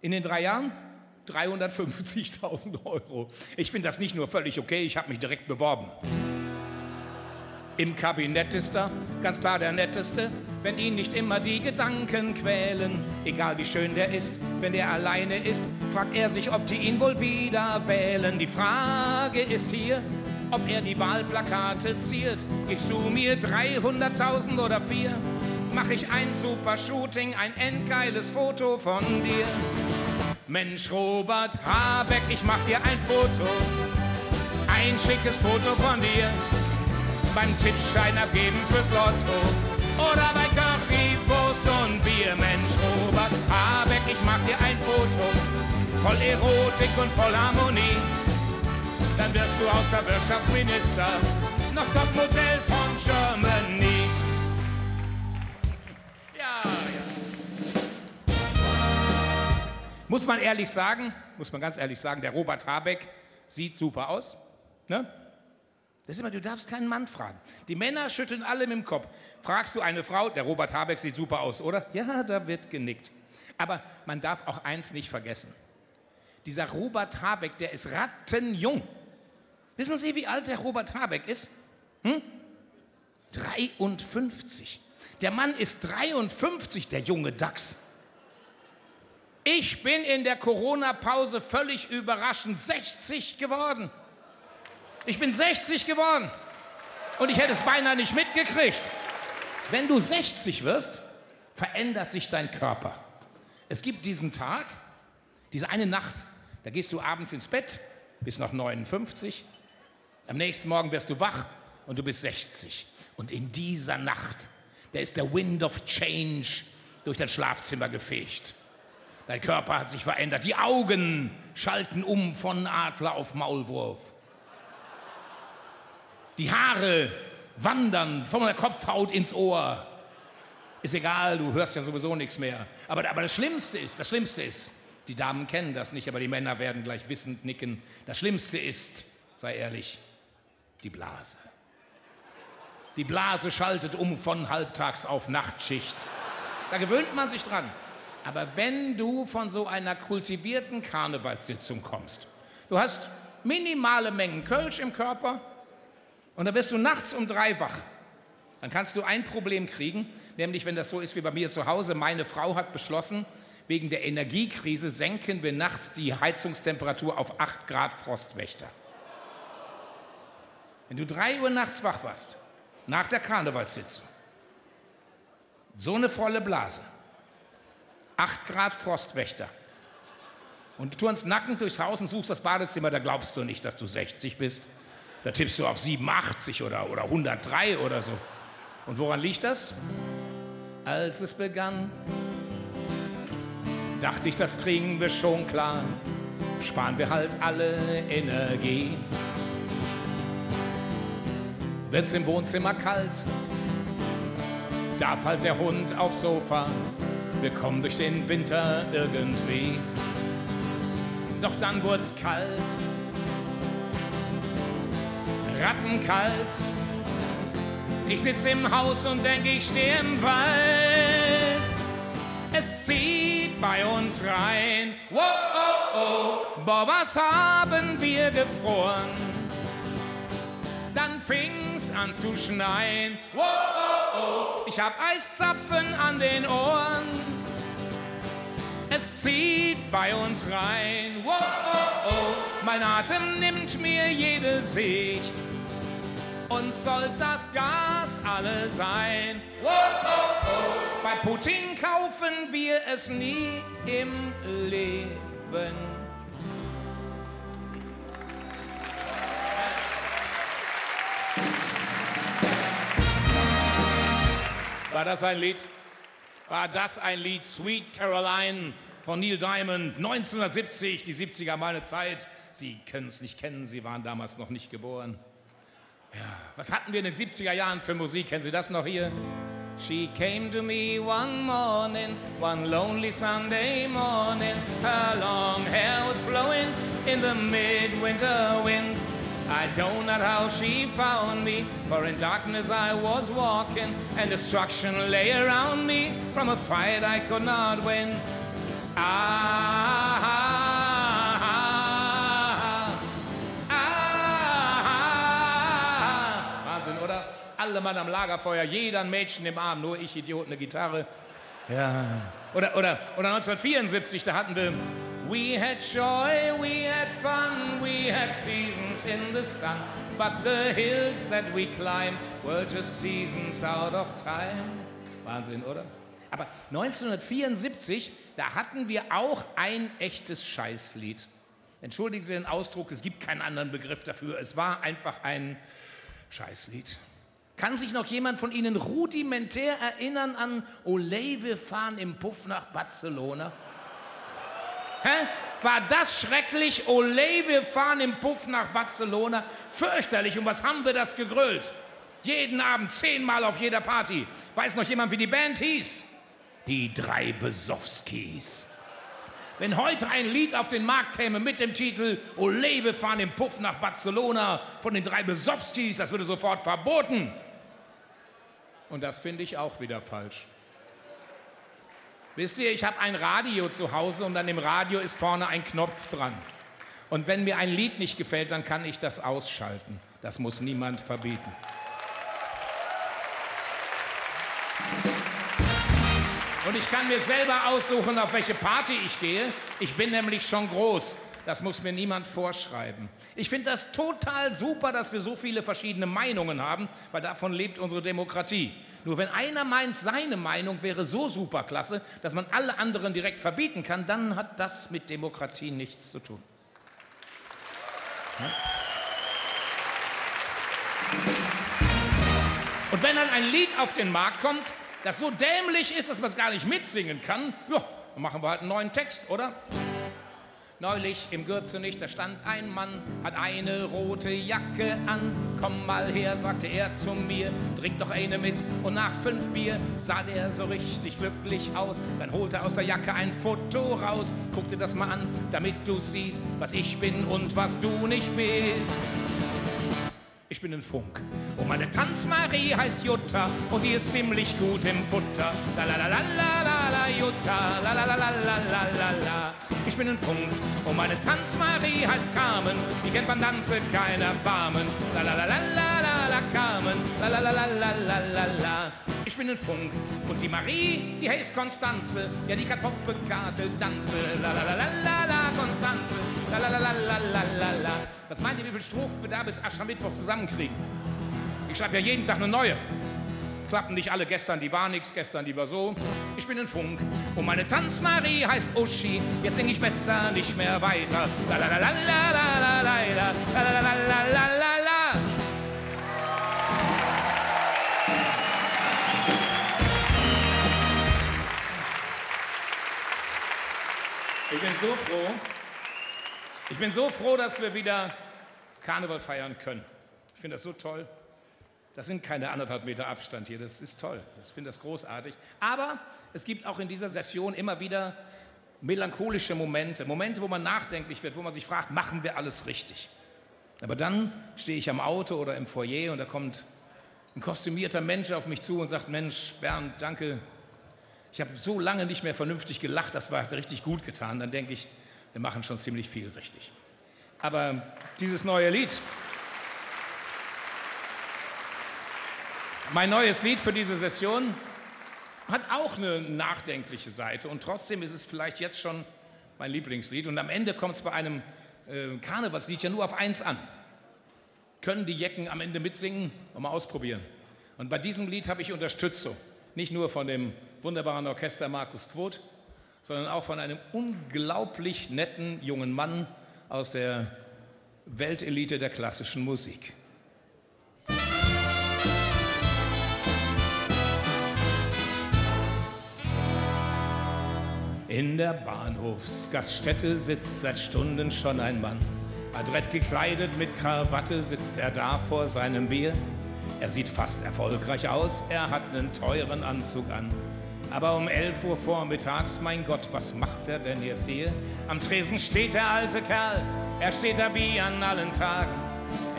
In den 3 Jahren? 350.000 €. Ich finde das nicht nur völlig okay, ich habe mich direkt beworben. Im Kabinett ist er, ganz klar der Netteste, wenn ihn nicht immer die Gedanken quälen. Egal wie schön der ist, wenn er alleine ist, fragt er sich, ob die ihn wohl wieder wählen. Die Frage ist hier, ob er die Wahlplakate ziert. Gibst du mir 300.000 oder 4? Mach ich ein super Shooting, ein endgeiles Foto von dir. Mensch, Robert Habeck, ich mach dir ein Foto, ein schickes Foto von dir. Beim Tippschein abgeben fürs Lotto oder bei Currywurst und Bier. Mensch, Robert Habeck, ich mach dir ein Foto, voll Erotik und voll Harmonie. Dann wirst du außer Wirtschaftsminister noch Topmodell von Germany. Ja. Muss man ganz ehrlich sagen, der Robert Habeck sieht super aus. Ne? Das ist immer, du darfst keinen Mann fragen. Die Männer schütteln alle mit dem Kopf. Fragst du eine Frau, der Robert Habeck sieht super aus, oder? Ja, da wird genickt. Aber man darf auch eins nicht vergessen. Dieser Robert Habeck, der ist rattenjung. Wissen Sie, wie alt der Robert Habeck ist? 53. Der Mann ist 53, der junge Dachs. Ich bin in der Corona-Pause völlig überraschend 60 geworden. Ich bin 60 geworden und ich hätte es beinahe nicht mitgekriegt. Wenn du 60 wirst, verändert sich dein Körper. Es gibt diesen Tag, diese eine Nacht, da gehst du abends ins Bett, bist noch 59, am nächsten Morgen wirst du wach und du bist 60. Und in dieser Nacht, da ist der Wind of Change durch dein Schlafzimmer gefegt. Dein Körper hat sich verändert, die Augen schalten um von Adler auf Maulwurf. Die Haare wandern von der Kopfhaut ins Ohr. Ist egal, du hörst ja sowieso nichts mehr. Aber das Schlimmste ist, die Damen kennen das nicht, aber die Männer werden gleich wissend nicken. Das Schlimmste ist, sei ehrlich, die Blase. Die Blase schaltet um von Halbtags auf Nachtschicht. Da gewöhnt man sich dran. Aber wenn du von so einer kultivierten Karnevalssitzung kommst, du hast minimale Mengen Kölsch im Körper und dann wirst du nachts um 3 wach, dann kannst du ein Problem kriegen, nämlich wenn das so ist wie bei mir zu Hause, meine Frau hat beschlossen, Wegen der Energiekrise senken wir nachts die Heizungstemperatur auf 8 Grad Frostwächter. Wenn du 3 Uhr nachts wach warst, nach der Karnevalssitzung, so eine volle Blase, 8 Grad Frostwächter, und du turnst nackend durchs Haus und suchst das Badezimmer, da glaubst du nicht, dass du 60 bist. Da tippst du auf 87 oder 103 oder so. Und woran liegt das? Als es begann, dachte ich, das kriegen wir schon klar. Sparen wir halt alle Energie. Wird's im Wohnzimmer kalt, darf halt der Hund aufs Sofa. Wir kommen durch den Winter irgendwie. Doch dann wurd's kalt, rattenkalt. Ich sitz im Haus und denk, ich steh im Wald. Es zieht bei uns rein. Wow, oh, oh. Boah, was haben wir gefroren? Dann fing's an zu schneien. Wow, oh, oh. Ich hab Eiszapfen an den Ohren. Es zieht bei uns rein. Wow, oh, oh. Mein Atem nimmt mir jede Sicht. Und soll das Gas alle sein? Wow, oh, oh. Bei Putin kaufen wir es nie im Leben. War das ein Lied? War das ein Lied? Sweet Caroline von Neil Diamond, 1970, die 70er, meine Zeit. Sie können es nicht kennen, Sie waren damals noch nicht geboren. Ja, was hatten wir in den 70er Jahren für Musik? Kennen Sie das noch hier? She came to me one morning, one lonely Sunday morning. Her long hair was blowing in the midwinter wind. I don't know how she found me, for in darkness I was walking, and destruction lay around me from a fight I could not win. Wahnsinn, oder? Alle Mann am Lagerfeuer, jeder ein Mädchen im Arm, nur ich, Idiot, eine Gitarre. Ja. Oder 1974, da hatten wir We had joy, we had fun, we had seasons in the sun, but the hills that we climbed were just seasons out of time. Wahnsinn, oder? Aber 1974, da hatten wir auch ein echtes Scheißlied. Entschuldigen Sie den Ausdruck, es gibt keinen anderen Begriff dafür. Es war einfach ein Scheißlied. Kann sich noch jemand von Ihnen rudimentär erinnern an Olé, wir fahren im Puff nach Barcelona? Hä? War das schrecklich? Olé, wir fahren im Puff nach Barcelona. Fürchterlich. Und was haben wir das gegrölt? Jeden Abend 10-mal auf jeder Party. Weiß noch jemand, wie die Band hieß? Die drei Besowskis. Wenn heute ein Lied auf den Markt käme mit dem Titel Olé, wir fahren im Puff nach Barcelona von den drei Besowskis, das würde sofort verboten. Und das finde ich auch wieder falsch. Wisst ihr, ich habe ein Radio zu Hause und an dem Radio ist vorne ein Knopf dran. Und wenn mir ein Lied nicht gefällt, dann kann ich das ausschalten. Das muss niemand verbieten. Und ich kann mir selber aussuchen, auf welche Party ich gehe. Ich bin nämlich schon groß. Das muss mir niemand vorschreiben. Ich finde das total super, dass wir so viele verschiedene Meinungen haben, weil davon lebt unsere Demokratie. Nur wenn einer meint, seine Meinung wäre so superklasse, dass man alle anderen direkt verbieten kann, dann hat das mit Demokratie nichts zu tun. Ja? Und wenn dann ein Lied auf den Markt kommt, das so dämlich ist, dass man es gar nicht mitsingen kann, ja, dann machen wir halt einen neuen Text, oder? Neulich im Gürzenich, da stand ein Mann, hat eine rote Jacke an. Komm mal her, sagte er zu mir, trink doch eine mit. Und nach 5 Bier sah der so richtig glücklich aus. Dann holte er aus der Jacke ein Foto raus. Guck dir das mal an, damit du siehst, was ich bin und was du nicht bist. Ich bin ein Funk. Und meine Tanzmarie heißt Jutta und die ist ziemlich gut im Futter. La la la la la la Jutta, la la la la la la la. Ich bin ein Funk und meine Tanzmarie heißt Carmen. Die kennt beim Tanze keiner Barmen. La la la la la la la Carmen, la la la la la la la la. Ich bin ein Funk und die Marie, die heißt Konstanze, ja die kann Poppekarte tanze, la la la la la la Konstanze, la la la la la la la la. Was meint ihr, wie viel Strophen wir da bis Aschermittwoch zusammenkriegen? Ich schreibe ja jeden Tag eine neue. Klappen nicht alle, gestern die war nix, gestern die war so. Ich bin ein Funk und meine Tanzmarie heißt Uschi. Jetzt sing ich besser nicht mehr weiter. La la la la la la la la la la la la la la. Ich bin so froh, dass wir wieder Karneval feiern können. Ich finde das so toll. Das sind keine 1,5 Meter Abstand hier, das ist toll. Ich finde das großartig. Aber es gibt auch in dieser Session immer wieder melancholische Momente. Momente, wo man nachdenklich wird, wo man sich fragt, machen wir alles richtig? Aber dann stehe ich am Auto oder im Foyer und da kommt ein kostümierter Mensch auf mich zu und sagt, Mensch, Bernd, danke. Ich habe so lange nicht mehr vernünftig gelacht, das hat richtig gut getan. Dann denke ich, wir machen schon ziemlich viel richtig. Aber dieses neue Lied, mein neues Lied für diese Session hat auch eine nachdenkliche Seite und trotzdem ist es vielleicht jetzt schon mein Lieblingslied. Und am Ende kommt es bei einem Karnevalslied ja nur auf eins an. Können die Jecken am Ende mitsingen? Mal ausprobieren. Und bei diesem Lied habe ich Unterstützung. Nicht nur von dem wunderbaren Orchester Markus Quoth, sondern auch von einem unglaublich netten jungen Mann aus der Weltelite der klassischen Musik. In der Bahnhofsgaststätte sitzt seit Stunden schon ein Mann. Adrett gekleidet mit Krawatte sitzt er da vor seinem Bier. Er sieht fast erfolgreich aus, er hat einen teuren Anzug an. Aber um 11 Uhr vormittags, mein Gott, was macht er denn jetzt hier? Am Tresen steht der alte Kerl, er steht da wie an allen Tagen.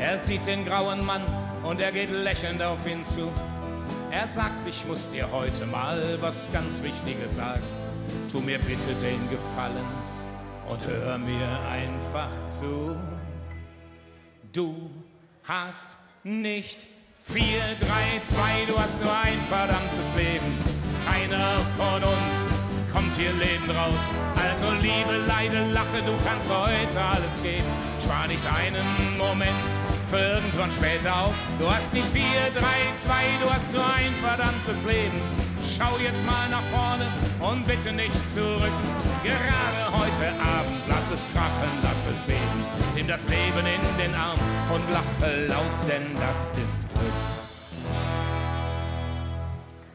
Er sieht den grauen Mann und er geht lächelnd auf ihn zu. Er sagt, ich muss dir heute mal was ganz Wichtiges sagen. Tu mir bitte den Gefallen und hör mir einfach zu. Du hast nicht 4, 3, 2, du hast nur ein verdammtes Leben. Keiner von uns kommt hier lebend raus. Also liebe, leide, lache, du kannst heute alles geben. Spar nicht einen Moment für irgendwann später auf. Du hast nicht 4, 3, 2, du hast nur ein verdammtes Leben. Schau jetzt mal nach vorne und bitte nicht zurück. Gerade heute Abend, lass es krachen, lass es beben. Nimm das Leben in den Arm und lache laut, denn das ist Glück.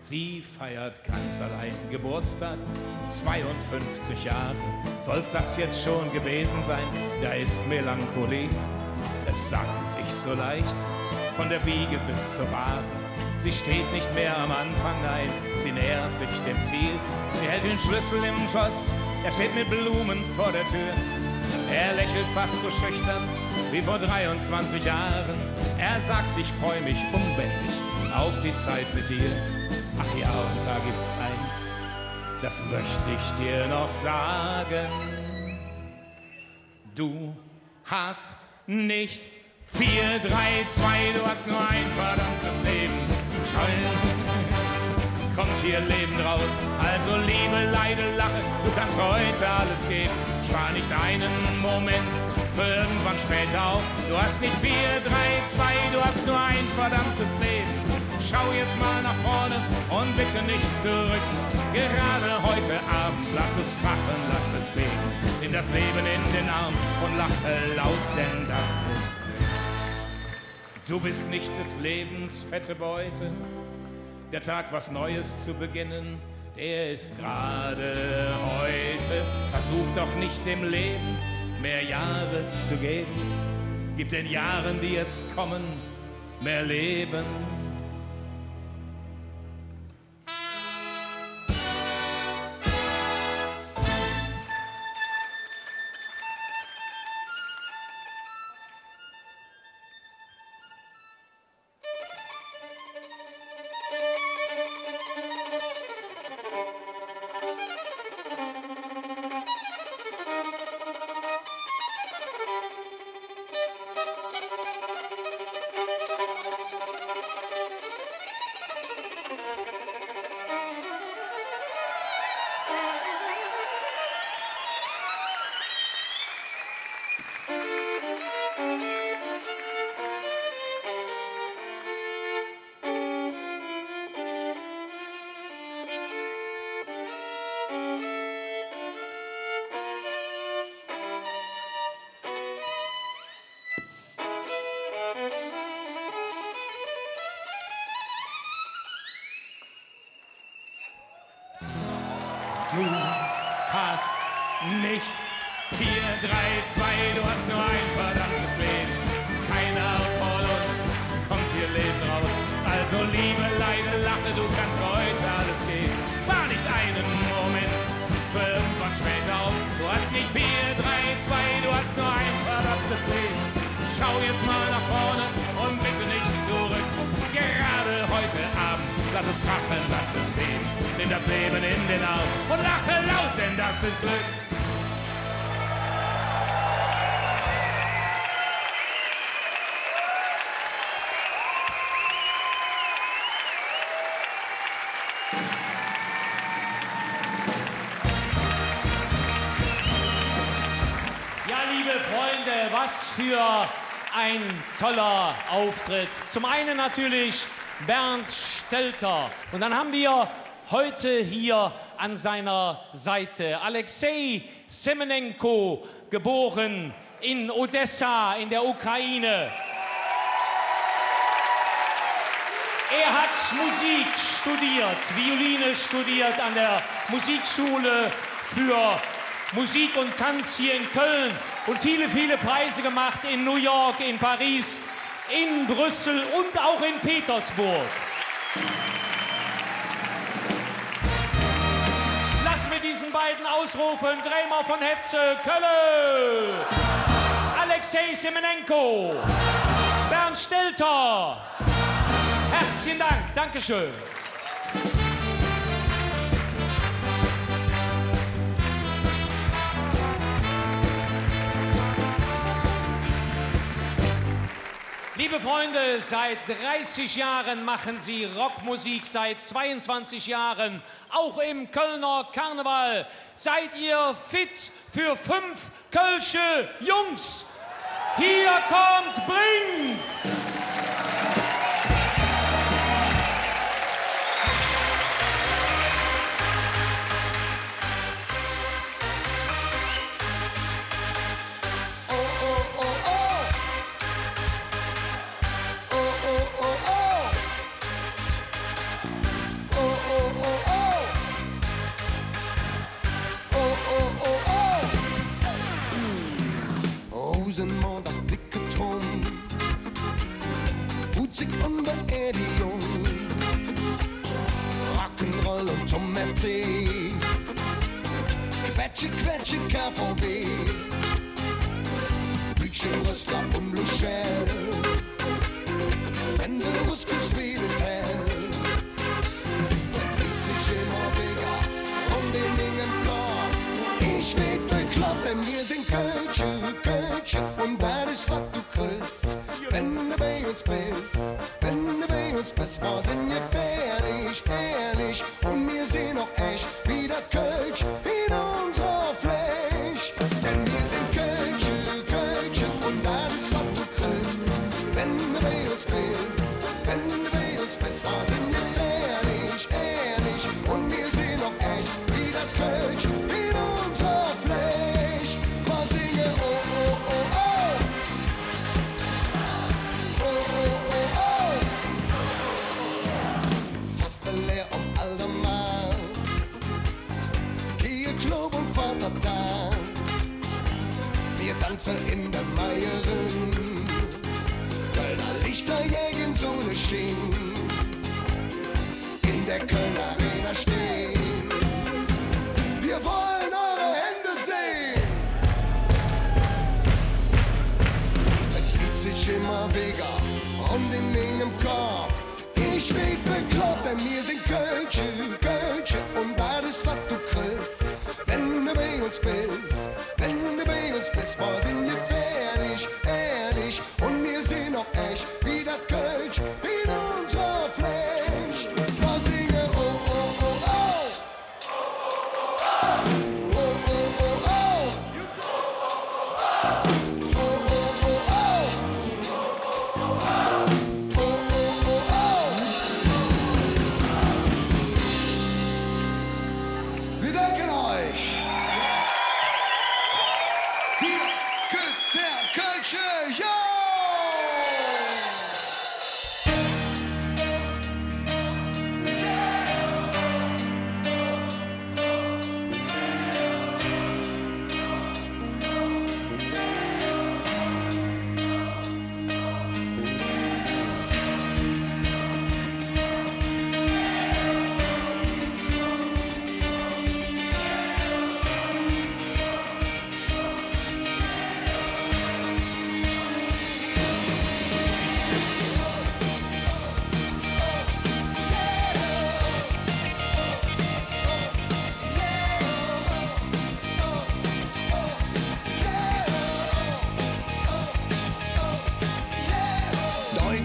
Sie feiert ganz allein Geburtstag, 52 Jahre. Soll's das jetzt schon gewesen sein? Da ist Melancholie. Es sagt sich so leicht, von der Wiege bis zur Bahre. Sie steht nicht mehr am Anfang, nein, sie nähert sich dem Ziel. Sie hält den Schlüssel im Schoß, er steht mit Blumen vor der Tür. Er lächelt fast so schüchtern wie vor 23 Jahren. Er sagt, ich freue mich unbändig auf die Zeit mit dir. Ach ja, und da gibt's eins, das möchte ich dir noch sagen. Du hast nicht 4, 3, 2, du hast nur ein verdammtes Leben. Schau, kommt hier lebend raus. Also liebe, leide, lache, du kannst heute alles geben. Spar nicht einen Moment für irgendwann später auf. Du hast nicht 4, 3, 2, du hast nur ein verdammtes Leben. Schau jetzt mal nach vorne und bitte nicht zurück. Gerade heute Abend, lass es krachen, lass es beben. Nimm das Leben in den Arm und lache laut, denn das ist Glück. Du bist nicht des Lebens fette Beute. Der Tag, was Neues zu beginnen, der ist gerade heute. Versuch doch nicht dem Leben mehr Jahre zu geben. Gib den Jahren, die jetzt kommen, mehr Leben. das Leben. Schau jetzt mal nach vorne und bitte nicht zurück. Gerade heute Abend, lass es krachen, lass es beben. Nimm das Leben in den Arm und lache laut, denn das ist Glück. Freunde, was für ein toller Auftritt. Zum einen natürlich Bernd Stelter. Und dann haben wir heute hier an seiner Seite Alexei Semenenko, geboren in Odessa in der Ukraine. Er hat Musik studiert, Violine studiert an der Musikschule für Musik und Tanz hier in Köln und viele, viele Preise gemacht in New York, in Paris, in Brüssel und auch in Petersburg. Lassen wir diesen beiden ausrufen. Dreimal von Hetze, Köln. Alexei Semenenko, Bernd Stelter. Herzlichen Dank, Dankeschön. Liebe Freunde, seit 30 Jahren machen Sie Rockmusik, seit 22 Jahren, auch im Kölner Karneval. Seid ihr fit für 5 Kölsche Jungs? Hier kommt Brings! Rosenmond, das dicke Drum, Mutzig und Beerdigung, Rock'n'Roll und zum FC, Quetsche, Quetsche, KVB, Brötchenröster und Luschel, wenn der Ruskus redet hält, dann fliegt sich immer wieder um den Ding im Korb. Ich werd bekloppt, denn wir sind Kölsche, Kölsche und das ist, was du kriegst, wenn du bei uns bist. Wenn du bei uns bist, wir sind gefährlich, ehrlich und wir sind auch echt wie das Kölsch in unserer Fleisch. Denn wir sind Kölsche, Kölsche und das ist, was du kriegst, wenn du bei uns bist. Wenn du bei uns bist, wir sind gefährlich, ehrlich und wir sind auch echt wie das Kölsch in unserer Fleisch. Wir singen oh, oh, oh, oh. Oh, oh, oh, oh. Fast leer um Aldermatt, Kiel, Club und Vatertag. Wir tanzen in der Meierin, Kölner Lichter jägen Sonne schien, in der Kölner Arena stehen. Wir wollen eure Hände sehen. Es fühlt sich immer weniger um den Ding im Korb. Ich werd bekloppt, denn wir sind Kölsche, Kölsche und das ist, was du kriegst, wenn du bei uns bist. Wenn du bei uns bist, wir sind gefährlich, ehrlich und wir sind auch echt wie das Kölsch in unserer Fleisch. Wir singen oh, oh, oh, oh. Oh, oh, oh, oh. Oh, oh, oh, oh. Oh, oh, oh, oh. Wir danken euch. Hier,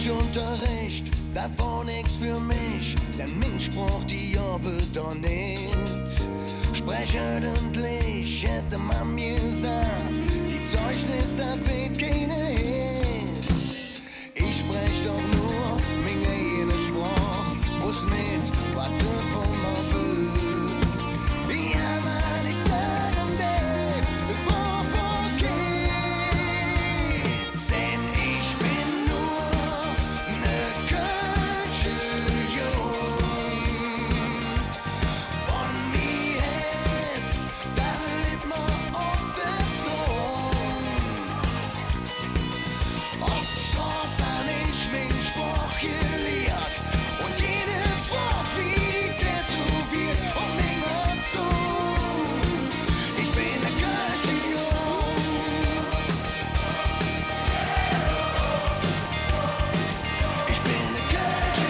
Deutschunterricht, das war nix für mich, denn Mensch braucht die Jobbe doch nicht. Sprechend hätte man mir gesagt, die Zeugnis, das wird keine Hit. Ich sprech doch nur meine jene Sprache, wuss nicht, was sie von mir will. Ja, man, ich sag dir, wovon geht's? Denn ich bin nur ne Kölsche Jung. Und mir Herz, das liegt mir auf der Zunge. Auf der Straße hab ich mein Spruch gelehrt und jedes Wort wie tätowiert um mich herum. Ich bin ne Kölsche Jung. Ich bin ne Kölsche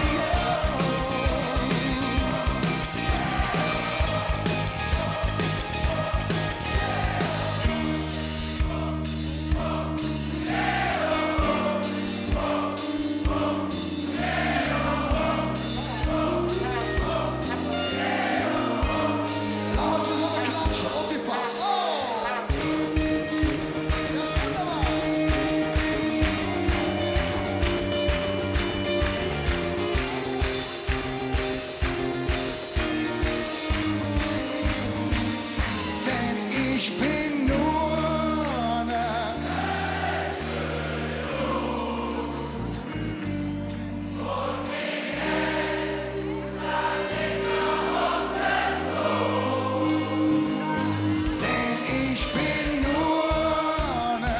Laut zusammen klatschen, aufgepasst. Denn ich bin nur ne Denn ich bin nur ne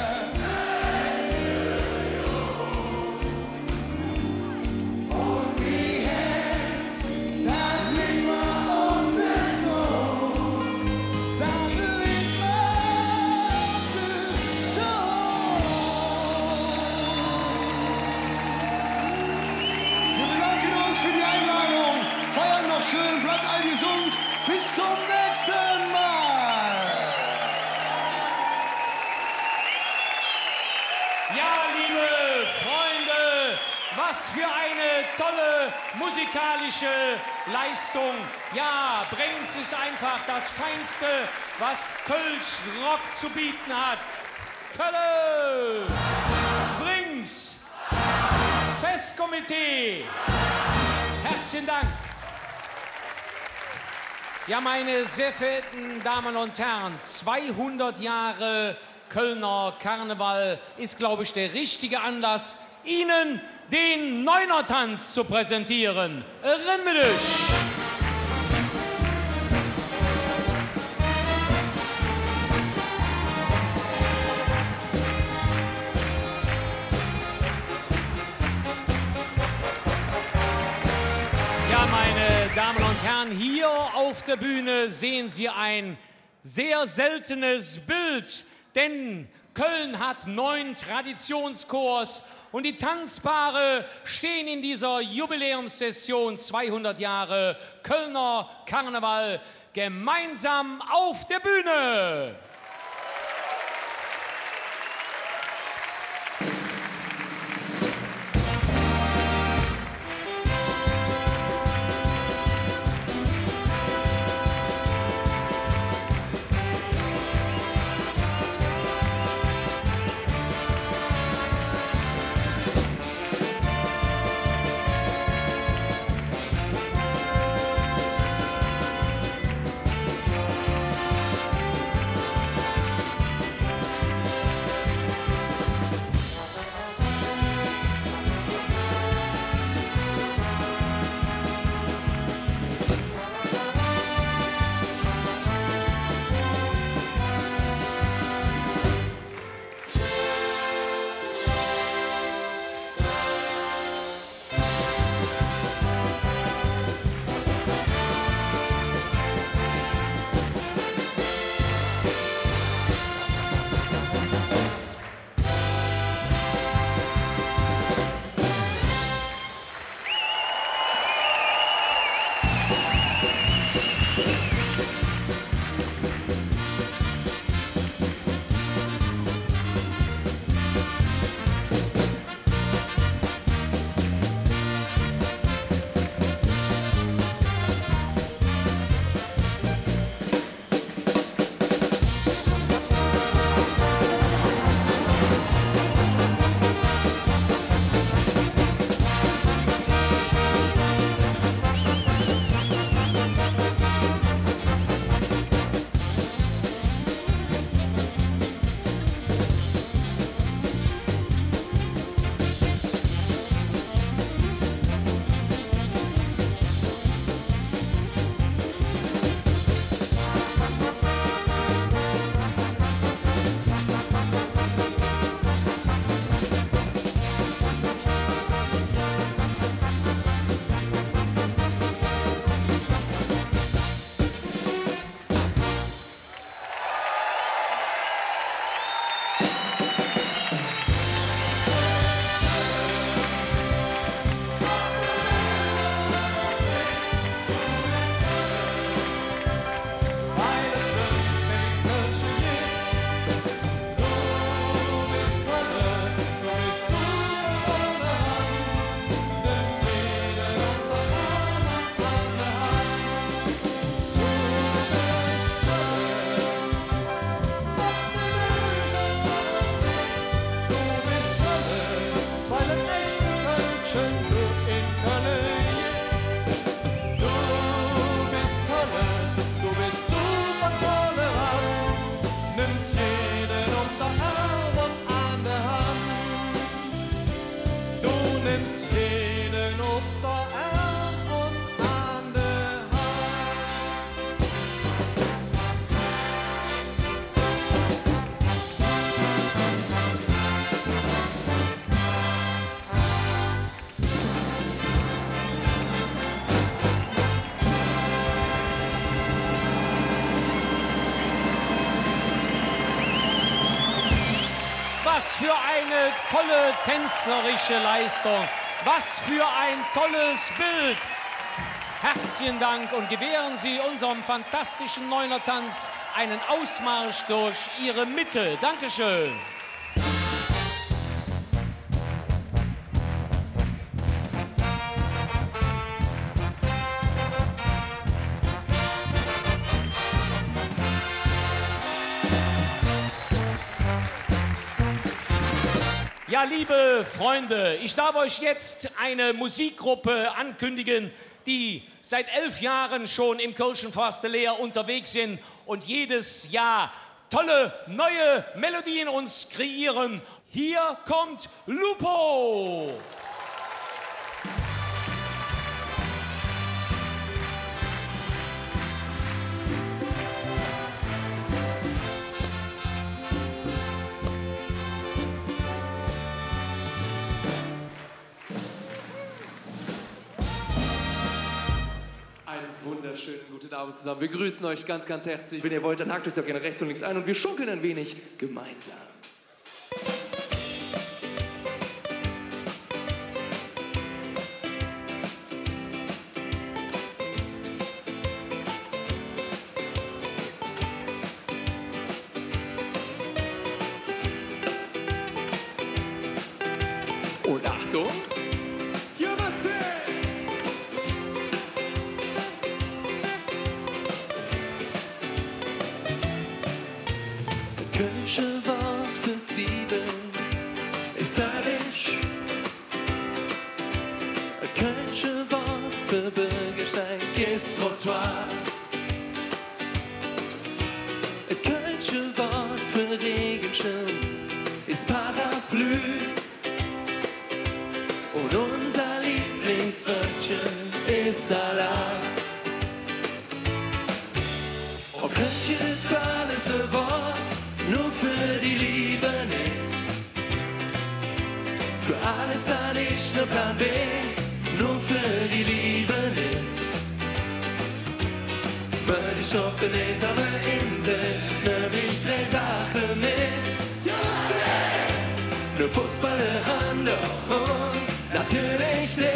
Und wie Herz, dann liegt mir auf der Zunge. Dann liegt mir auf der Zunge. Wir bedanken uns für die Einladung. Feiern noch schön, bleibt alle gesund. Bis zum nächsten Mal. Ja, liebe Freunde, was für eine tolle musikalische Leistung. Ja, Brings ist einfach das Feinste, was Kölsch Rock zu bieten hat. Köln, Brings, Festkomitee. Herzlichen Dank. Ja, meine sehr verehrten Damen und Herren, 200 Jahre Kölner Karneval ist, glaube ich, der richtige Anlass, Ihnen den Neunertanz zu präsentieren. Rennmedisch. Ja, meine Damen und Herren, hier auf der Bühne sehen Sie ein sehr seltenes Bild, denn Köln hat 9 Traditionschors und die Tanzpaare stehen in dieser Jubiläumssession 200 Jahre Kölner Karneval gemeinsam auf der Bühne. wenn's jeden auf der Erd und an der Hand. Was für eine tolle tänzerische Leistung. Was für ein tolles Bild. Herzlichen Dank und gewähren Sie unserem fantastischen Neunertanz einen Ausmarsch durch Ihre Mitte. Dankeschön. Ja, liebe Freunde, ich darf euch jetzt eine Musikgruppe ankündigen, die seit 11 Jahren schon im Kölschen Forste Leer unterwegs sind und jedes Jahr tolle neue Melodien uns kreieren. Hier kommt Lupo! Wunderschönen guten Abend zusammen. Wir grüßen euch ganz, ganz herzlich. Wenn ihr wollt, dann hakt euch doch gerne rechts und links ein und wir schunkeln ein wenig gemeinsam. Und Achtung! Ja, warte! Kölsche Wort für Zwiebeln, ich sag ich. Kölsche Wort für Bürgersteig ist Trottoir. Kölsche Wort für Regenschirm ist Parapluie. Und unser Lieblingswörtchen ist Salat. Ob Kölsche für alles ein Wort, nur für die Liebe nicht. Für alles hatte ich ne Plan B, nur für die Liebe nicht. Würde ich auf eine einsame Insel, nehm ich 3 Sachen mit. Ne Fußballer, Hand und natürlich nicht.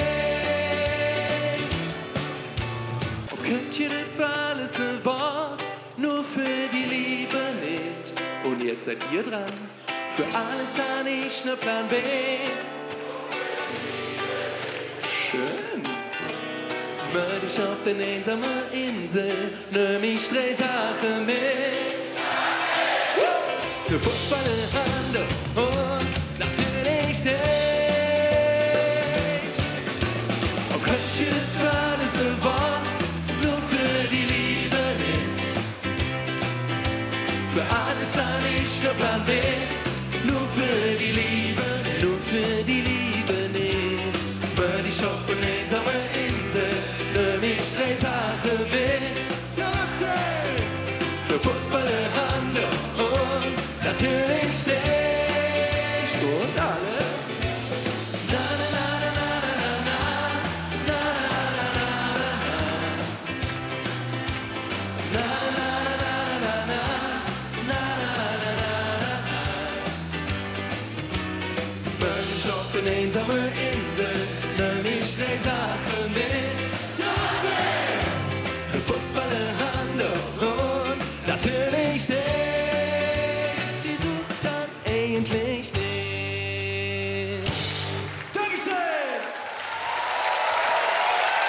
Ob könnt ihr denn für alles ein Wort, nur für die Liebe nicht. Und jetzt seid ihr dran, für alles habe ich ne Plan B. Schön. Würde ich auf eine einsame Insel, nehm ich 3 Sachen mit. Ne Fußballer, Hand und natürlich dich. Ob könnt ihr für alles ein Wort, nur für die Liebe nicht. Für alles habe ich ne Plan B, nur für die Liebe, nur für die Liebe nicht. Würde ich auf eine einsame Insel, nehm ich 3 Sachen mit. Ne Fußballer, Hand und natürlich dich. Und alle. Na, na, na, na, na, na, na, na, na, na, na, na, wenn ich auf eine einsame Insel, nehm ich 3 Sachen mit. Ein Fußballer, Hand und natürlich dich. Die sucht dann eigentlich nicht. Dankeschön!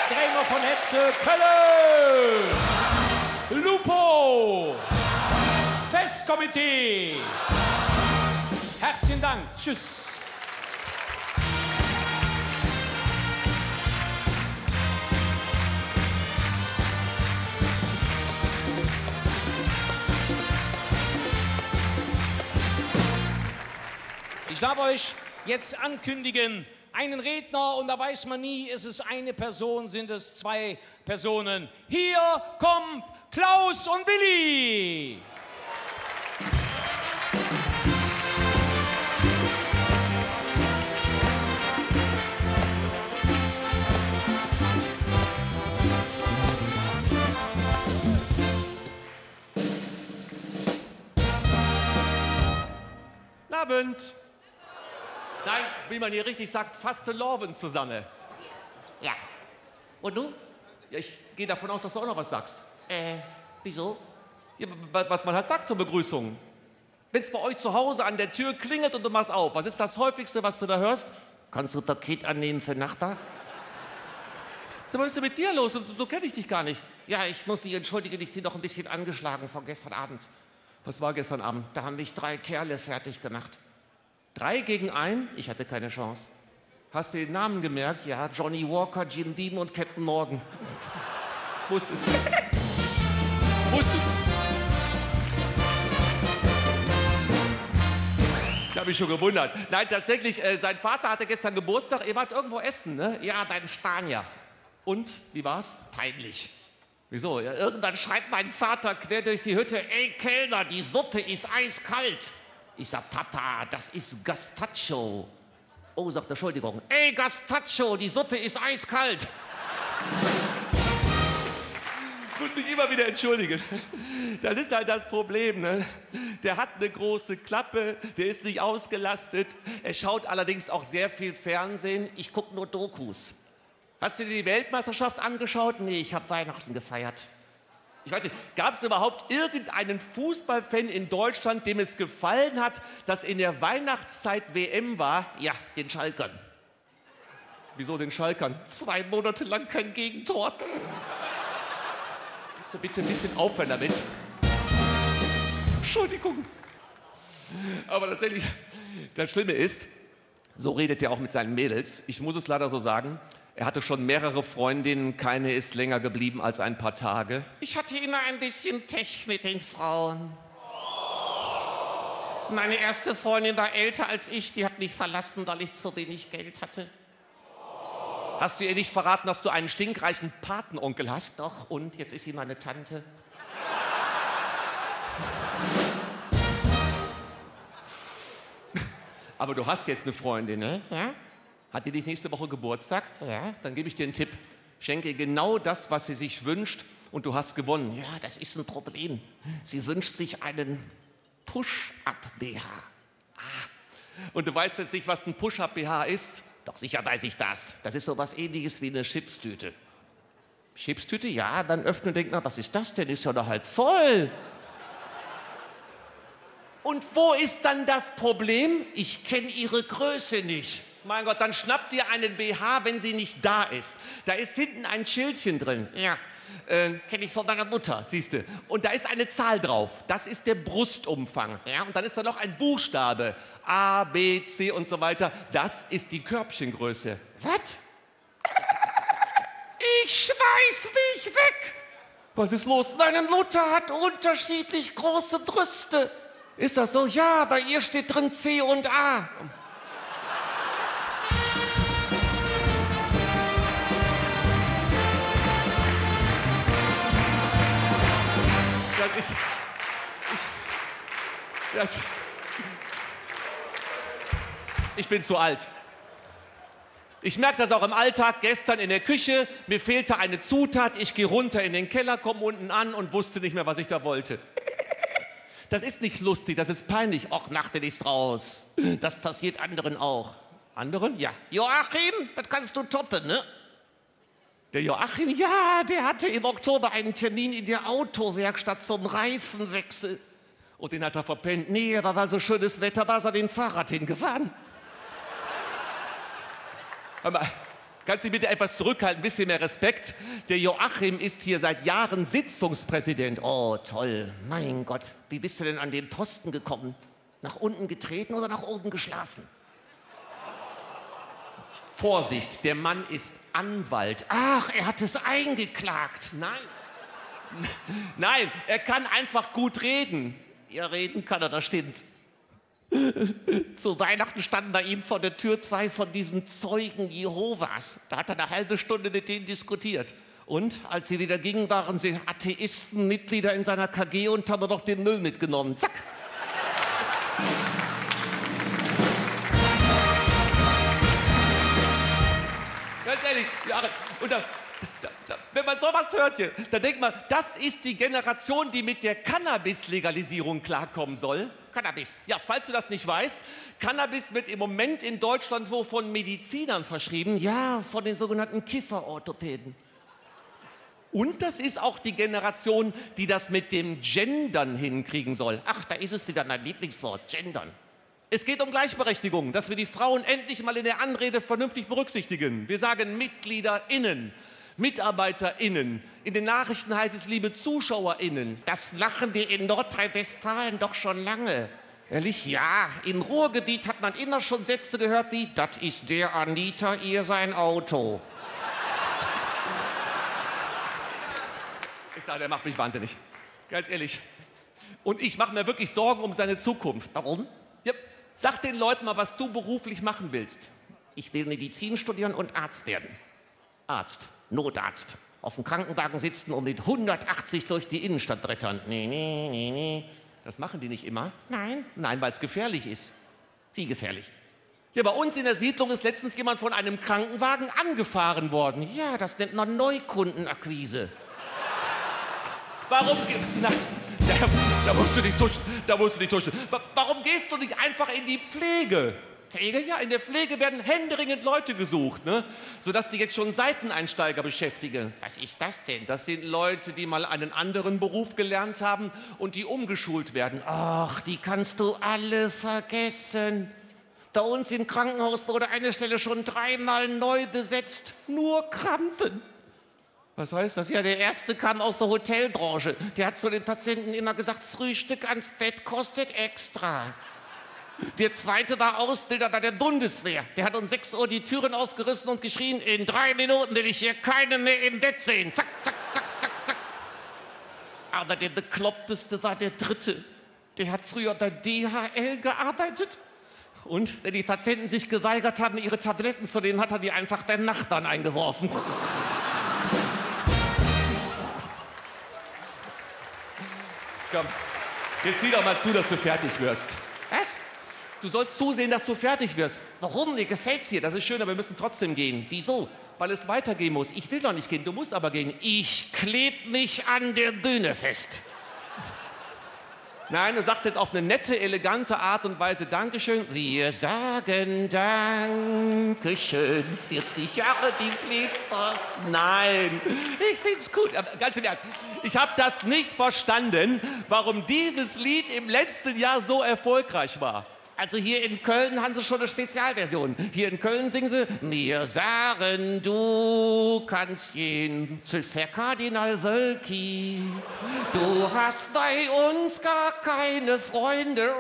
Krämer von Hetze, Köln! Lupo! Festkomitee! Herzlichen Dank. Tschüss. Ich darf euch jetzt ankündigen, einen Redner und da weiß man nie, ist es eine Person, sind es zwei Personen. Hier kommt Klaus und Willi. Abend. Nein, wie man hier richtig sagt, fastelovend zusammen. Ja. Und du? Ja, ich gehe davon aus, dass du auch noch was sagst. Wieso? Ja, was man halt sagt zur Begrüßung. Wenn es bei euch zu Hause an der Tür klingelt und du machst auf, was ist das Häufigste, was du da hörst? Kannst du Paket annehmen für Nachbar? Sag mal, was ist denn mit dir los? So kenne ich dich gar nicht. Ja, ich muss dich entschuldigen, ich bin noch ein bisschen angeschlagen von gestern Abend. Was war gestern Abend? Da haben mich 3 Kerle fertig gemacht. 3 gegen 1? Ich hatte keine Chance. Hast du den Namen gemerkt? Ja, Johnny Walker, Jim Dean und Captain Morgan. Wusstest du? Wusstest Ich habe mich schon gewundert. Nein, tatsächlich, sein Vater hatte gestern Geburtstag. Ihr wart irgendwo essen, ne? Ja, beim Spanier. Und, wie war's? Peinlich. Wieso? Ja, irgendwann schreit mein Vater quer durch die Hütte, ey Kellner, die Suppe ist eiskalt. Ich sag, Papa, das ist Gazpacho. Oh, sagt er, Entschuldigung. Ey, Gazpacho, die Suppe ist eiskalt. Ich muss mich immer wieder entschuldigen. Das ist halt das Problem, ne? Der hat eine große Klappe, der ist nicht ausgelastet. Er schaut allerdings auch sehr viel Fernsehen. Ich gucke nur Dokus. Hast du dir die Weltmeisterschaft angeschaut? Nee, ich habe Weihnachten gefeiert. Ich weiß nicht, gab es überhaupt irgendeinen Fußballfan in Deutschland, dem es gefallen hat, dass in der Weihnachtszeit WM war? Ja, den Schalkern. Wieso den Schalkern? 2 Monate lang kein Gegentor. Musst du bitte ein bisschen aufhören damit? Entschuldigung. Aber tatsächlich, das Schlimme ist, so redet er auch mit seinen Mädels. Ich muss es leider so sagen. Er hatte schon mehrere Freundinnen, keine ist länger geblieben als ein paar Tage. Ich hatte immer ein bisschen Pech mit den Frauen. Meine erste Freundin war älter als ich, die hat mich verlassen, weil ich zu wenig Geld hatte. Hast du ihr nicht verraten, dass du einen stinkreichen Patenonkel hast? Doch, und jetzt ist sie meine Tante. Aber du hast jetzt eine Freundin, ne? Ja. Hat die nicht nächste Woche Geburtstag? Ja. Dann gebe ich dir einen Tipp. Schenke ihr genau das, was sie sich wünscht und du hast gewonnen. Ja, das ist ein Problem. Sie wünscht sich einen Push-Up-BH. Und du weißt jetzt nicht, was ein Push-Up-BH ist? Doch sicher weiß ich das. Das ist so was Ähnliches wie eine Chipstüte. Chipstüte? Ja, dann öffnen und denken, na, was ist das denn? Ist ja doch halb voll. Und wo ist dann das Problem? Ich kenne ihre Größe nicht. Mein Gott, dann schnapp dir einen BH, wenn sie nicht da ist. Da ist hinten ein Schildchen drin. Ja, kenne ich von meiner Mutter. Siehst du. Und da ist eine Zahl drauf. Das ist der Brustumfang. Ja. Und dann ist da noch ein Buchstabe. A, B, C und so weiter. Das ist die Körbchengröße. Was? Ich schmeiß mich weg. Was ist los? Meine Mutter hat unterschiedlich große Brüste. Ist das so? Ja, bei ihr steht drin C und A. Ich bin zu alt. Ich merke das auch im Alltag. Gestern in der Küche, mir fehlte eine Zutat. Ich gehe runter in den Keller, komme unten an und wusste nicht mehr, was ich da wollte. Das ist nicht lustig, das ist peinlich. Och, nachte dich raus. Das passiert anderen auch. Anderen? Ja. Joachim, das kannst du toppen, ne? Der Joachim? Ja, der hatte im Oktober einen Termin in der Autowerkstatt zum Reifenwechsel. Und den hat er verpennt? Nee, aber weil so schönes Wetter war, ist er den Fahrrad hingefahren. Aber kannst du bitte etwas zurückhalten, ein bisschen mehr Respekt? Der Joachim ist hier seit Jahren Sitzungspräsident. Oh, toll. Mein Gott, wie bist du denn an den Posten gekommen? Nach unten getreten oder nach oben geschlafen? Vorsicht, der Mann ist Anwalt. Ach, er hat es eingeklagt. Nein, er kann einfach gut reden. Ja, reden kann er, das stimmt. Zu Weihnachten standen da ihm vor der Tür 2 von diesen Zeugen Jehovas. Da hat er eine halbe Stunde mit denen diskutiert. Und als sie wieder gingen, waren sie Atheisten, Mitglieder in seiner KG und haben noch den Müll mitgenommen. Zack. Ganz ehrlich, ja, und wenn man sowas hört hier, dann denkt man, das ist die Generation, die mit der Cannabis-Legalisierung klarkommen soll. Cannabis. Ja, falls du das nicht weißt, Cannabis wird im Moment in Deutschland wo von Medizinern verschrieben. Ja, von den sogenannten Kifferorthopäden. Und das ist auch die Generation, die das mit dem Gendern hinkriegen soll. Ach, da ist es wieder mein Lieblingswort, Gendern. Es geht um Gleichberechtigung, dass wir die Frauen endlich mal in der Anrede vernünftig berücksichtigen. Wir sagen MitgliederInnen, MitarbeiterInnen. In den Nachrichten heißt es, liebe ZuschauerInnen. Das lachen die in Nordrhein-Westfalen doch schon lange. Ehrlich? Ja, im Ruhrgebiet hat man immer schon Sätze gehört wie, das ist der Anita, ihr sein Auto. Ich sage, der macht mich wahnsinnig. Ganz ehrlich. Und ich mache mir wirklich Sorgen um seine Zukunft. Warum? Ja, sag den Leuten mal, was du beruflich machen willst. Ich will Medizin studieren und Arzt werden. Arzt, Notarzt. Auf dem Krankenwagen sitzen und mit 180 durch die Innenstadt brettern. Nee. Das machen die nicht immer? Nein. Nein, weil es gefährlich ist. Wie gefährlich? Ja, bei uns in der Siedlung ist letztens jemand von einem Krankenwagen angefahren worden. Ja, das nennt man Neukundenakquise. Warum... Na, da musst du nicht tuschen. Warum gehst du nicht einfach in die Pflege? Pflege? Ja, in der Pflege werden händeringend Leute gesucht, ne? Sodass die jetzt schon Seiteneinsteiger beschäftigen. Was ist das denn? Das sind Leute, die mal einen anderen Beruf gelernt haben und die umgeschult werden. Ach, die kannst du alle vergessen. Bei uns im Krankenhaus wurde eine Stelle schon 3-mal neu besetzt. Nur Kranten. Was heißt das? Ja, der erste kam aus der Hotelbranche. Der hat zu den Patienten immer gesagt, Frühstück ans Bett kostet extra. Der zweite war Ausbilder bei der Bundeswehr. Der hat um 6 Uhr die Türen aufgerissen und geschrien, in 3 Minuten will ich hier keinen mehr im Bett sehen. Zack, zack, zack, zack, zack. Aber der Bekloppteste war der dritte. Der hat früher bei DHL gearbeitet. Und wenn die Patienten sich geweigert haben, ihre Tabletten zu nehmen, hat er die einfach den Nachbarn eingeworfen. Komm, jetzt sieh doch mal zu, dass du fertig wirst. Was? Du sollst zusehen, dass du fertig wirst. Warum? Mir gefällt's hier. Das ist schön, aber wir müssen trotzdem gehen. Wieso? Weil es weitergehen muss. Ich will doch nicht gehen, du musst aber gehen. Ich kleb mich an der Bühne fest. Nein, du sagst jetzt auf eine nette, elegante Art und Weise Dankeschön. Wir sagen Dankeschön. 40 Jahre die Pflegpost. Nein, ich find's gut. Aber ganz im Ernst, ich habe das nicht verstanden, warum dieses Lied im letzten Jahr so erfolgreich war. Also hier in Köln haben sie schon eine Spezialversion. Hier in Köln singen sie, wir sagen, du kannst gehen, tschüss, Herr Kardinal Wölki. Du hast bei uns gar keine Freunde.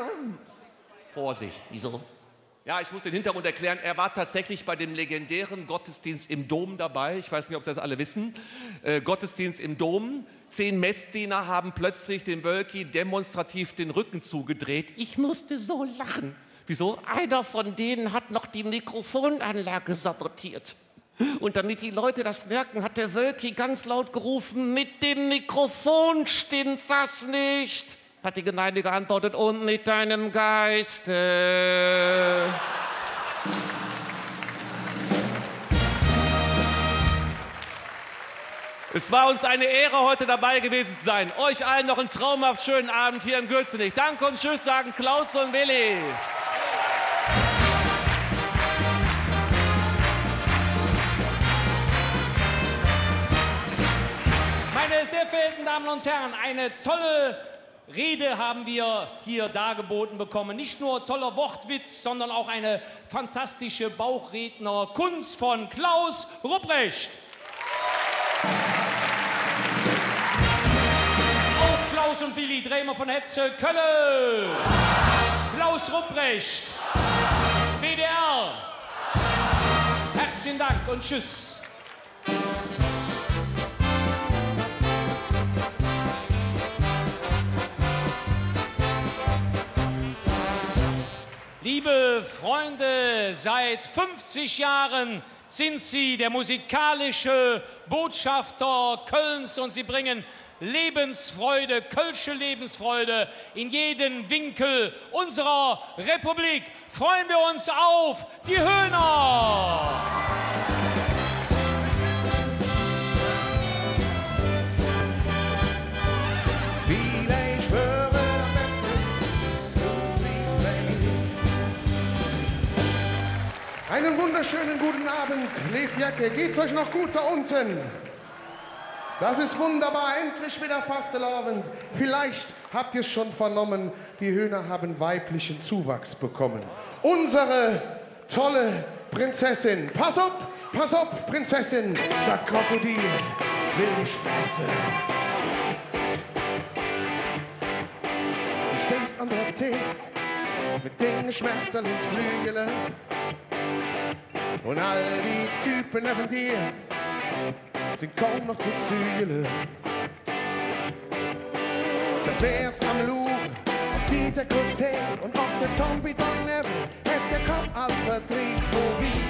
Vorsicht. Wieso? Ja, ich muss den Hintergrund erklären. Er war tatsächlich bei dem legendären Gottesdienst im Dom dabei. Ich weiß nicht, ob Sie das alle wissen. Gottesdienst im Dom. 10 Messdiener haben plötzlich dem Wölki demonstrativ den Rücken zugedreht. Ich musste so lachen. Wieso? Einer von denen hat noch die Mikrofonanlage sabotiert. Und damit die Leute das merken, hat der Wölki ganz laut gerufen, mit dem Mikrofon stimmt was nicht. Hat die Gemeinde geantwortet, und mit deinem Geiste. Es war uns eine Ehre, heute dabei gewesen zu sein. Euch allen noch einen traumhaft schönen Abend hier in Gülzenich. Danke und Tschüss sagen Klaus und Willi. Meine sehr verehrten Damen und Herren, eine tolle Rede haben wir hier dargeboten bekommen. Nicht nur toller Wortwitz, sondern auch eine fantastische Bauchrednerkunst von Klaus Rupprecht. Auf Klaus und Willi Dremer von Hetze, Köln. Klaus Rupprecht, WDR. Herzlichen Dank und Tschüss. Liebe Freunde, seit 50 Jahren sind Sie der musikalische Botschafter Kölns und Sie bringen Lebensfreude, kölsche Lebensfreude in jeden Winkel unserer Republik. Freuen wir uns auf die Höhner! Einen wunderschönen guten Abend, Lefjacke. Geht's euch noch gut da unten? Das ist wunderbar, endlich wieder Fastelavend. Vielleicht habt ihr es schon vernommen, die Höhner haben weiblichen Zuwachs bekommen. Unsere tolle Prinzessin. Pass auf, Prinzessin, das Krokodil will dich fressen. Du stehst an der Theke mit den Schmetterlingsflügeln. Und all die Typen neben dir sind kaum noch zu zügeln. Da wär's am Luren, ob die Dekolleté und ob der Zombie Don Neville hätte der Kopf all verdreht, oh wie.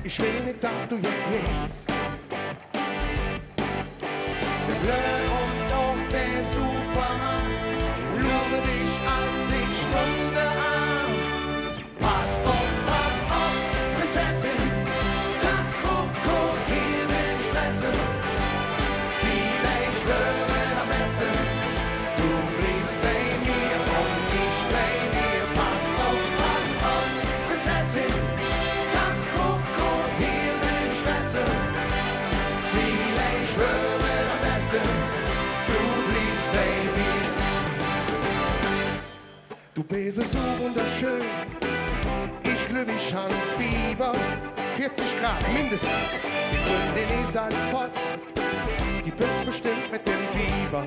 Ich will nicht, dass du jetzt gehst. Der Blöd und auch der Superman luren dich 80 Stunden an. Pass auf, Prinzessin, das Krokodil will dich fressen. Vielleicht schwören am besten, du bliebst bei mir und ich bei dir. Pass auf, Prinzessin, das Krokodil will dich fressen. Vielleicht schwören am besten, du bliebst bei mir. Du bist so wunderschön, ich glüh wie schon Fieber, 40 Grad mindestens. Die Kundin ist ein Fotz, die putzt bestimmt mit dem Biber.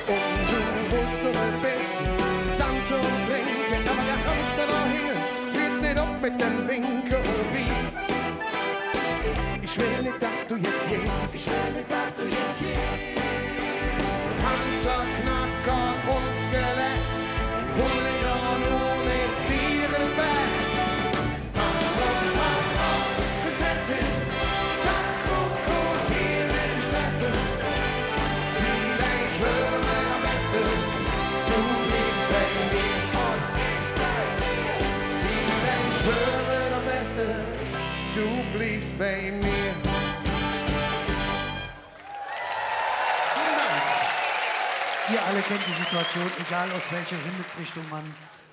Und du willst nur ein bisschen tanzen und trinken, aber der Hamster da hingen, hört nicht auf mit dem Winken, oh wie. Ich will nicht, dass du jetzt gehst. Ich will nicht, dass du jetzt gehst. Panzer, Knacker und Skelett, Hooligan ohne Bier im Bett. Pass auf, Prinzessin, das Krokodil will dich fressen. Vielleicht schwören am besten, du bliebst bei mir und ich bei dir. Vielleicht schwören am besten, du bliebst bei mir. Ihr alle kennt die Situation, egal aus welcher Himmelsrichtung man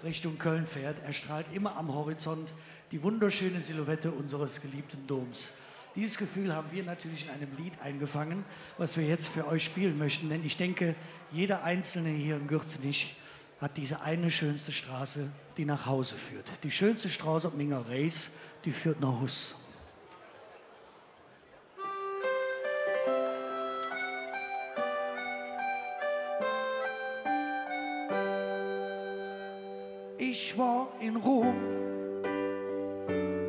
Richtung Köln fährt. Er strahlt immer am Horizont die wunderschöne Silhouette unseres geliebten Doms. Dieses Gefühl haben wir natürlich in einem Lied eingefangen, was wir jetzt für euch spielen möchten. Denn ich denke, jeder Einzelne hier in Gürzenich hat diese eine schönste Straße, die nach Hause führt. Die schönste Straße am Minger Reis, die führt nach Hus. Ich war in Rom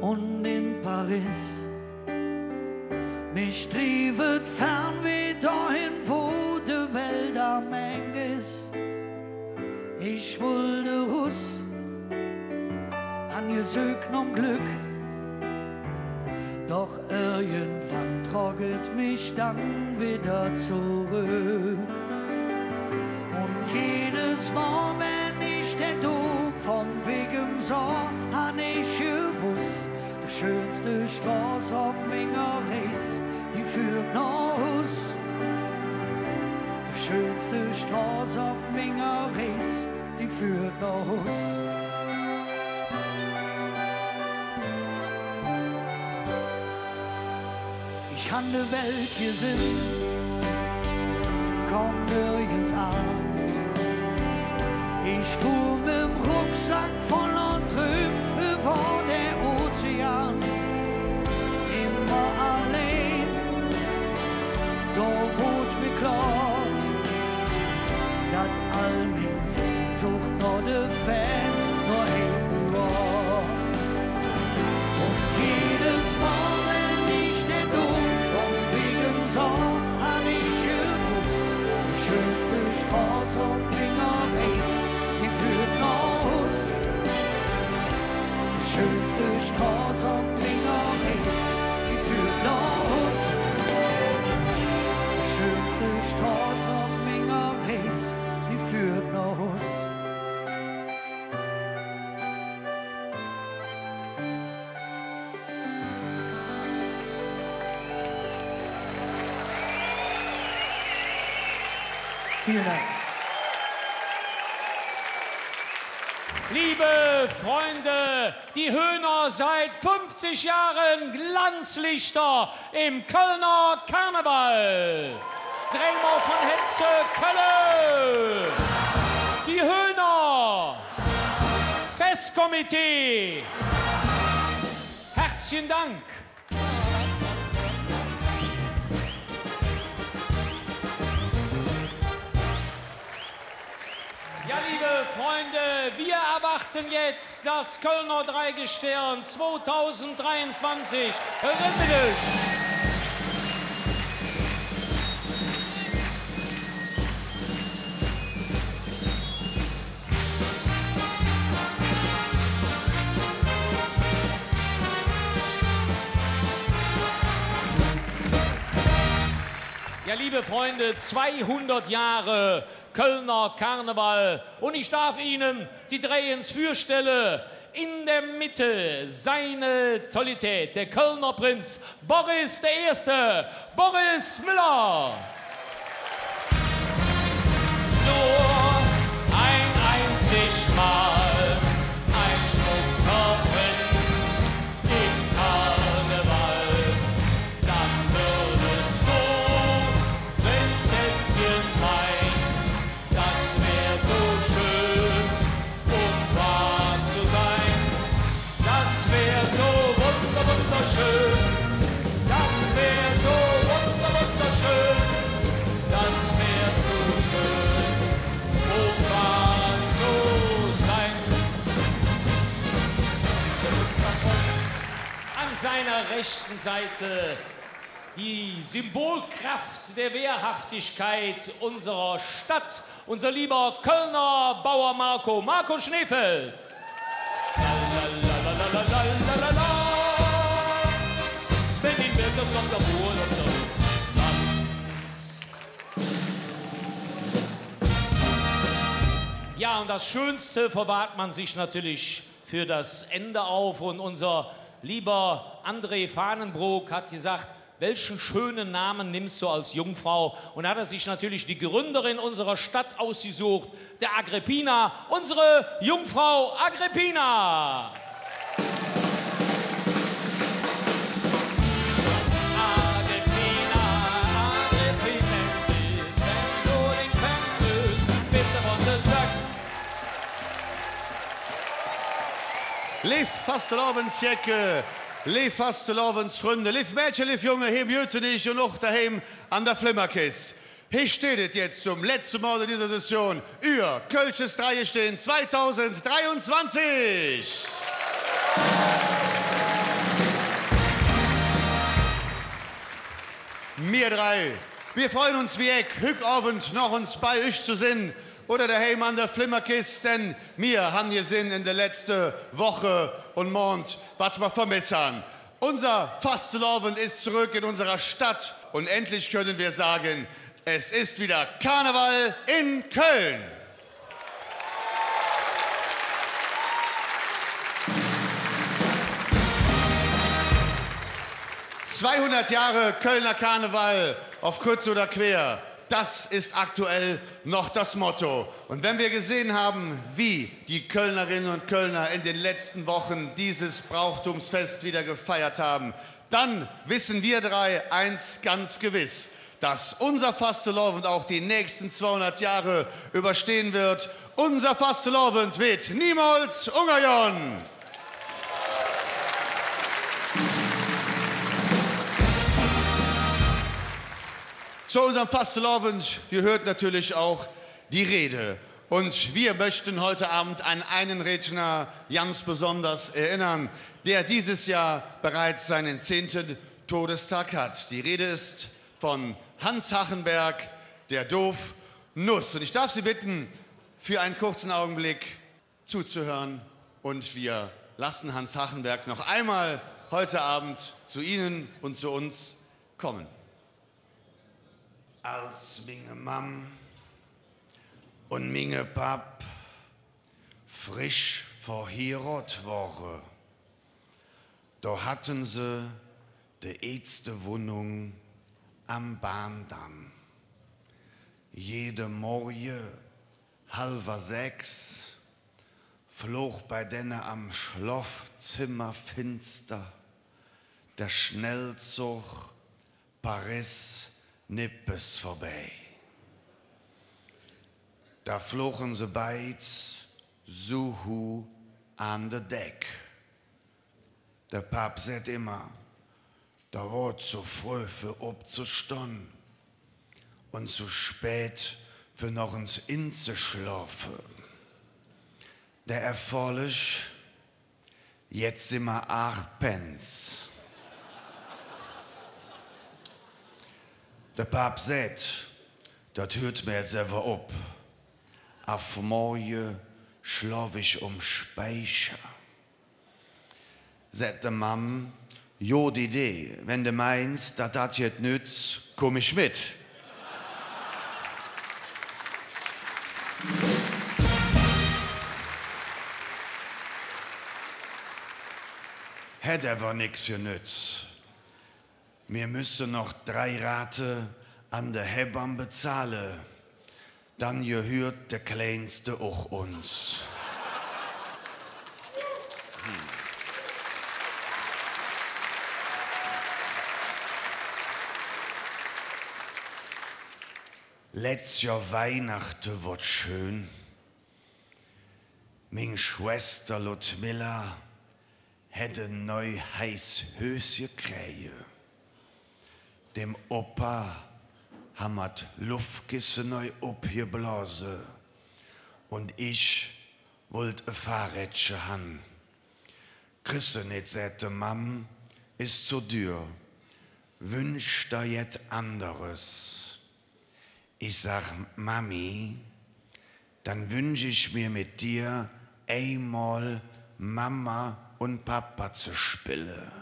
und in Paris. Mich triebet Fernweh dahin, wo die Welt am eng ist. Ich wollte Russ, angesögt um Glück. Doch irgendwann trocket mich dann wieder zurück. Und jedes Mal, wenn ich den Dom vom Wegen sah, han ich gewusst, die schönste Straße auf Minger Reis, die führt nach Hus. Die schönste Straße auf Minger Reis, die führt nach Hus. Ich han de Welt gesehen, komm nirgends an. Ich fuhr mit'm Rucksack voller Trüben vor der Ozean. Immer allein, doch wurde mir klar, dass all min Sehnsucht nur de Fan nur eben war. Und jedes Mal, wenn ich den Dom vom Wegen sah, hab ich gewusst, die schönste Straße auf Minger Reis, die führt schönste Straße am Mingerreis, die führt nach Hus. Die schönste Straße am Mingerreis, die führt nach Hus. Vielen Dank. Liebe Freunde, die Höhner seit 50 Jahren Glanzlichter im Kölner Karneval. Drämer von Hetze, Kölle. Die Höhner. Festkomitee. Herzlichen Dank. Ja, liebe Freunde, wir erwarten jetzt das Kölner Dreigestirn 2023. Rimmisch. Ja, liebe Freunde, 200 Jahre Kölner Karneval. Und ich darf Ihnen die drei ins Fürstelle. In der Mitte seine Tollität, der Kölner Prinz Boris I., Boris Müller. Nur ein einzig Mal, ein Schmucker Prinz im Karneval. Dann würdest du, Prinzesschen mein, das wär so schön, um wahr zu sein. Das wär so wunderschön. Das wär so wunderschön. Das wär so schön, um wahr zu sein. An seiner rechten Seite die Symbolkraft der Wehrhaftigkeit unserer Stadt, unser lieber Kölner Bauer Marco Schneefeld. Wenn ihn wird das noch der Wohl und der Ja, und das Schönste verwahrt man sich natürlich für das Ende auf. Und unser lieber André Fahnenbroek hat gesagt, welchen schönen Namen nimmst du als Jungfrau? Und hat er sich natürlich die Gründerin unserer Stadt ausgesucht, der Agrippina, unsere Jungfrau Agrippina. Lief Fastelavondsjacke, lief Fastelavondsfreunde, lief Mädchen, lief Junge, hier bjöte dich und auch daheim an der Flimmerkiste. Hier steht es jetzt zum letzten Mal in dieser Session. Ihr Kölsches Dreigestirn 2023. Wir drei, wir freuen uns wie Eck, Hückabend noch uns bei euch zu sehen. Oder daheim an der Flimmerkiste, denn wir haben gesehen in der letzten Woche und Monat, was wir vermisst haben. Unser Fastelavond ist zurück in unserer Stadt und endlich können wir sagen, es ist wieder Karneval in Köln. »200 Jahre Kölner Karneval, auf kurz oder quer«. Das ist aktuell noch das Motto. Und wenn wir gesehen haben, wie die Kölnerinnen und Kölner in den letzten Wochen dieses Brauchtumsfest wieder gefeiert haben, dann wissen wir drei eins ganz gewiss, dass unser Fastelavond auch die nächsten 200 Jahre überstehen wird. Unser Fastelavond wird niemals Ungarn. Zu unserem Fastelavond gehört natürlich auch die Rede. Und wir möchten heute Abend an einen Redner ganz besonders erinnern, der dieses Jahr bereits seinen 10. Todestag hat. Die Rede ist von Hans Hachenberg, der Doof Nuss. Und ich darf Sie bitten, für einen kurzen Augenblick zuzuhören und wir lassen Hans Hachenberg noch einmal heute Abend zu Ihnen und zu uns kommen. Als minge Mam und minge Pap frisch verheiratet waren, da hatten sie die erste Wohnung am Bahndamm. Jede Morgen, 5:30, flog bei denen am Schlafzimmer finster der Schnellzug Paris-Nippes vorbei. Da flogen sie beid Suhu an der Deck. Der Pap sagt immer, da war zu früh für aufzustehen und zu spät für noch ins Inn zu schlafen. Der erforderlich, jetzt sind wir 8 Pence. Der Pap sagt, das hört mir jetzt einfach ab. Auf morgen schlaf ich Speicher. Sagt der Mam, jo die Idee, wenn du meinst, dass das jetzt nützt, komm ich mit. Hätte aber nix genützt. Wir müssen noch 3 Rate an der Hebamme bezahlen. Dann gehört der Kleinste auch uns. Letztes Jahr Weihnachten wird schön. Meine Schwester Ludmilla hätte ein neu heiß Höschen gekriegt. Dem Opa haben wir Luftkissen neu abgeblasen. Und ich wollte ein Fahrrädchen haben. Kriegst du nicht, sagte Mam, ist zu teuer. Wünsch dir jetzt anderes. Ich sag, Mami, dann wünsche ich mir mit dir einmal Mama und Papa zu spielen.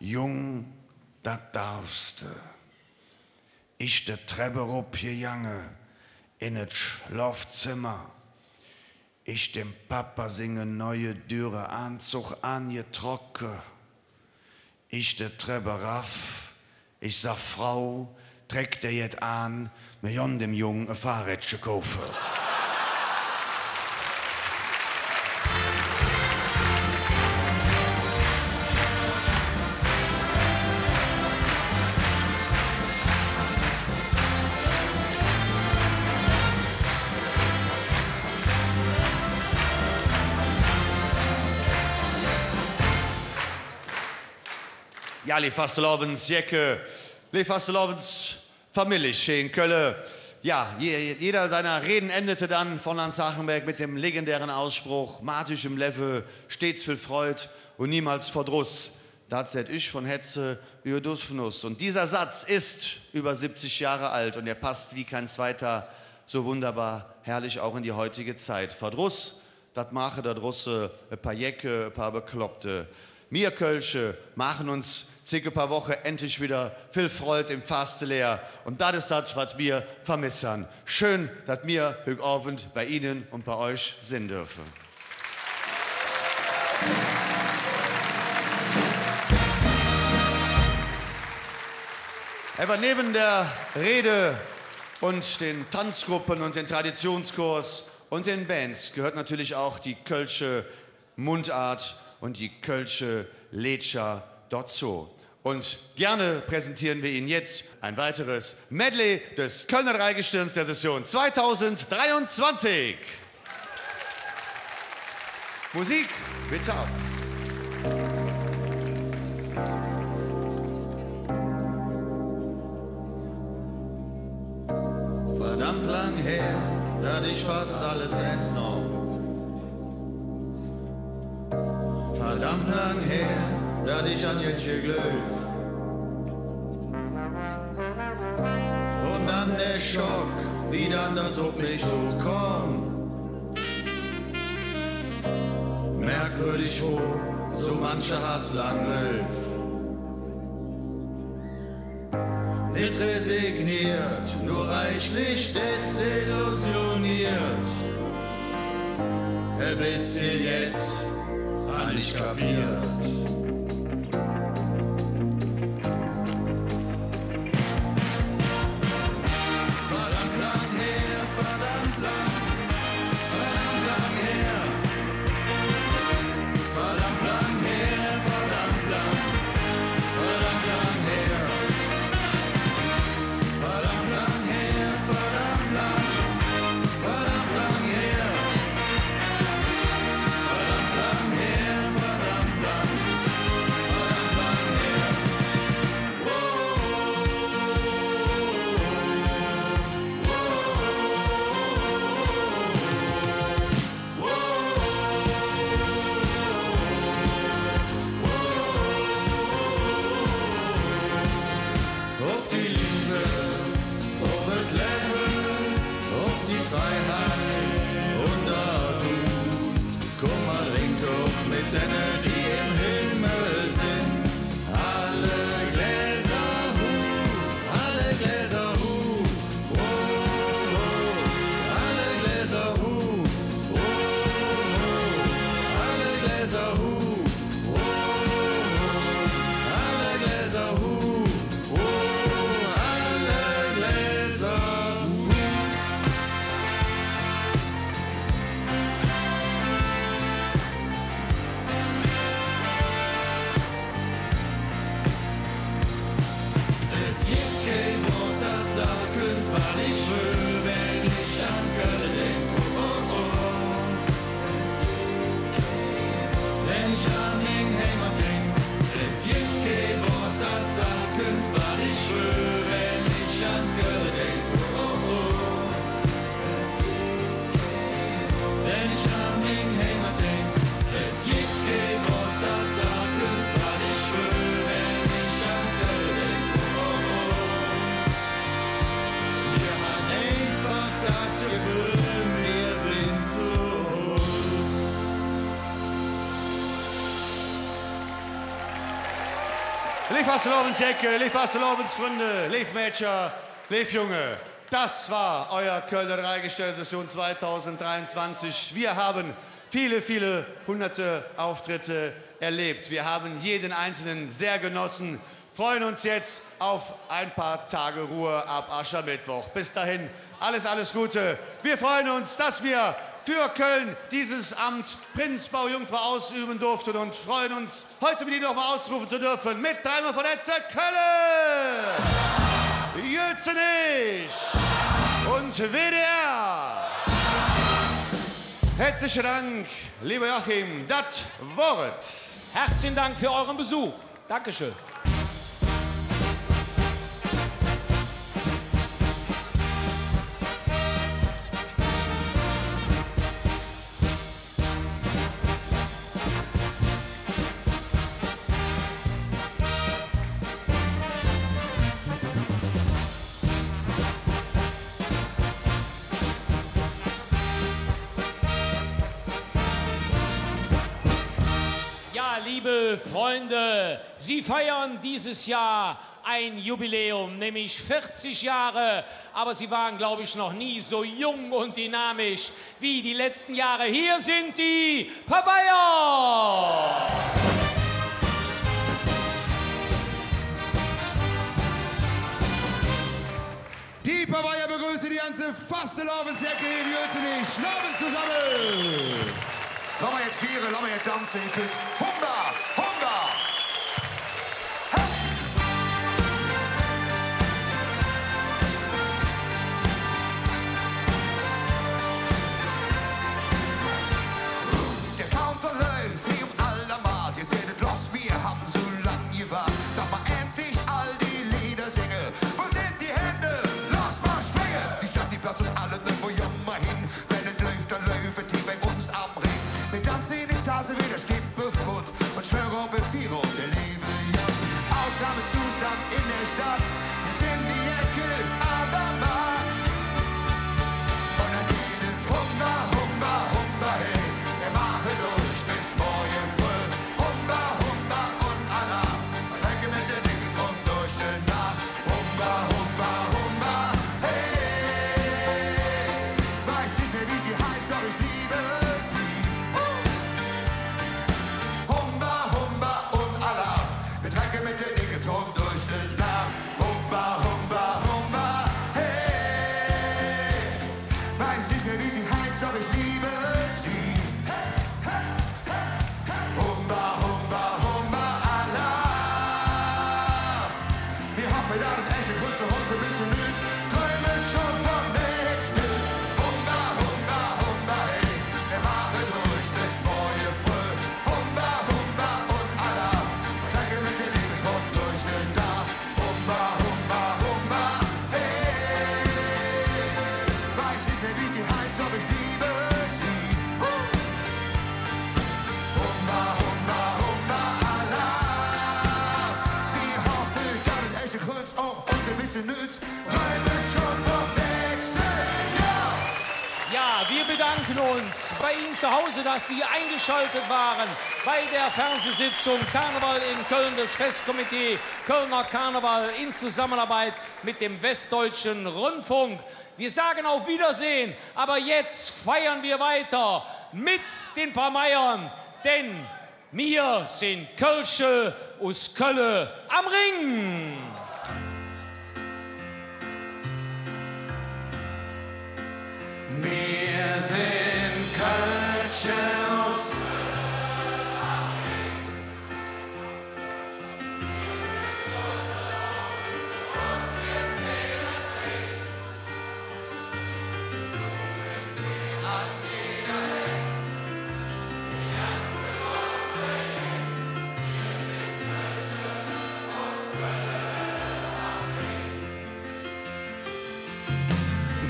Jung, das darfst du. Ich de Treppe runtergegangen in das Schlafzimmer. Ich dem Papa singe neue dürre Anzug angetrocken. Ich de Treppe raff. Ich sag, Frau, trägt der jetzt an, mir jon dem Jungen ein Fahrrädchen kaufen. Ja, liebe Fastelovens, Jecke, liebe Fastelovens, Familie in Köln. Ja, jeder seiner Reden endete dann von Hans Hachenberg mit dem legendären Ausspruch, Martisch im Leffe, stets viel Freud und niemals Verdruss. Das seid ich von Hetze über Dussfnuss. Und dieser Satz ist über 70 Jahre alt und er passt wie kein zweiter so wunderbar herrlich auch in die heutige Zeit. Verdruss, das mache der Russe, ein paar Jecke, ein paar Bekloppte. Wir Kölsche machen uns circa ein paar Wochen endlich wieder viel Freude im Fastelehr. Und das ist das, was wir vermissen. Schön, dass wir heute Abend bei Ihnen und bei euch sein dürfen. Aber neben der Rede und den Tanzgruppen und den Traditionskurs und den Bands gehört natürlich auch die kölsche Mundart und die kölsche Letscher dazu. Und gerne präsentieren wir Ihnen jetzt ein weiteres Medley des Kölner Dreigestirns der Session 2023. Musik, bitte ab. Verdammt lang her, da ich fast alles ernst nahm. Verdammt lang her, da ich an Jetje glöf. Und dann der Schock, wie dann das auf mich zukommt. Merk merkwürdig froh, so mancher Hass lang läuft. Nicht resigniert, nur reichlich desillusioniert. Bis sie jetzt an nicht kapiert. Verdammt lang her, verdammt lang her. Verdammt lang her, verdammt lang her. Verdammt lang her, verdammt lang her. Ob die Liebe, ob das Leben, ob die Freiheit und du. Komm mal trink auf mit denen, die im Himmel sind. Alle Gläser hu, alle Gläser hu. Oh, oh, alle Gläser hu. Oh, oh, alle Gläser hu. Oh, oh, alle Gläser hu. Lief Fastelovensjäcke, lief Fastelovensfreunde, lief Mädchen, lief Junge. Das war euer Kölner Dreigestellte-Session 2023. Wir haben viele, viele hunderte Auftritte erlebt. Wir haben jeden einzelnen sehr genossen. Freuen uns jetzt auf ein paar Tage Ruhe ab Aschermittwoch. Bis dahin, alles, alles Gute. Wir freuen uns, dass wir für Köln dieses Amt Prinz, Bau, Jungfrau ausüben durften und freuen uns, heute mit Ihnen nochmal ausrufen zu dürfen mit dreimal von Etze Kölle, Jötzenich und WDR. Herzlichen Dank, lieber Joachim, das Wort. Herzlichen Dank für euren Besuch. Dankeschön. Liebe Freunde, Sie feiern dieses Jahr ein Jubiläum, nämlich 40 Jahre. Aber Sie waren, glaube ich, noch nie so jung und dynamisch wie die letzten Jahre. Hier sind die Paveier! Die Paveier begrüßen die ganze Fastelovensjacke in Jötzenich. Laufen zusammen! Lassen wir jetzt vieren, lassen wir jetzt tanzen. Ihr könnt Hunger, Hunger! Der Counter läuft wie aller Maß. Ihr seht los, wir haben so lang gewartet. Doch mal endlich all die Lieder singen. Wo sind die Hände? Los, mal springen! Die Stadt, die Platz ist alle nirgendwo jammer hin. Wenn es läuft, dann läuft die bei uns am Ring. Wir tanzen in die Stase wieder Stippe fort. Und bedanken uns bei Ihnen zu Hause, dass Sie eingeschaltet waren bei der Fernsehsitzung Karneval in Köln, das Festkomitee Kölner Karneval in Zusammenarbeit mit dem Westdeutschen Rundfunk. Wir sagen auf Wiedersehen, aber jetzt feiern wir weiter mit den Parmeiern, denn wir sind Kölsche aus Kölle am Ring. Wir sind Kölsche aus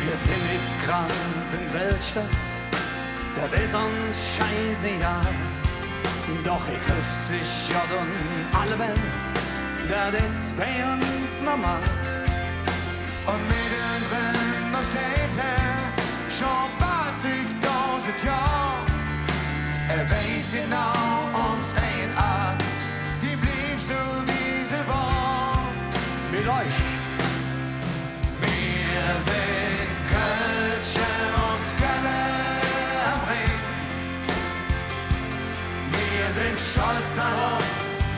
Wir sind nicht grad in Weltstadt, das ist uns scheißegal. Doch hier trifft sich ja dann alle Welt, das ist bei uns normal. Und mittendrin, da steht er, schon bald 1000 Jahre. Er weiß genau uns ein Art, die blieb so wie sie war. Mit euch. Wir sind Kölsche aus Kölle am Ring. Wir sind stolz darauf,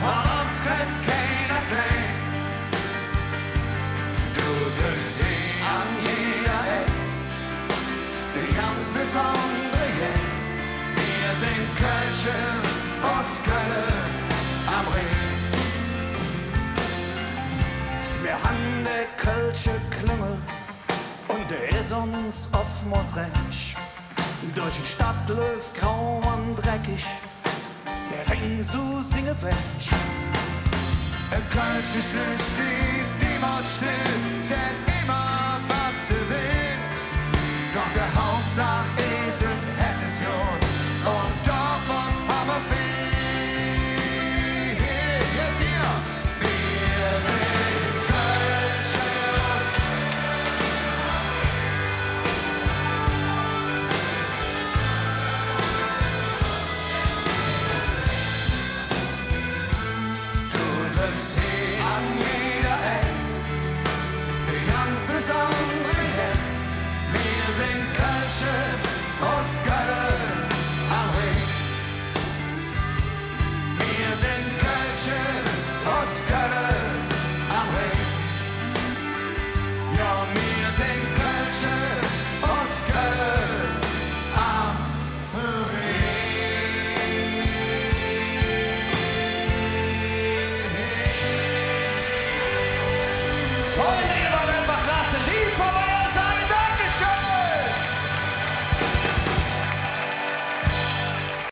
und uns kennt keiner klein. Du triffst sie an jeder Ecke, die ganz besondere Ecke. Wir sind Kölsche aus Kölle am Ring. Wir haben der Kölsche Klüngel und der ist uns oftmals recht. Durch die Stadt läuft grau und dreckig, der Ring so singe weg. Ein Kölsches Lüst, die niemals still,